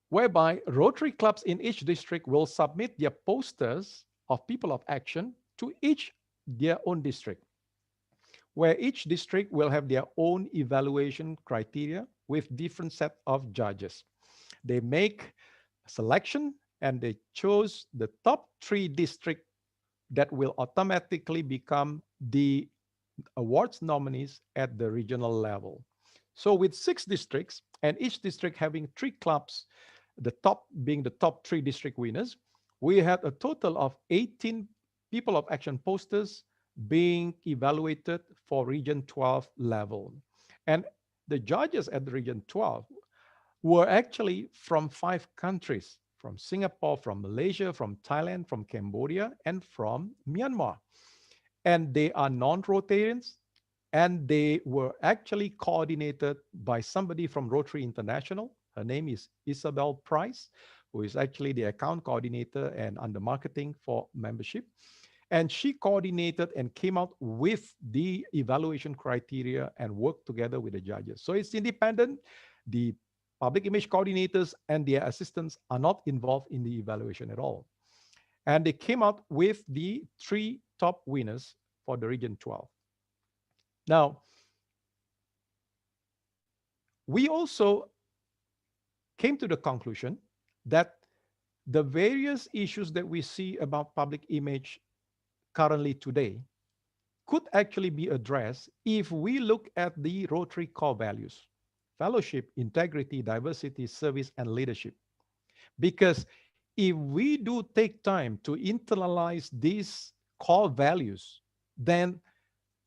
whereby Rotary clubs in each district will submit their posters of people of action to each their own district, where each district will have their own evaluation criteria with different set of judges. They make a selection and they chose the top 3 districts that will automatically become the awards nominees at the regional level. So with 6 districts and each district having 3 clubs, the top being the top 3 district winners, we had a total of 18 people of action posters being evaluated for Region 12 level. And the judges at the Region 12 were actually from 5 countries, from Singapore, from Malaysia, from Thailand, from Cambodia, and from Myanmar. And they are non-Rotarians, and they were actually coordinated by somebody from Rotary International. Her name is Isabel Price, who is actually the account coordinator and under marketing for membership. And she coordinated and came out with the evaluation criteria and worked together with the judges. So it's independent. The public image coordinators and their assistants are not involved in the evaluation at all. And they came out with the 3 top winners for the Region 12. Now, we also came to the conclusion that the various issues that we see about public image currently today could actually be addressed if we look at the Rotary core values: fellowship, integrity, diversity, service, and leadership. Because if we do take time to internalize these core values, then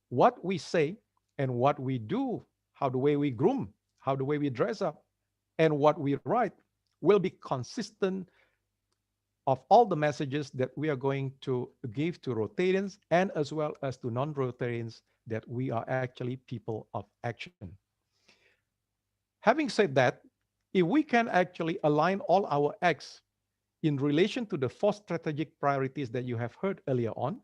what we say and what we do, how the way we groom, how the way we dress up, and what we write will be consistent of all the messages that we are going to give to Rotarians and as well as to non-Rotarians, that we are actually people of action. Having said that, if we can actually align all our acts in relation to the 4 strategic priorities that you have heard earlier on,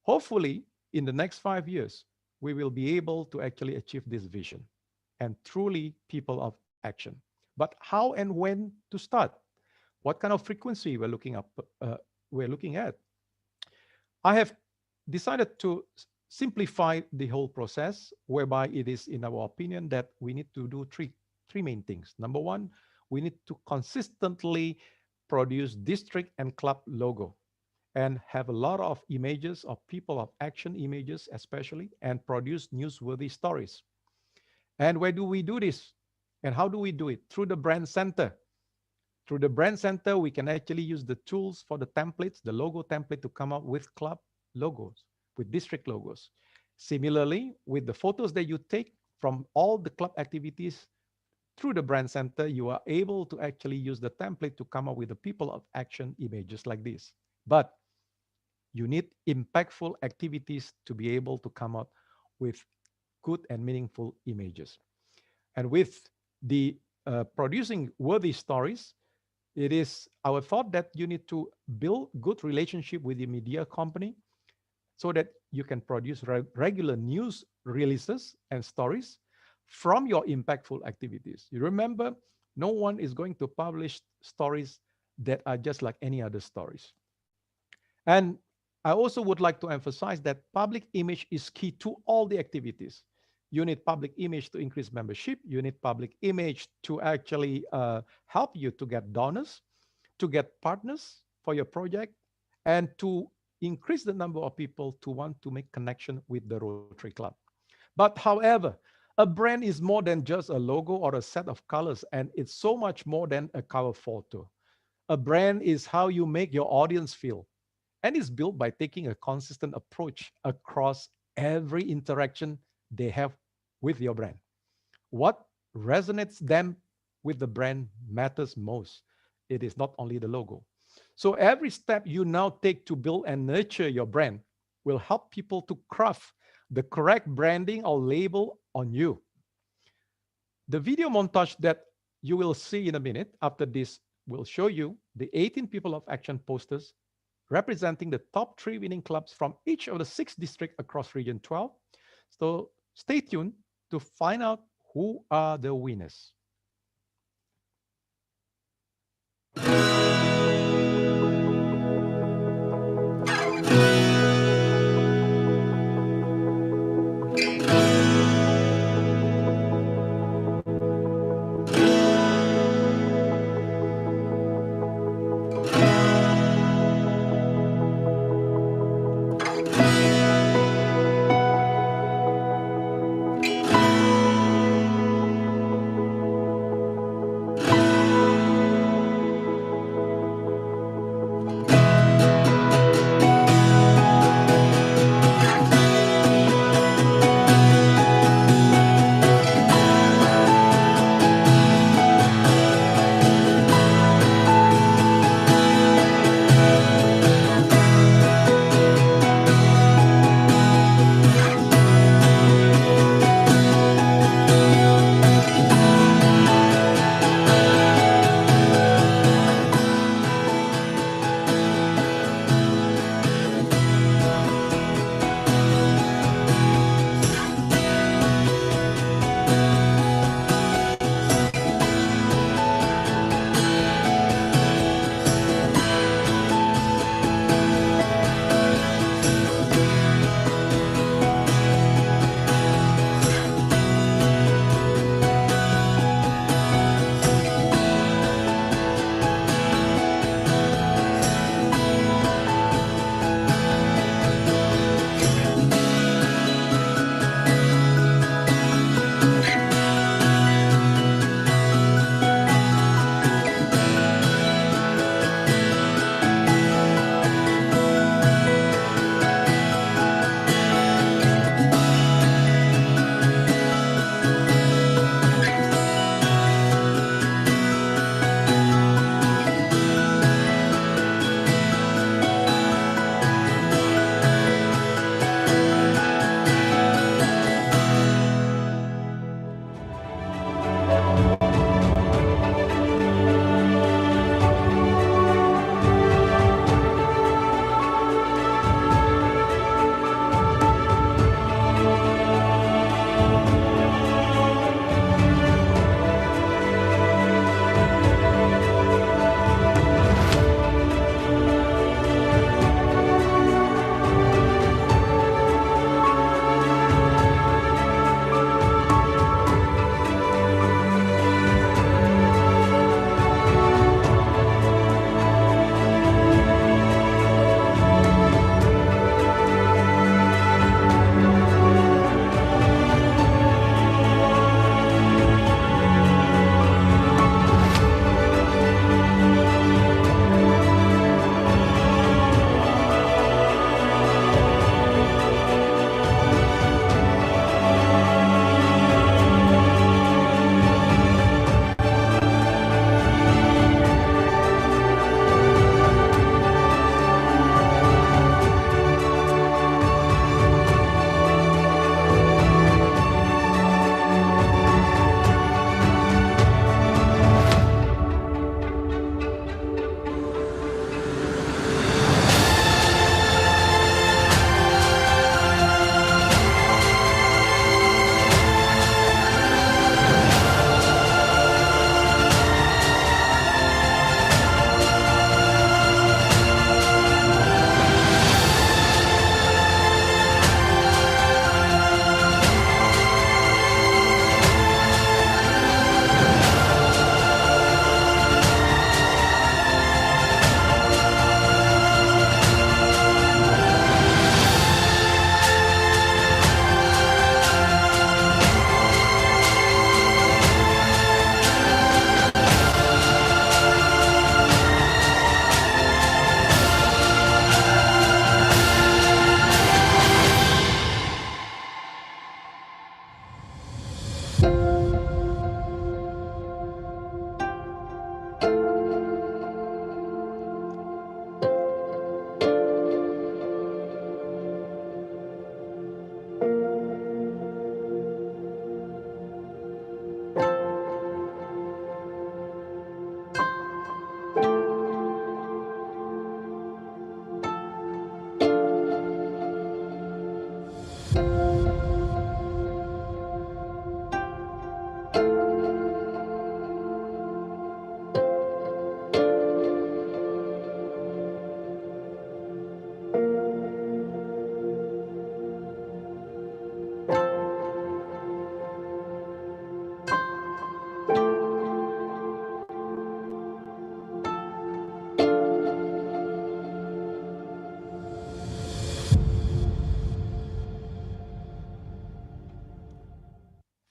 hopefully in the next 5 years, we will be able to actually achieve this vision and truly people of action. But how and when to start? What kind of frequency we're looking at? I have decided to simplify the whole process, whereby it is, in our opinion, that we need to do three main things. Number 1, we need to consistently produce district and club logo and have a lot of images of people of action images, especially, and produce newsworthy stories. And where do we do this? And how do we do it? Through the brand center. Through the brand center, we can actually use the tools for the templates, the logo template, to come up with club logos, with district logos. Similarly, with the photos that you take from all the club activities through the brand center, you are able to actually use the template to come up with the people of action images like this. But you need impactful activities to be able to come out with good and meaningful images. And with the producing worthy stories, it is our thought that you need to build good relationship with the media company so that you can produce regular news releases and stories from your impactful activities. You remember, no one is going to publish stories that are just like any other stories. And I also would like to emphasize that public image is key to all the activities. You need public image to increase membership. You need public image to actually help you to get donors, to get partners for your project, and to increase the number of people to want to make connection with the Rotary Club. But however, a brand is more than just a logo or a set of colors, and it's so much more than a cover photo. A brand is how you make your audience feel, and it's built by taking a consistent approach across every interaction they have with your brand. What resonates them with the brand matters most. It is not only the logo. So every step you now take to build and nurture your brand will help people to craft the correct branding or label on you. The video montage that you will see in a minute after this will show you the 18 People of Action posters representing the top 3 winning clubs from each of the 6 districts across Region 12. So stay tuned to find out who are the winners.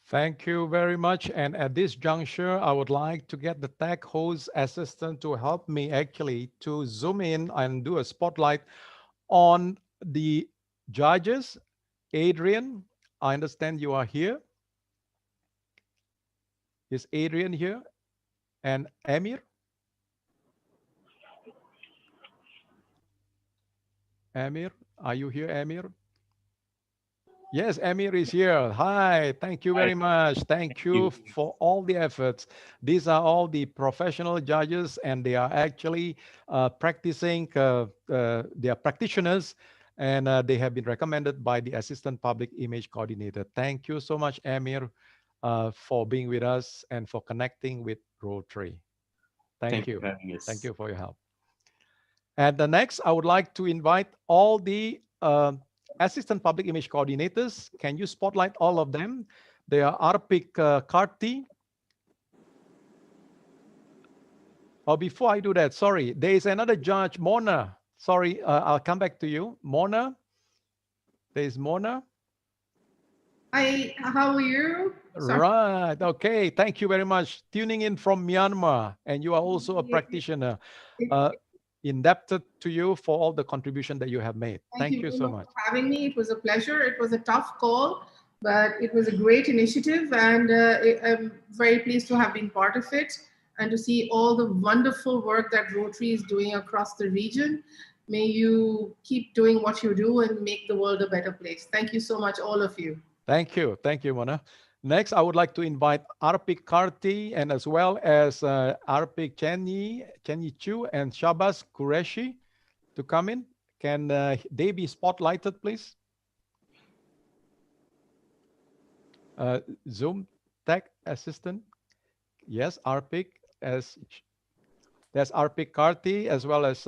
Thank you very much. And at this juncture, I would like to get the tech host assistant to help me actually to zoom in and do a spotlight on the judges. Adrian, I understand you are here. Is Adrian here? And Amir? Amir, are you here, Amir? Yes, Amir is here. Hi, thank you very much. Thank you for all the efforts. These are all the professional judges, and they are actually practicing, they are practitioners, and they have been recommended by the Assistant Public Image Coordinator. Thank you so much, Amir, for being with us and for connecting with Rotary. Thank you. Thank you for your help. And the next, I would like to invite all the Assistant Public Image Coordinators. Can you spotlight all of them? They are Arpik Karti. Oh, before I do that, sorry, there is another judge, Mona. Sorry, I'll come back to you. Mona, there is Mona.
Hi, how are you? Sorry.
Right, okay, thank you very much. Tuning in from Myanmar, and you are also a practitioner. Indebted to you for all the contribution that you have made. Thank you so much
for having me. It was a pleasure. It was a tough call, but it was a great initiative, and I'm very pleased to have been part of it and to see all the wonderful work that Rotary is doing across the region. May you keep doing what you do and make the world a better place. Thank you so much, all of you.
Thank you, Mona. Next, I would like to invite Arpik Karti and as well as Arpik Chenyi Chu and Shabas Qureshi to come in. Can they be spotlighted, please? Zoom tech assistant. Yes, Arpik. There's Arpik Karti as well as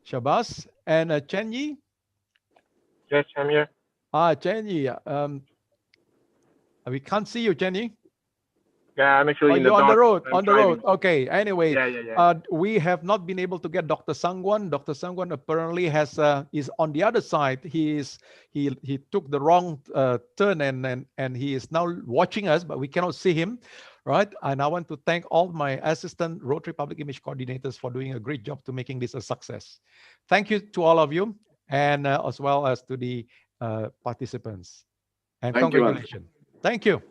Shabas and Chenyi.
Yes, I'm here.
Chenyi. We can't see you, Jenny.
Yeah, I'm actually in the
on the road.
I'm
on the
driving.
road. Okay. Anyway,
Yeah.
We have not been able to get Dr. Sangwan. Dr. Sangwan apparently has is on the other side. He took the wrong turn and he is now watching us, but we cannot see him, right? And I want to thank all my assistant Rotary Public Image Coordinators for doing a great job to making this a success. Thank you to all of you, and as well as to the participants. And congratulations. Thank you.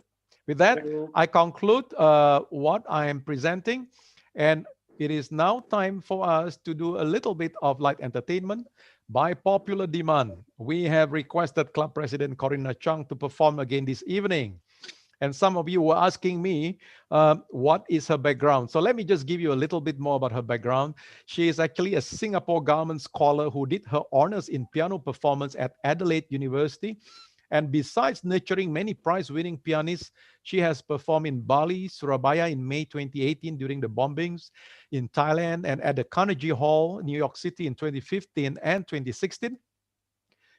With that, I conclude what I am presenting, and it is now time for us to do a little bit of light entertainment. By popular demand, we have requested Club President Corina Chung to perform again this evening. And some of you were asking me, what is her background? So let me just give you a little bit more about her background. She is actually a Singapore government scholar who did her honors in piano performance at Adelaide University. And besides nurturing many prize-winning pianists, she has performed in Bali, Surabaya in May 2018 during the bombings, in Thailand and at the Carnegie Hall, New York City in 2015 and 2016.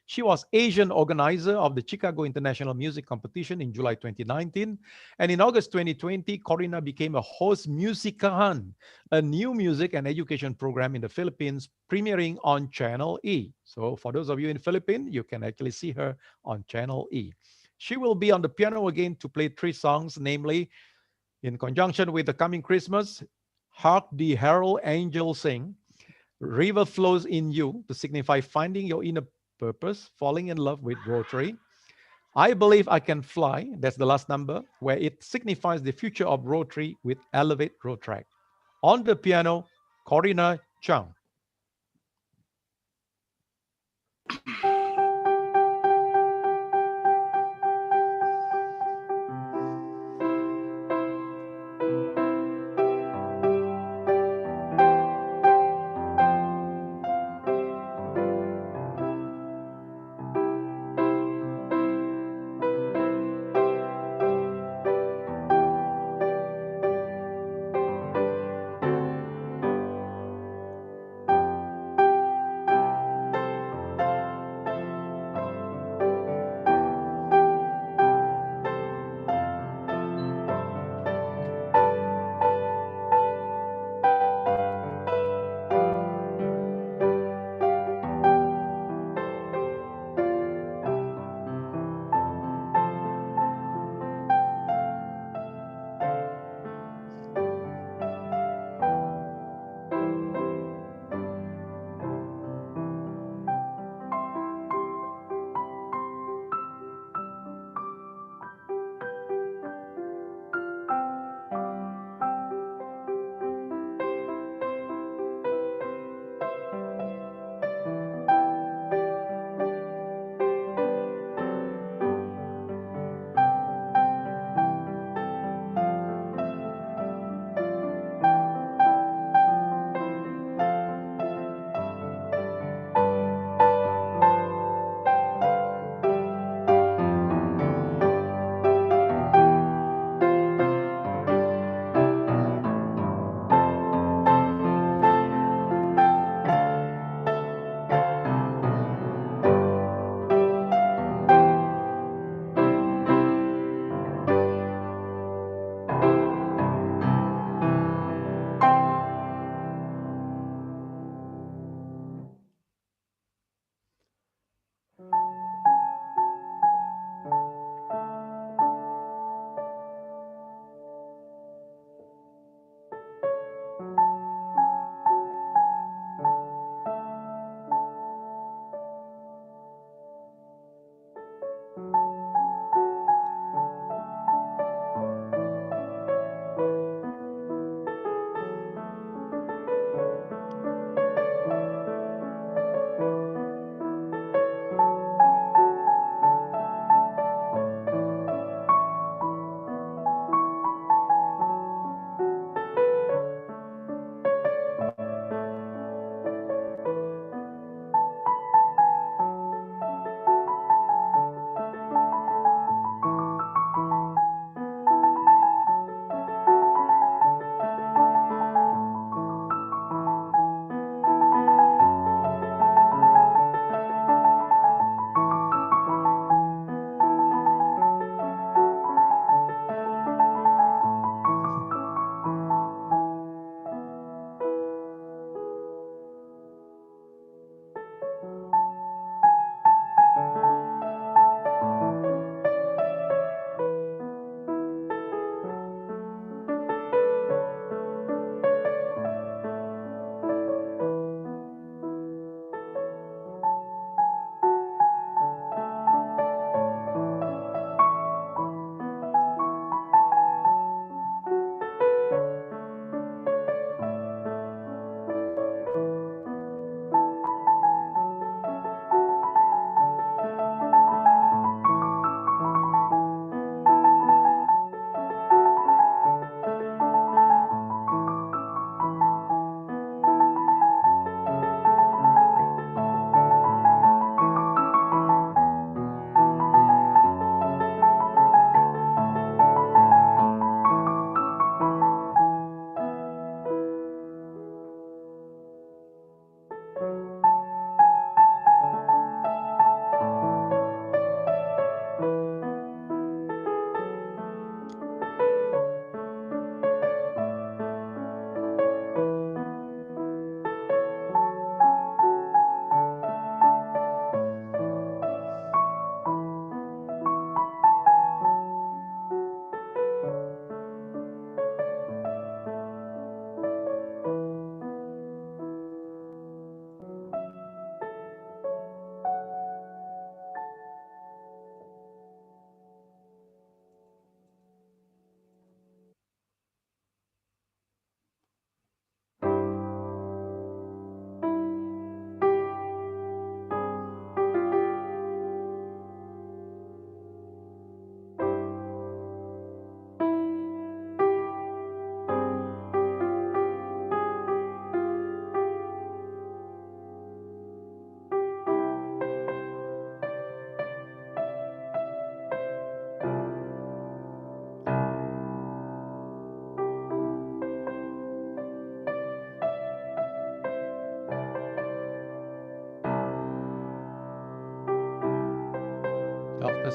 She was Asian organizer of the Chicago International Music Competition in July 2019. And in August 2020, Corina became a host Musicahan, a new music and education program in the Philippines, premiering on Channel E. So for those of you in Philippines, you can actually see her on Channel E. She will be on the piano again to play 3 songs, namely, in conjunction with the coming Christmas, Hark the Herald Angels Sing, River Flows in You, to signify finding your inner purpose, falling in love with Rotary. I Believe I Can Fly, that's the last number, where it signifies the future of Rotary with Elevate Rotrack. On the piano, Corina Chung.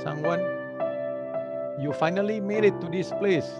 Sangwan, you finally made it to this place.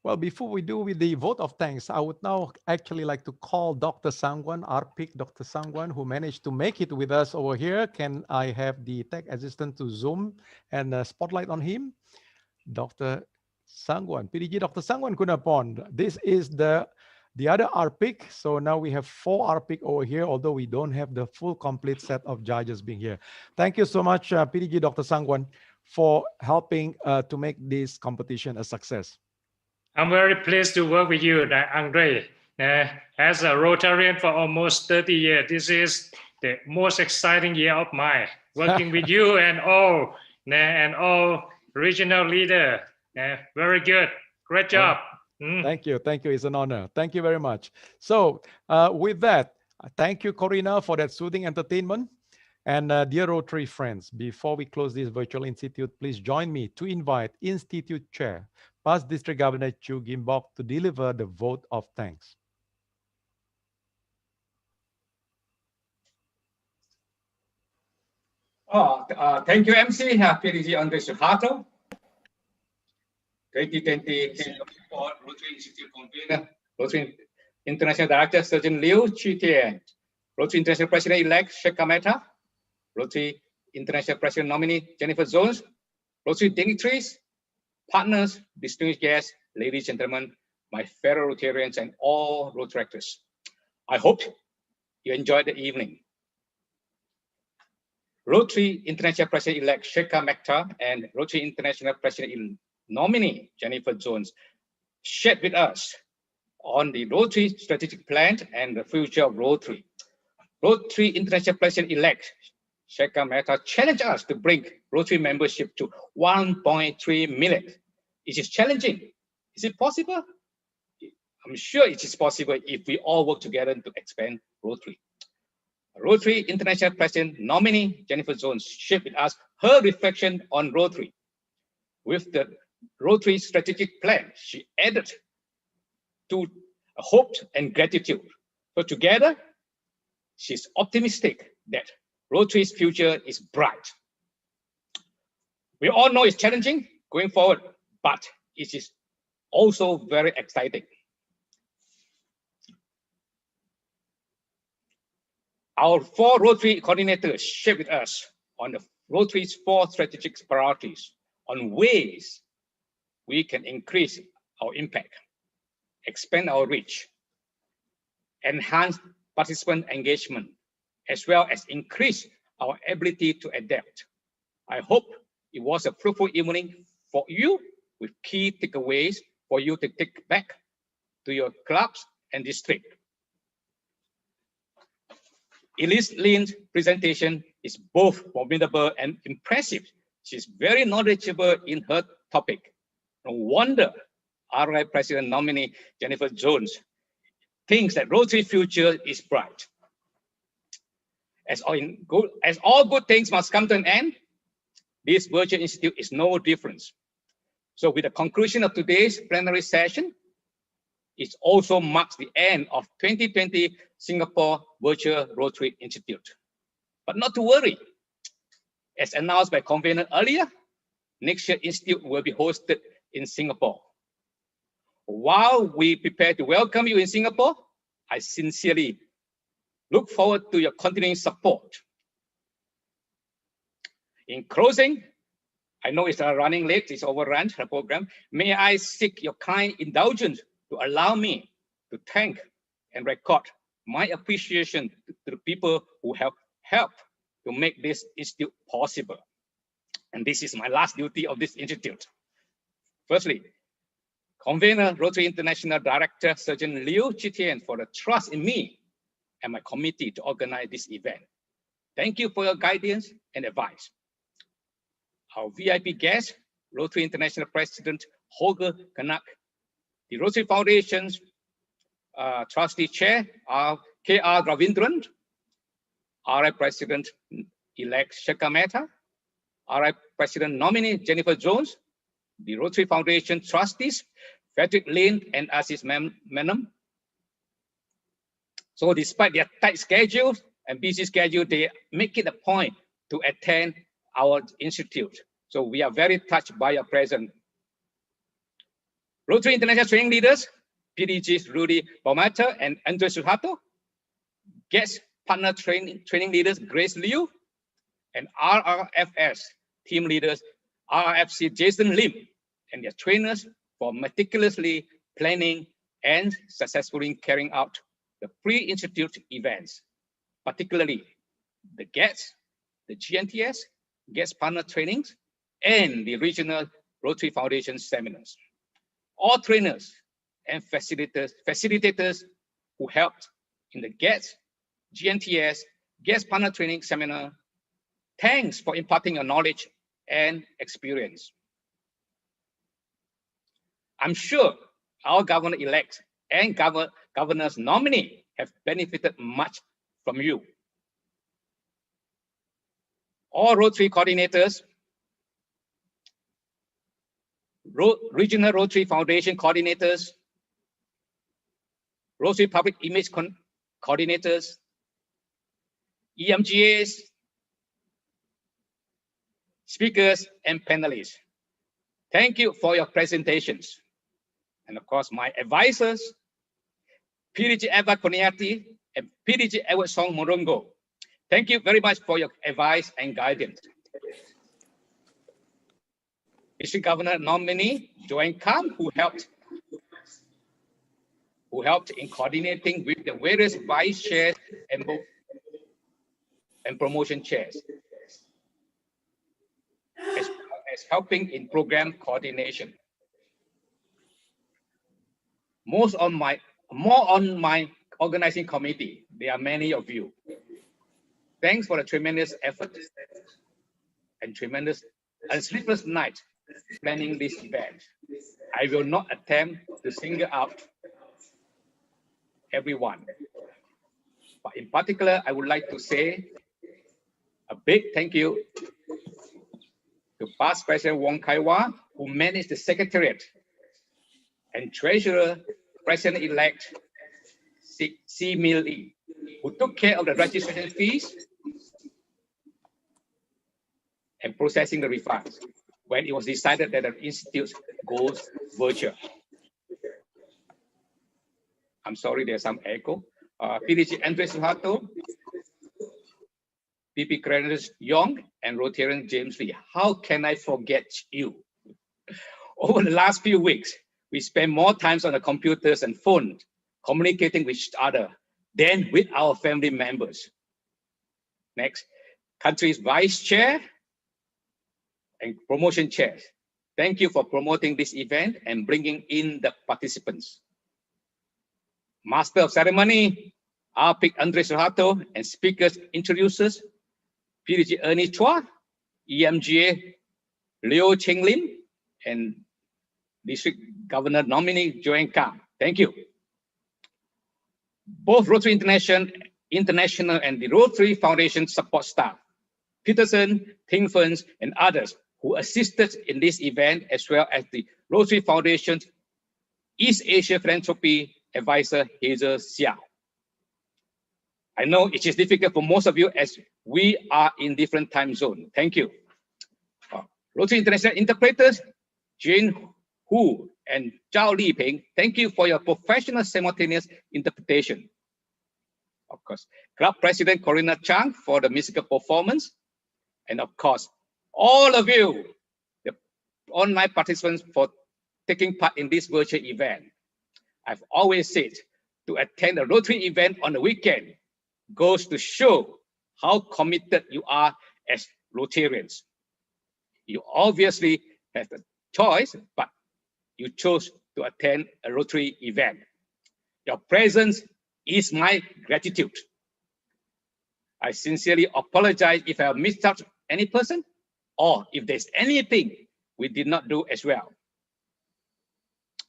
Well, before we do with the vote of thanks, I would now actually like to call Dr. Sangwan, our pick, Dr. Sangwan, who managed to make it with us over here. Can I have the tech assistant to zoom and spotlight on him? Dr. Sangwan, PDG Dr. Sangwan Kunapon. This is the other RPIC. So now we have 4 RPIC over here, although we don't have the full complete set of judges being here. Thank you so much, PDG Dr. Sangwan, for helping to make this competition a success.
I'm very pleased to work with you, Andre. As a Rotarian for almost 30 years, this is the most exciting year of mine. Working with you and all regional leader. Very good. Great job.
Thank you. Thank you. It's an honor. Thank you very much. So with that, thank you, Corina, for that soothing entertainment. And dear Rotary friends, before we close this virtual institute, please join me to invite Institute Chair, Past District Governor Chew Gim Bok, to deliver the vote of thanks.
Thank you, MC, PDG Andre Suharto, 2020 Singapore Rotary Institute convener, Rotary International Director Surgeon Liu Chi-Tian, Rotary International President-elect Shekhar Mehta, Rotary International President nominee Jennifer Jones, Rotary dignitaries, partners, distinguished guests, ladies and gentlemen, my fellow Rotarians and all Rotaractors. I hope you enjoyed the evening. Rotary International President-elect Shekhar Mehta and Rotary International President nominee Jennifer Jones shared with us on the Rotary strategic plan and the future of Rotary. Rotary International President-elect Shekhar Mehta challenged us to bring Rotary membership to 1.3 million. It is challenging. Is it possible? I'm sure it is possible if we all work together to expand Rotary. Rotary International President nominee Jennifer Jones shared with us her reflection on Rotary. With the Rotary strategic plan, she added to hope and gratitude. So together, she's optimistic that Rotary's future is bright. We all know it's challenging going forward, but it is also very exciting. Our 4 Rotary coordinators share with us on the Rotary's 4 strategic priorities on ways we can increase our impact, expand our reach, enhance participant engagement, as well as increase our ability to adapt. I hope it was a fruitful evening for you with key takeaways for you to take back to your clubs and district. Elise Lin's presentation is both formidable and impressive. She's very knowledgeable in her topic. No wonder RI President nominee Jennifer Jones thinks that Rotary future is bright. As all good things must come to an end, this virtual institute is no different. So with the conclusion of today's plenary session, it also marks the end of 2020 Singapore Virtual Rotary Institute. But not to worry. As announced by convener earlier, next year Institute will be hosted in Singapore. While we prepare to welcome you in Singapore, I sincerely look forward to your continuing support. In closing, I know it's running late, it's overrun the program. May I seek your kind indulgence to allow me to thank and record my appreciation to the people who have helped to make this institute possible. And this is my last duty of this institute. Firstly, convener Rotary International Director Surgeon Liu Chitian for the trust in me and my committee to organize this event. Thank you for your guidance and advice. Our VIP guest, Rotary International President Holger Kanak, the Rotary Foundation's Trustee Chair, K.R. Ravindran, RI President-elect Shekhar Mehta, RI President nominee Jennifer Jones, the Rotary Foundation Trustees, Frederick Lin and Aziz Menam. So despite their tight schedules and busy schedule, they make it a point to attend our institute. So we are very touched by your presence. Rotary International Training Leaders, PDG's Rudy Baumata and Andre Suharto, guest partner training leaders Grace Liu, and RRFS team leaders RRFC Jason Lim, and their trainers for meticulously planning and successfully carrying out the pre-institute events, particularly the GETS, the GNTS, guest partner trainings, and the regional Rotary Foundation seminars. All trainers and facilitators who helped in the GETS, GNTS, guest partner training seminar, thanks for imparting your knowledge and experience. I'm sure our governor-elect and governor's nominee have benefited much from you. All Rotary coordinators, regional Rotary Foundation coordinators, Rotary Public Image coordinators, EMGAs, speakers, and panelists. Thank you for your presentations. And of course, my advisors, PDG Edward Koniati and PDG Edward Song Morongo. Thank you very much for your advice and guidance. District Governor nominee Joanne Kam, who helped in coordinating with the various vice chairs and promotion chairs, as well as helping in program coordination. More on my organizing committee. There are many of you. Thanks for the tremendous effort and tremendous and sleepless night planning this event. I will not attempt to single out everyone, but in particular, I would like to say a big thank you to past President Wong Kai-wah, who managed the Secretariat, and Treasurer President-elect Si Mil Lee, who took care of the registration fees and processing the refunds when it was decided that the institute goes virtual. I'm sorry, there's some echo. PDG Andre Suharto, PP Creditors Young, and Rotarian James Lee. How can I forget you? Over the last few weeks, we spent more time on the computers and phones communicating with each other than with our family members. Next, country's vice chair and promotion chairs. Thank you for promoting this event and bringing in the participants. Master of Ceremony, RPIC Andre Suharto, and speakers introducers, PDG Ernie Chua, EMGA Liu Chenglin, and District Governor nominee Joanne Kang. Thank you. Both Rotary International and the Rotary Foundation support staff, Peterson, Pingfens, and others who assisted in this event, as well as the Rotary Foundation's East Asia Philanthropy Advisor, Hazel Xiao. I know it is difficult for most of you as we are in different time zones. Thank you. Rotary International interpreters, Jane Hu and Zhao Liping, thank you for your professional simultaneous interpretation. Of course, Club President Corina Chang for the musical performance. And of course, all of you, the online participants, for taking part in this virtual event. I've always said to attend a Rotary event on the weekend goes to show how committed you are as Rotarians. You obviously have a choice, but you chose to attend a Rotary event. Your presence is my gratitude. I sincerely apologize if I have missed out any person or if there's anything we did not do as well.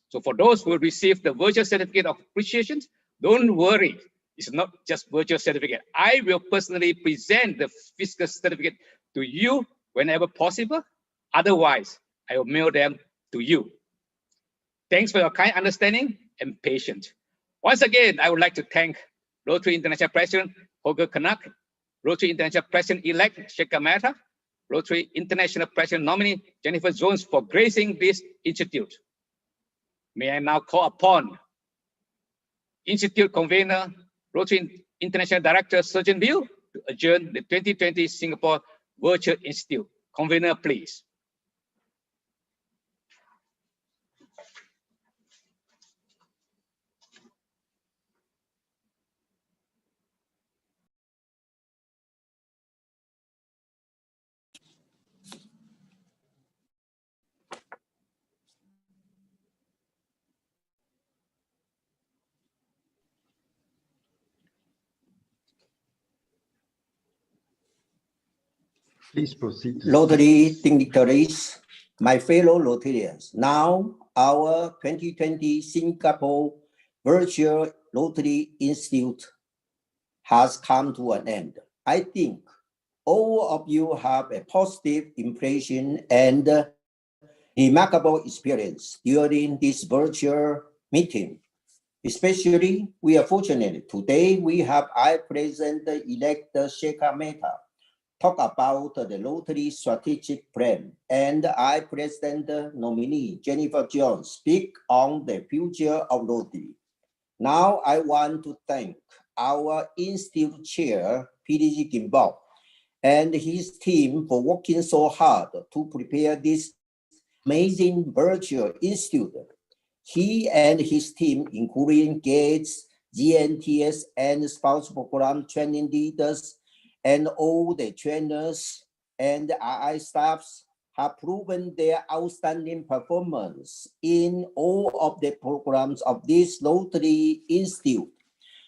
So for those who received the virtual certificate of appreciation, don't worry. It's not just virtual certificate. I will personally present the physical certificate to you whenever possible. Otherwise, I will mail them to you. Thanks for your kind understanding and patience. Once again, I would like to thank Rotary International President Holger Kanak, Rotary International President-elect Shekhar Mehta, Rotary International President nominee Jennifer Jones for gracing this institute. May I now call upon Institute Convener, Rotary International Director Surgeon Liu to adjourn the 2020 Singapore Virtual Institute. Convener, please.
Please proceed.
Rotary dignitaries, my fellow Rotarians, now our 2020 Singapore Virtual Rotary Institute has come to an end. I think all of you have a positive impression and remarkable experience during this virtual meeting. Especially, we are fortunate today we have our President-elect Shekhar Mehta talk about the Rotary strategic plan, and our President nominee Jennifer Jones speak on the future of Rotary. Now I want to thank our Institute Chair, PDG Gimbal, and his team for working so hard to prepare this amazing virtual institute. He and his team, including Gates, GNTS, and spouse program training leaders, and all the trainers and RI staffs have proven their outstanding performance in all of the programs of this Rotary Institute.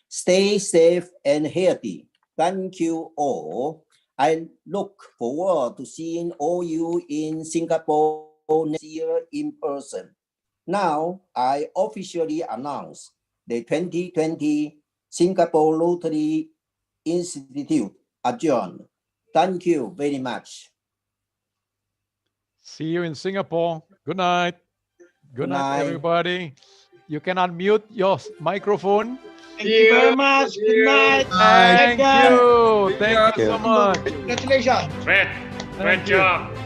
Stay safe and healthy. Thank you all. I look forward to seeing all you in Singapore next year in person. Now, I officially announce the 2020 Singapore Rotary Institute adjourned. Thank you very much.
See you in Singapore. Good night. Good night, everybody. You can unmute your microphone.
Thank you very much. Good night.
Thank you. Thank you so much.
Congratulations.
Great job.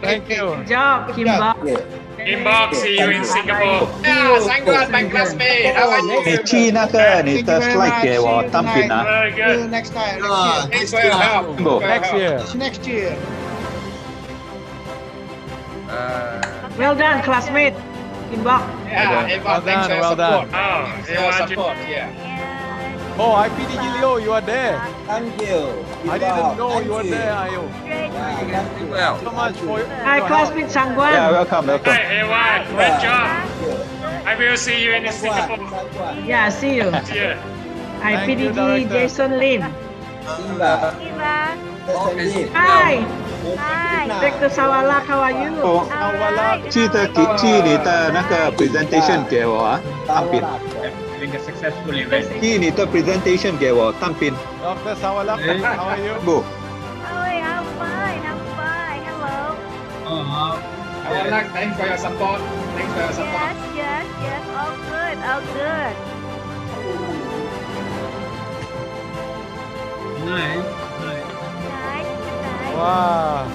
Thank you.
Good job, Kimba.
Inbox, see you in Singapore.
Yeah, thank God, my classmate. How are you?
你去那个你的 slide 给我当兵啊。
Very
See you
good.
next time, next year.
Thanks for your help. Thanks for your
Next
help.
year.
Next year.
Well done, classmate. Inbox.
Yeah, Eva, thanks for your
Well done.
support. Thanks for your support. Yeah.
Oh, IPDG Leo, you are there.
Thank you.
I didn't know
Thank
you were there, Ayo.
Thank you.
So much for your
Hi,
help.
classmate Sangguan.
Yeah, welcome, welcome.
Hey, Ewan, great job. I will see you in
Sangguan,
Singapore.
Sangguan.
Yeah, see you.
Yeah.
Thank you,
IPDG
Director.
Jason Lim.
Eva. Jason Lim.
Hi,
Hi.
Director Sawalak, how are you?
记得寄你的那个 presentation 给我啊，当兵。
Having a successful event.
寄你的 presentation 给我当兵。
Dr. Sawalak, how are you?
不，
Oh, I'm fine. I'm fine. Hello.
Awalak, thanks for your support. Thanks for your support.
Yes. All good. All good.
Nice.
Night. Good night.
Wow.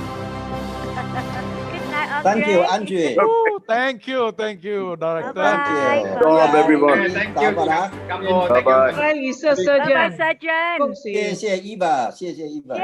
Good night. Okay.
Thank you, Andrew.
Woo, thank you, Director.
Thank you.
Good job, everyone.
Okay, thank you.
Sawalak.
Come on. Thank you.
Bye-bye.
Bye, Lisa
Bye bye,
Surgeon.
Surgeon.
恭喜。
谢谢 Eva，谢谢 Eva。